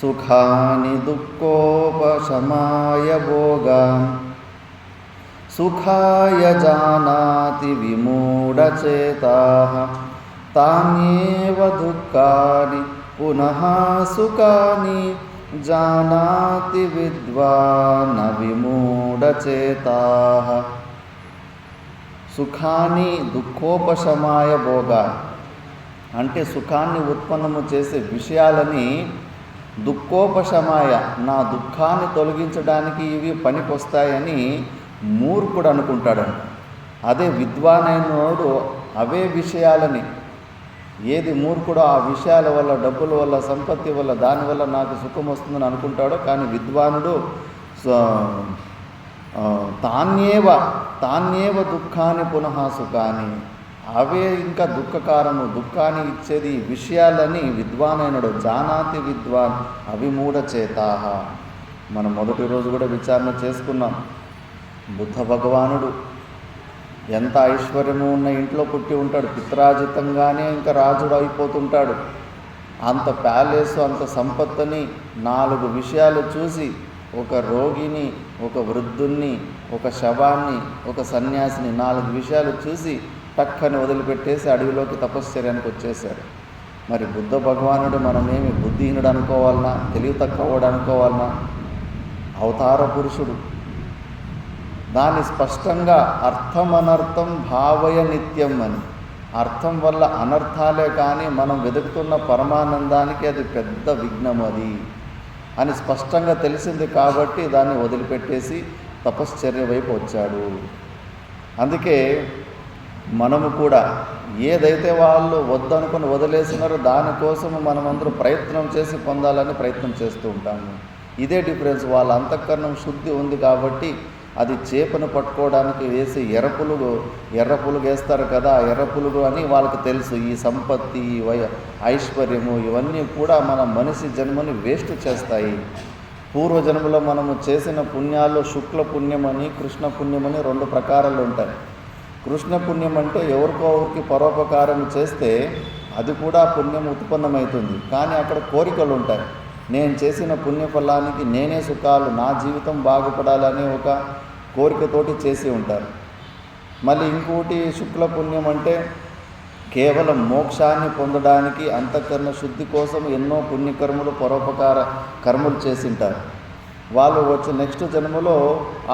A: సుఖాని దుఃఖోపశమాయ భోగాన్ సుఖాయ జానాతి విమూఢచేతాః తాన్యేవ దుఃఖాని పునః సుఖాని జానాతి విద్వాన్ విమూఢచేతాః. సుఖాన్ని దుఃఖోపశమాయ భోగాన్ అంటే సుఖాన్ని ఉత్పన్నము చేసే విషయాలని దుఃఖోపశమాయ, నా దుఃఖాన్ని తొలగించడానికి ఇవి పనికొస్తాయని మూర్ఖుడు అనుకుంటాడంట. అదే విద్వానైనోడు అవే విషయాలని, ఏది మూర్ఖుడో ఆ విషయాల వల్ల, డబ్బుల వల్ల, సంపత్తి వల్ల, దానివల్ల నాకు సుఖం వస్తుందని అనుకుంటాడో. కానీ విద్వానుడు తాన్యేవ దుఃఖాన్ని పునః సుఖాన్ని, అవే ఇంకా దుఃఖాన్ని ఇచ్చేది విషయాలని విద్వానైనడు. జానాతి విద్వాన్ అవిమూఢచేతాః. మనం మొదటి రోజు కూడా విచారణ చేసుకున్నాం. బుద్ధ భగవానుడు ఎంత ఐశ్వర్యము ఉన్న ఇంట్లో పుట్టి ఉంటాడు, పిత్రాజితంగానే ఇంకా రాజుడు అయిపోతుంటాడు. అంత ప్యాలెస్, అంత సంపత్తుని, 4 విషయాలు చూసి, ఒక రోగిని, ఒక వృద్ధుణ్ణి, ఒక శవాన్ని, ఒక సన్యాసిని, 4 విషయాలు చూసి టక్కని వదిలిపెట్టేసి అడవిలోకి తపశ్చర్యానికి వచ్చేశారు. మరి బుద్ధ భగవానుడు మనమేమి బుద్ధిహీనుడు అనుకోవాలన్నా, తెలివి తక్కువడు అనుకోవాలన్నా? అవతార పురుషుడు. దాన్ని స్పష్టంగా అర్థం అనర్థం భావయ నిత్యం అని, అర్థం వల్ల అనర్థాలే కానీ మనం వెతుకుతున్న పరమానందానికి అది పెద్ద విఘ్నం అది అని స్పష్టంగా తెలిసింది. కాబట్టి దాన్ని వదిలిపెట్టేసి తపశ్చర్య వైపు వచ్చాడు. అందుకే మనము కూడా ఏదైతే వాళ్ళు వద్దనుకొని వదిలేసినారో దానికోసం మనమందరూ ప్రయత్నం చేసి పొందాలని ప్రయత్నం చేస్తూ ఉంటాము. ఇదే డిఫరెన్స్. వాళ్ళ అంతఃకరణం శుద్ధి ఉంది కాబట్టి అది చేపను పట్టుకోవడానికి వేసి ఎర్రపులుగు వేస్తారు కదా, ఎర్రపులుగు అని వాళ్ళకి తెలుసు. ఈ సంపత్తి, ఐశ్వర్యము ఇవన్నీ కూడా మన మనిషి జన్మని వేస్ట్ చేస్తాయి. పూర్వజన్మలో మనము చేసిన పుణ్యాల్లో శుక్ల పుణ్యమని, కృష్ణ పుణ్యమని 2 ప్రకారాలు ఉంటాయి. కృష్ణ పుణ్యం అంటే ఎవరికొవరికి పరోపకారం చేస్తే అది కూడా పుణ్యం ఉత్పన్నమవుతుంది. కానీ అక్కడ కోరికలు ఉంటాయి. నేను చేసిన పుణ్యఫలానికి నేనే సుఖాలు, నా జీవితం బాగుపడాలనే ఒక కోరికతోటి చేసి ఉంటారు. మళ్ళీ ఇంకోటి శుక్ల పుణ్యం అంటే కేవలం మోక్షాన్ని పొందడానికి, అంతఃకరణ శుద్ధి కోసం ఎన్నో పుణ్యకర్మలు, పరోపకార కర్మలు చేసింటారు. వాళ్ళు వచ్చే నెక్స్ట్ జన్మలో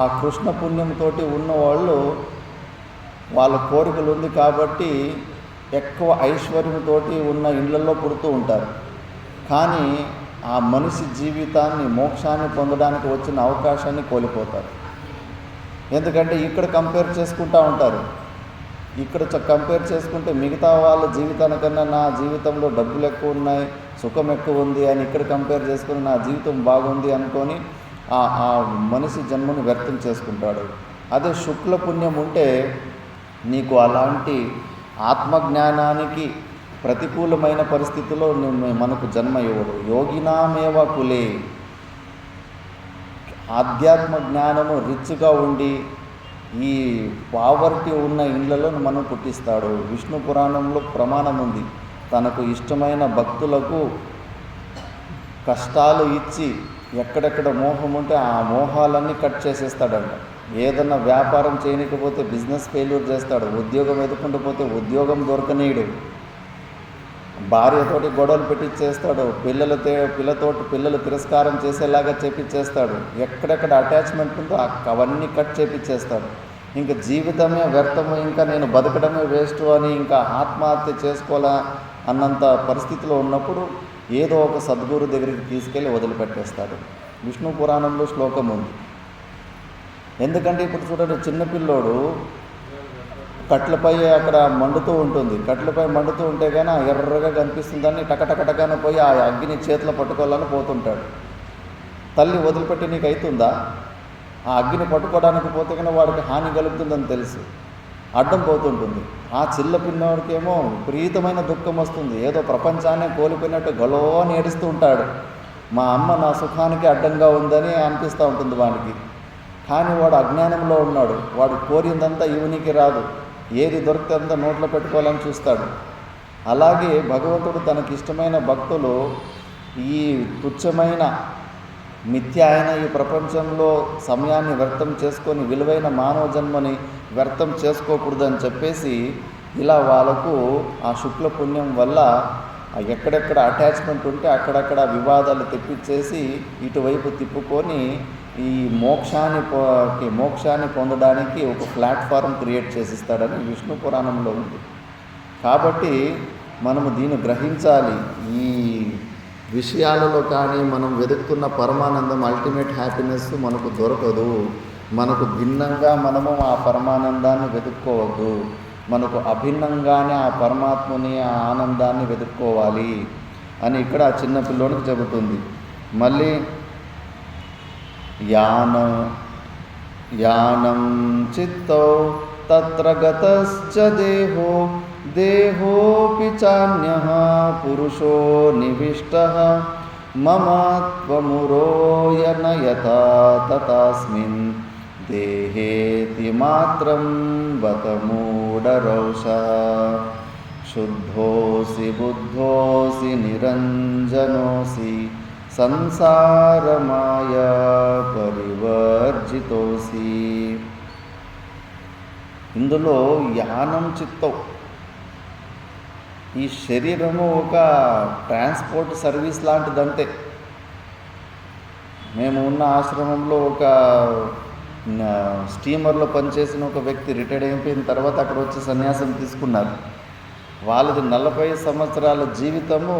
A: ఆ కృష్ణ పుణ్యంతో ఉన్నవాళ్ళు వాళ్ళ కోరికలు ఉంది కాబట్టి ఎక్కువ ఐశ్వర్యంతో ఉన్న ఇళ్లలో పుడుతూ ఉంటారు. కానీ ఆ మనిషి జీవితాన్ని, మోక్షాన్ని పొందడానికి వచ్చిన అవకాశాన్ని కోల్పోతారు. ఎందుకంటే ఇక్కడ కంపేర్ చేసుకుంటూ ఉంటారు. ఇక్కడ కంపేర్ చేసుకుంటే మిగతా వాళ్ళ జీవితానికన్నా నా జీవితంలో డబ్బులు ఎక్కువ ఉన్నాయి, సుఖం ఎక్కువ ఉంది అని ఇక్కడ కంపేర్ చేసుకుని నా జీవితం బాగుంది అనుకొని ఆ మనిషి జన్మను వ్యర్థం చేసుకుంటాడు. అదే శుక్ల పుణ్యం ఉంటే నీకు అలాంటి ఆత్మజ్ఞానానికి ప్రతికూలమైన పరిస్థితుల్లో మనకు జన్మ ఇవ్వడు. యోగినామేవ కులే, ఆధ్యాత్మ జ్ఞానము రిచ్గా ఉండి ఈ పావర్టీ ఉన్న ఇళ్లలో మనం పుట్టిస్తాడు. విష్ణు పురాణంలో ప్రమాణం ఉంది, తనకు ఇష్టమైన భక్తులకు కష్టాలు ఇచ్చి ఎక్కడెక్కడ మోహం ఉంటే ఆ మోహాలన్నీ కట్ చేసేస్తాడంట. ఏదన్నా వ్యాపారం చేయలేకపోతే బిజినెస్ ఫెయిల్యూర్ చేస్తాడు. ఉద్యోగం ఎదుర్కొంటూ పోతే ఉద్యోగం దొరకనీయడు. భార్యతోటి గొడవలు పెట్టించేస్తాడు, పిల్లలు తిరస్కారం చేసేలాగా చేపించేస్తాడు, ఎక్కడెక్కడ అటాచ్మెంట్ ఉందో అవన్నీ కట్ చేపించేస్తాడు. ఇంకా జీవితమే వ్యర్థము, ఇంకా నేను బతకడమే వేస్ట్ అని ఇంకా ఆత్మహత్య చేసుకోవాలా అన్నంత పరిస్థితిలో ఉన్నప్పుడు ఏదో ఒక సద్గురు దగ్గరికి తీసుకెళ్ళి వదిలిపెట్టేస్తాడు. విష్ణు పురాణంలో శ్లోకం ఉంది. ఎందుకంటే ఇప్పుడు చూడండి, చిన్నపిల్లోడు కట్లపై అక్కడ మండుతూ ఉంటుంది, కట్లపై మండుతూ ఉంటే కానీ ఎర్రగా కనిపిస్తుందని టకటకటగానే పోయి ఆ అగ్గిని చేతిలో పట్టుకోవాలని పోతుంటాడు. తల్లి వదిలిపెట్టి నీకు అవుతుందా? ఆ అగ్గిని పట్టుకోవడానికి పోతే కానీ వాడికి హాని కలుగుతుందని తెలుసు, అడ్డం పోతుంటుంది. ఆ చిల్ల పిన్నవాడికేమో విపరీతమైన దుఃఖం వస్తుంది, ఏదో ప్రపంచాన్ని కోల్పోయినట్టు గలో అని ఏడుస్తూ ఉంటాడు. మా అమ్మ నా సుఖానికి అడ్డంగా ఉందని అనిపిస్తూ ఉంటుంది వాడికి. కానీ వాడు అజ్ఞానంలో ఉన్నాడు, వాడు కోరిందంతా ఇవనికి రాదు, ఏది దొరికితే అంతా నోట్లో పెట్టుకోవాలని చూస్తాడు. అలాగే భగవంతుడు తనకి ఇష్టమైన భక్తులు ఈ తుచ్చమైన మిథ్య అయిన ఈ ప్రపంచంలో సమయాన్ని వ్యర్థం చేసుకొని విలువైన మానవ జన్మని వ్యర్థం చేసుకోకూడదని చెప్పేసి ఇలా వాళ్ళకు ఆ శుక్ల పుణ్యం వల్ల ఎక్కడెక్కడ అటాచ్మెంట్ ఉంటే అక్కడక్కడ వివాదాలు తెప్పించేసి ఇటువైపు తిప్పుకొని ఈ మోక్షాన్ని పొందడానికి ఒక ప్లాట్ఫారం క్రియేట్ చేసిస్తాడని విష్ణు పురాణంలో ఉంది. కాబట్టి మనము దీన్ని గ్రహించాలి. ఈ విషయాలలో కానీ మనం వెతుకుతున్న పరమానందం, అల్టిమేట్ హ్యాపీనెస్ మనకు దొరకదు. మనకు భిన్నంగా మనము ఆ పరమానందాన్ని వెతుక్కోవద్దు, మనకు అభిన్నంగానే ఆ పరమాత్మని, ఆ ఆనందాన్ని వెతుక్కోవాలి అని ఇక్కడ ఆ చిన్న పిల్లోనికి చెబుతుంది. మళ్ళీ యానం చిత్తో తత్ర గతశ్చ దేహోపి చాన్యః పురుషో నివిష్టః మమ త్వమురోయన యథా తథాస్మిన్ దేహేతి మాత్రం బత మూఢరోషః శుద్ధోసి బుద్ధోసి నిరంజనోసి సంసారమాయా పరివర్జితోసి. ఇందులో యానం చిత్తం, ఈ శరీరము ఒక ట్రాన్స్పోర్ట్ సర్వీస్ లాంటిదంతే. మేము ఉన్న ఆశ్రమంలో ఒక స్టీమర్లో పనిచేసిన ఒక వ్యక్తి రిటైర్డ్ అయిపోయిన తర్వాత అక్కడ వచ్చి సన్యాసం తీసుకున్నారు. వాళ్ళది 40 సంవత్సరాల జీవితము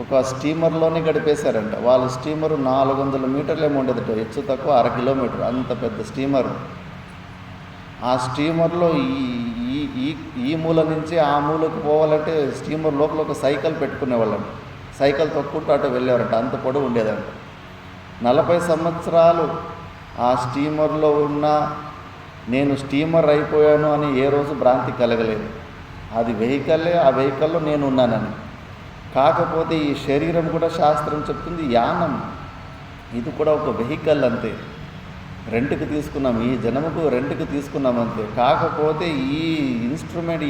A: ఒక స్టీమర్లోనే గడిపేశారంట. వాళ్ళ స్టీమరు 400 మీటర్లు ఏమో ఉండేదట, హెచ్చు తక్కువ 1/2 కిలోమీటర్, అంత పెద్ద స్టీమర్. ఆ స్టీమర్లో ఈ మూల నుంచి ఆ మూలకు పోవాలంటే స్టీమర్ లోపల ఒక సైకిల్ పెట్టుకునేవాళ్ళంట, సైకిల్ తొక్కుంటూ అటు వెళ్ళేవారంట, అంత పొడవు ఉండేదంట. 40 సంవత్సరాలు ఆ స్టీమర్లో ఉన్న నేను స్టీమర్ అయిపోయాను అని ఏ రోజు భ్రాంతి కలగలేదు. అది వెహికల్లే, ఆ వెహికల్లో నేను ఉన్నానని. కాకపోతే ఈ శరీరం కూడా శాస్త్రం చెప్తుంది యానం, ఇది కూడా ఒక వెహికల్ అంతే, రెంట్కి తీసుకున్నాం, ఈ జన్మకు రెంట్కి తీసుకున్నాం అంతే. కాకపోతే ఈ ఇన్స్ట్రుమెంట్,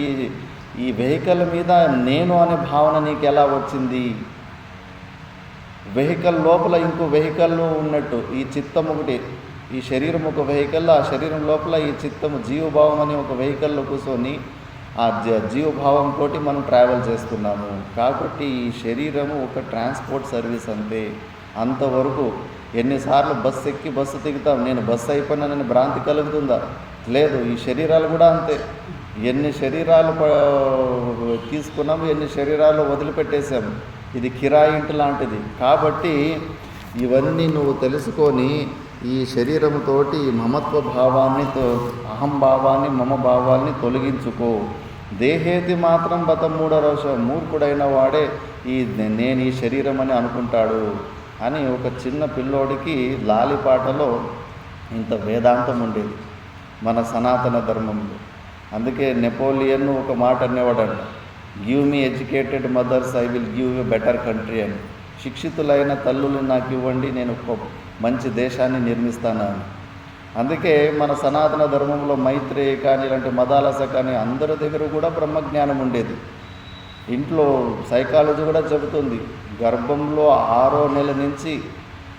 A: ఈ వెహికల్ మీద నేను అనే భావన నీకు ఎలా వచ్చింది? వెహికల్ లోపల ఇంకో వెహికల్ ఉన్నట్టు ఈ చిత్తం ఒకటి, ఈ శరీరం ఒక వెహికల్, ఆ శరీరం లోపల ఈ చిత్తము జీవభావం అనే ఒక వెహికల్లో కూర్చొని ఆ జీవభావంతో మనం ట్రావెల్ చేస్తున్నాము. కాబట్టి ఈ శరీరము ఒక ట్రాన్స్పోర్ట్ సర్వీస్ అంతే. అంతవరకు ఎన్నిసార్లు బస్సు ఎక్కి బస్సు దిగుతాం, నేను బస్సు అయిపోయినానని భ్రాంతి కలుగుతుందా? లేదు. ఈ శరీరాలు కూడా అంతే. ఎన్ని శరీరాలు తీసుకున్నాము, ఎన్ని శరీరాలు వదిలిపెట్టేశాము. ఇది కిరాయి ఇంటి లాంటిది. కాబట్టి ఇవన్నీ నువ్వు తెలుసుకొని ఈ శరీరంతోటి మమత్వ భావాన్ని, అహంభావాన్ని, మమ భావాన్ని తొలగించుకో. దేహేతి మాత్రం బత మూఢరోష, మూర్ఖుడైన వాడే నేను ఈ శరీరం అని అనుకుంటాడు అని ఒక చిన్న పిల్లోడికి లాలిపాటలో ఇంత వేదాంతం ఉండేది మన సనాతన ధర్మంలో. అందుకే నెపోలియన్ ఒక మాట అనేవాడంట, give me educated mothers, I will give you better country అని. శిక్షితులైన తల్లులు నాకు ఇవ్వండి, నేను ఒక మంచి దేశాన్ని నిర్మిస్తానని. అందుకే మన సనాతన ధర్మంలో మైత్రేయ కానీ ఇలాంటి మదాలస కానీ అందరి దగ్గర కూడా బ్రహ్మజ్ఞానం ఉండేది. ఇంట్లో సైకాలజీ కూడా చెబుతుంది, గర్భంలో 6వ నెల నుంచి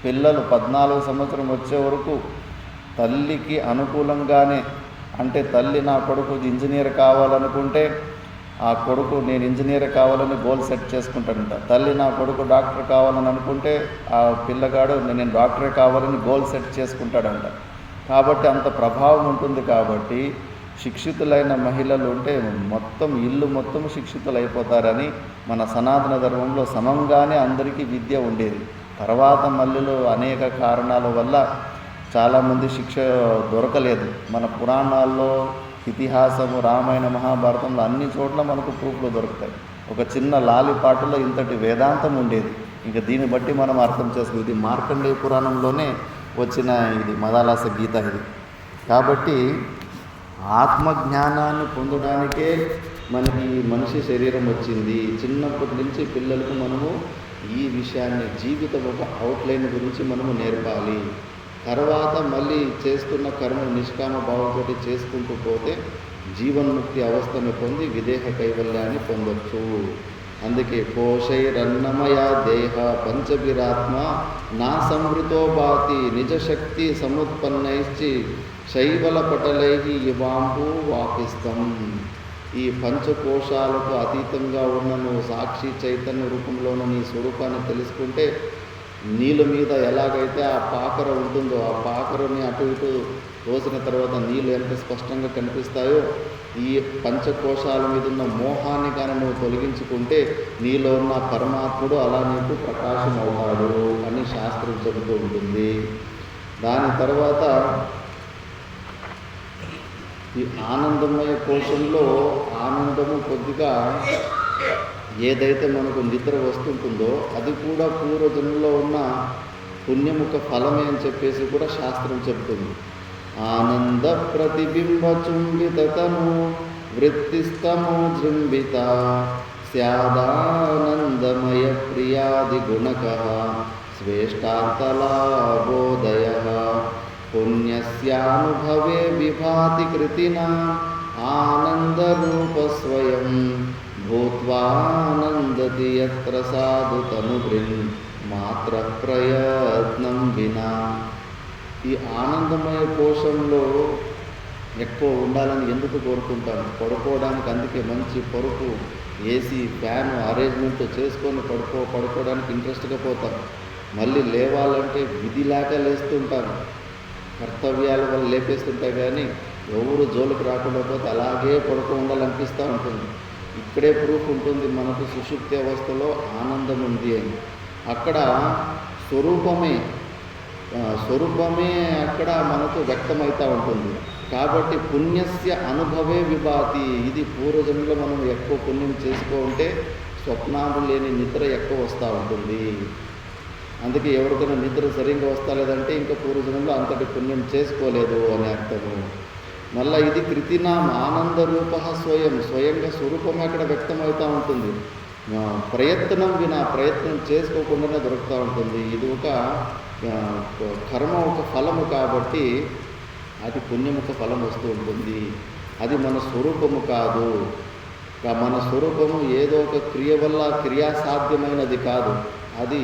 A: పిల్లలు 14 సంవత్సరం వచ్చే వరకు తల్లికి అనుకూలంగానే, అంటే తల్లి నా కొడుకు ఇంజనీర్ కావాలనుకుంటే ఆ కొడుకు నేను ఇంజనీర్ కావాలని గోల్ సెట్ చేసుకుంటాడంట. తల్లి నా కొడుకు డాక్టర్ కావాలని అనుకుంటే ఆ పిల్లగాడు నేను డాక్టరే కావాలని గోల్ సెట్ చేసుకుంటాడంట. కాబట్టి అంత ప్రభావం ఉంటుంది. కాబట్టి శిక్షితులైన మహిళలు ఉంటే మొత్తం ఇల్లు మొత్తం శిక్షితులు అయిపోతారని మన సనాతన ధర్మంలో సమంగానే అందరికీ విద్య ఉండేది. తర్వాత మళ్ళీ అనేక కారణాల వల్ల చాలామంది శిక్ష దొరకలేదు. మన పురాణాల్లో, ఇతిహాసము, రామాయణ మహాభారతంలో అన్ని చోట్ల మనకు ప్రూఫ్లు దొరుకుతాయి. ఒక చిన్న లాలిపాటలో ఇంతటి వేదాంతం ఉండేది. ఇంకా దీన్ని బట్టి మనం అర్థం చేసుకోవాలి. ఇది మార్కండేయ పురాణంలోనే వచ్చిన ఇది మదాలాస గీత ఇది. కాబట్టి ఆత్మజ్ఞానాన్ని పొందడానికే మనకి మనిషి శరీరం వచ్చింది. చిన్నప్పటి నుంచి పిల్లలకు మనము ఈ విషయాన్ని, జీవితం ఒక అవుట్లైన్ గురించి మనము నేర్పాలి. తర్వాత మళ్ళీ చేస్తున్న కర్మ నిష్కామ భావంతో చేసుకుంటూ పోతే జీవన్ముక్తి అవస్థను పొంది విదేహ కైవల్యాన్ని పొందొచ్చు. అందుకే కోశైరన్నమయ దేహ పంచభిరాత్మ నా సంవృతో భాతి నిజశక్తి సముత్పన్నైశ్చి శైవల పటలై ఇవాంబు వాపిస్తం. ఈ పంచకోశాలకు అతీతంగా ఉన్న నువ్వు సాక్షి చైతన్య రూపంలోన నీ స్వరూపాన్ని తెలుసుకుంటే నీళ్ళ మీద ఎలాగైతే ఆ పాకర ఉంటుందో ఆ పాకరని అటు ఇటు తోసిన తర్వాత నీళ్ళు ఎంత స్పష్టంగా కనిపిస్తాయో, ఈ పంచకోశాల మీద ఉన్న మోహాన్ని కానీ నువ్వు తొలగించుకుంటే నీలో ఉన్న పరమాత్ముడు అలా నీకు ప్రకాశం అవుతాడు అని శాస్త్రం చెబుతూ ఉంటుంది. దాని తర్వాత ఈ ఆనందమయ కోశంలో ఆనందము కొద్దిగా ఏదైతే మనకు నిద్ర వస్తుంటుందో అది కూడా పూర్వజన్మలో ఉన్న పుణ్యముఖ ఫలమే అని చెప్పేసి కూడా శాస్త్రం చెబుతుంది. ఆనంద ప్రతిబింబ చుంబితను వృత్తిస్తమో జృంభిత స్యాదానందమయ ప్రియాది గుణక స్వేష్టార్థలాభోదయ పుణ్యస్యానుభవే విభాతి కృతినా ఆనందరూప స్వయం భూత్వానందతి యత్ర సాధు తనుభృన్ మాత్ర ప్రయత్నం వినా. ఈ ఆనందమయ కోశంలో ఎక్కువ ఉండాలని ఎందుకు కోరుకుంటాను? పడుకోవడానికి. అందుకే మంచి పరుపు, ఏసీ, ఫ్యాన్ అరేంజ్మెంట్ చేసుకొని పడుకోవడానికి ఇంట్రెస్ట్గా పోతాను. మళ్ళీ లేవాలంటే విధి లేక లేస్తుంటాను. కర్తవ్యాల వల్ల లేపేస్తుంటాయి, కానీ ఎవరు జోలికి రాకుండా పోతే అలాగే పడుకో ఉండాలనిపిస్తూ ఉంటుంది. ఇక్కడే ప్రూఫ్ ఉంటుంది మనకు సుషుప్తి అవస్థలో ఆనందం ఉంది అని. అక్కడ స్వరూపమే అక్కడ మనకు వ్యక్తమవుతూ ఉంటుంది. కాబట్టి పుణ్యస్య అనుభవే విభాతి. ఇది పూర్వజన్మలో మనం ఎక్కువ పుణ్యం చేసుకుంటే స్వప్నాలు లేని నిద్ర ఎక్కువ వస్తూ ఉంటుంది. అందుకే ఎవరికైనా నిద్ర సరిగ్గా వస్తా లేదంటే ఇంకా పూర్వజన్మలో అంతటి పుణ్యం చేసుకోలేదు అని అర్థము. మళ్ళీ ఇది కృతినాం ఆనంద రూప స్వయంగా స్వరూపం అక్కడ వ్యక్తమవుతూ ఉంటుంది. ప్రయత్నం వినా ప్రయత్నం చేసుకోకుండానే దొరుకుతూ ఉంటుంది. ఇది ఒక కర్మ, ఒక ఫలము కాబట్టి అది పుణ్యముఖ ఫలం వస్తూ ఉంటుంది. అది మన స్వరూపము కాదు. మన స్వరూపము ఏదో ఒక క్రియ వల్ల క్రియాసాధ్యమైనది కాదు. అది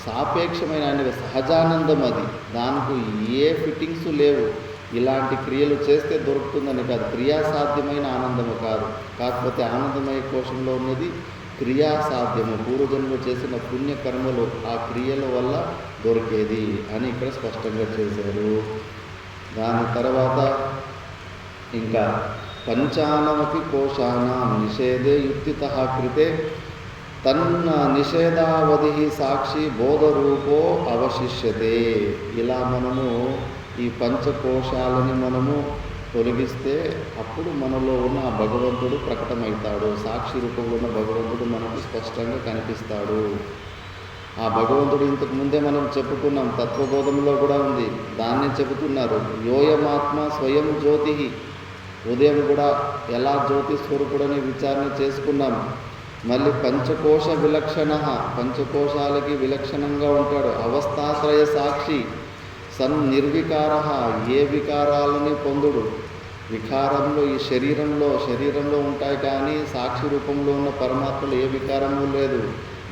A: సాపేక్షమైన సహజానందం. అది దానికి ఏ ఫిట్టింగ్స్ లేవు. ఇలాంటి క్రియలు చేస్తే దొరుకుతుందని కాదు. క్రియాసాధ్యమైన ఆనందము కాదు. కాకపోతే ఆనందమయ కోశంలో ఉన్నది క్రియాసాధ్యము. పూర్వజన్మలో చేసిన పుణ్యకర్మలు ఆ క్రియల వల్ల దొరికేది అని ఇక్కడ స్పష్టంగా చేశారు. దాని తర్వాత ఇంకా పంచానమపి కోశానాం నిషేధే యుక్తితః కృతే తన్న నిషేధావధి సాక్షి బోధరూపో అవశిష్యతే. ఇలా మనము ఈ పంచకోశాలని మనము తొలగిస్తే అప్పుడు మనలో ఉన్న ఆ భగవంతుడు ప్రకటమవుతాడు. సాక్షి రూపంలో ఉన్న భగవంతుడు మనకు స్పష్టంగా కనిపిస్తాడు. ఆ భగవంతుడు ఇంతకు ముందే మనం చెప్పుకున్నాం, తత్వబోధంలో కూడా ఉంది. దాన్నే చెబుతున్నారు, యోయమాత్మ స్వయం జ్యోతి. ఉదయం కూడా ఎలా జ్యోతి స్వరూపుడని విచారణ చేసుకున్నాం. మళ్ళీ పంచకోశ విలక్షణ, పంచకోశాలకి విలక్షణంగా ఉంటాడు. అవస్థాశ్రయ సాక్షి సన్ నిర్వికార, ఏ వికారాలని పొందుడు. వికారంలో ఈ శరీరంలో ఉంటాయి, కానీ సాక్షి రూపంలో ఉన్న పరమాత్మలో ఏ వికారము లేదు.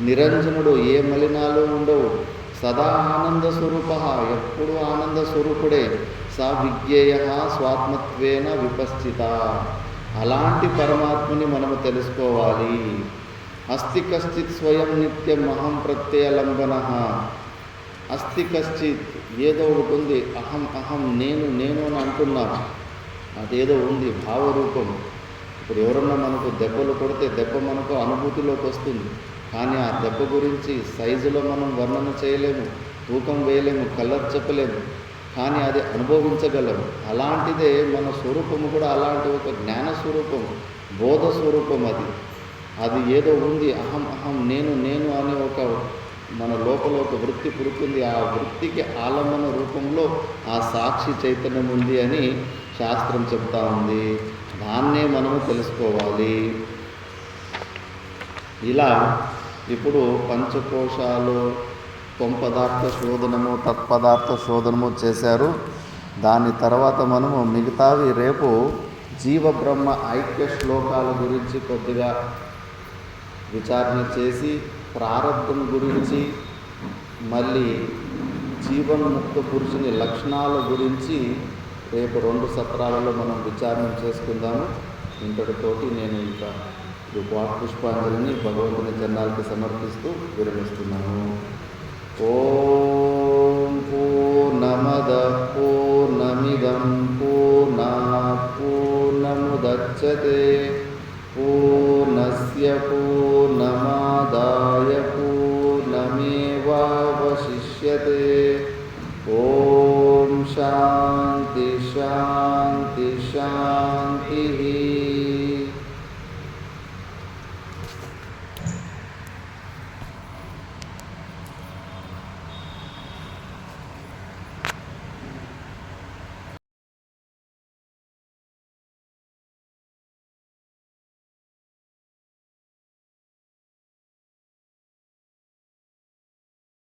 A: నిరంజనుడు, ఏ మలినాలు ఉండవు. సదా ఆనంద స్వరూప, ఎప్పుడు ఆనంద స్వరూపుడే. సా విజ్ఞేయ స్వాత్మత్వేన విపశ్చిత. అలాంటి పరమాత్మని మనము తెలుసుకోవాలి. అస్తి కశ్చిత్ స్వయం నిత్యం అహం ప్రత్యలంబన. అస్తి కశ్చిత్, ఏదో ఒకటి ఉంది, అహం అహం నేను నేను అని అంటున్నాను, అదేదో ఉంది భావరూపం. ఇప్పుడు ఎవరన్నా మనకు దెబ్బలు కొడితే దెబ్బ మనకు అనుభూతిలోకి వస్తుంది, కానీ ఆ దెబ్బ గురించి సైజులో మనం వర్ణన చేయలేము, తూకం వేయలేము, కలర్ చెప్పలేము, కానీ అది అనుభవించగలము. అలాంటిదే మన స్వరూపము కూడా అలాంటి ఒక జ్ఞాన స్వరూపం, బోధ స్వరూపం. అది ఏదో ఉంది, అహం అహం నేను నేను అనే ఒక మన లోపల ఒక వృత్తి పుడుతుంది. ఆ వృత్తికి ఆలంబన రూపంలో ఆ సాక్షి చైతన్యం ఉంది అని శాస్త్రం చెప్తా ఉంది. దాన్నే మనము తెలుసుకోవాలి. ఇలా ఇప్పుడు పంచకోశాలు త్వం-పదార్థ శోధనము, తత్పదార్థ శోధనము చేశారు. దాని తర్వాత మనము మిగతావి రేపు జీవబ్రహ్మ ఐక్య శ్లోకాల గురించి కొద్దిగా విచారణ చేసి, ప్రారబ్ధం గురించి, మళ్ళీ జీవన్ముక్త పురుషుని లక్షణాల గురించి రేపు 2 సత్రాలలో మనం విచారణ చేసుకుందాము. ఇంతటితోటి నేను ఇక పుష్పాంజలిని భగవంతుని జన్నాలకి సమర్పిస్తూ విరమిస్తున్నాను. ఓం పూర్ణమద పూర్ణమిదం పూర్ణాత్ పూర్ణముదచ్యతే పూర్ణస్య పూర్ణమాదాయ పూర్ణమేవావశిష్యతే. ఓం శాంతి శాంతి శాంతి.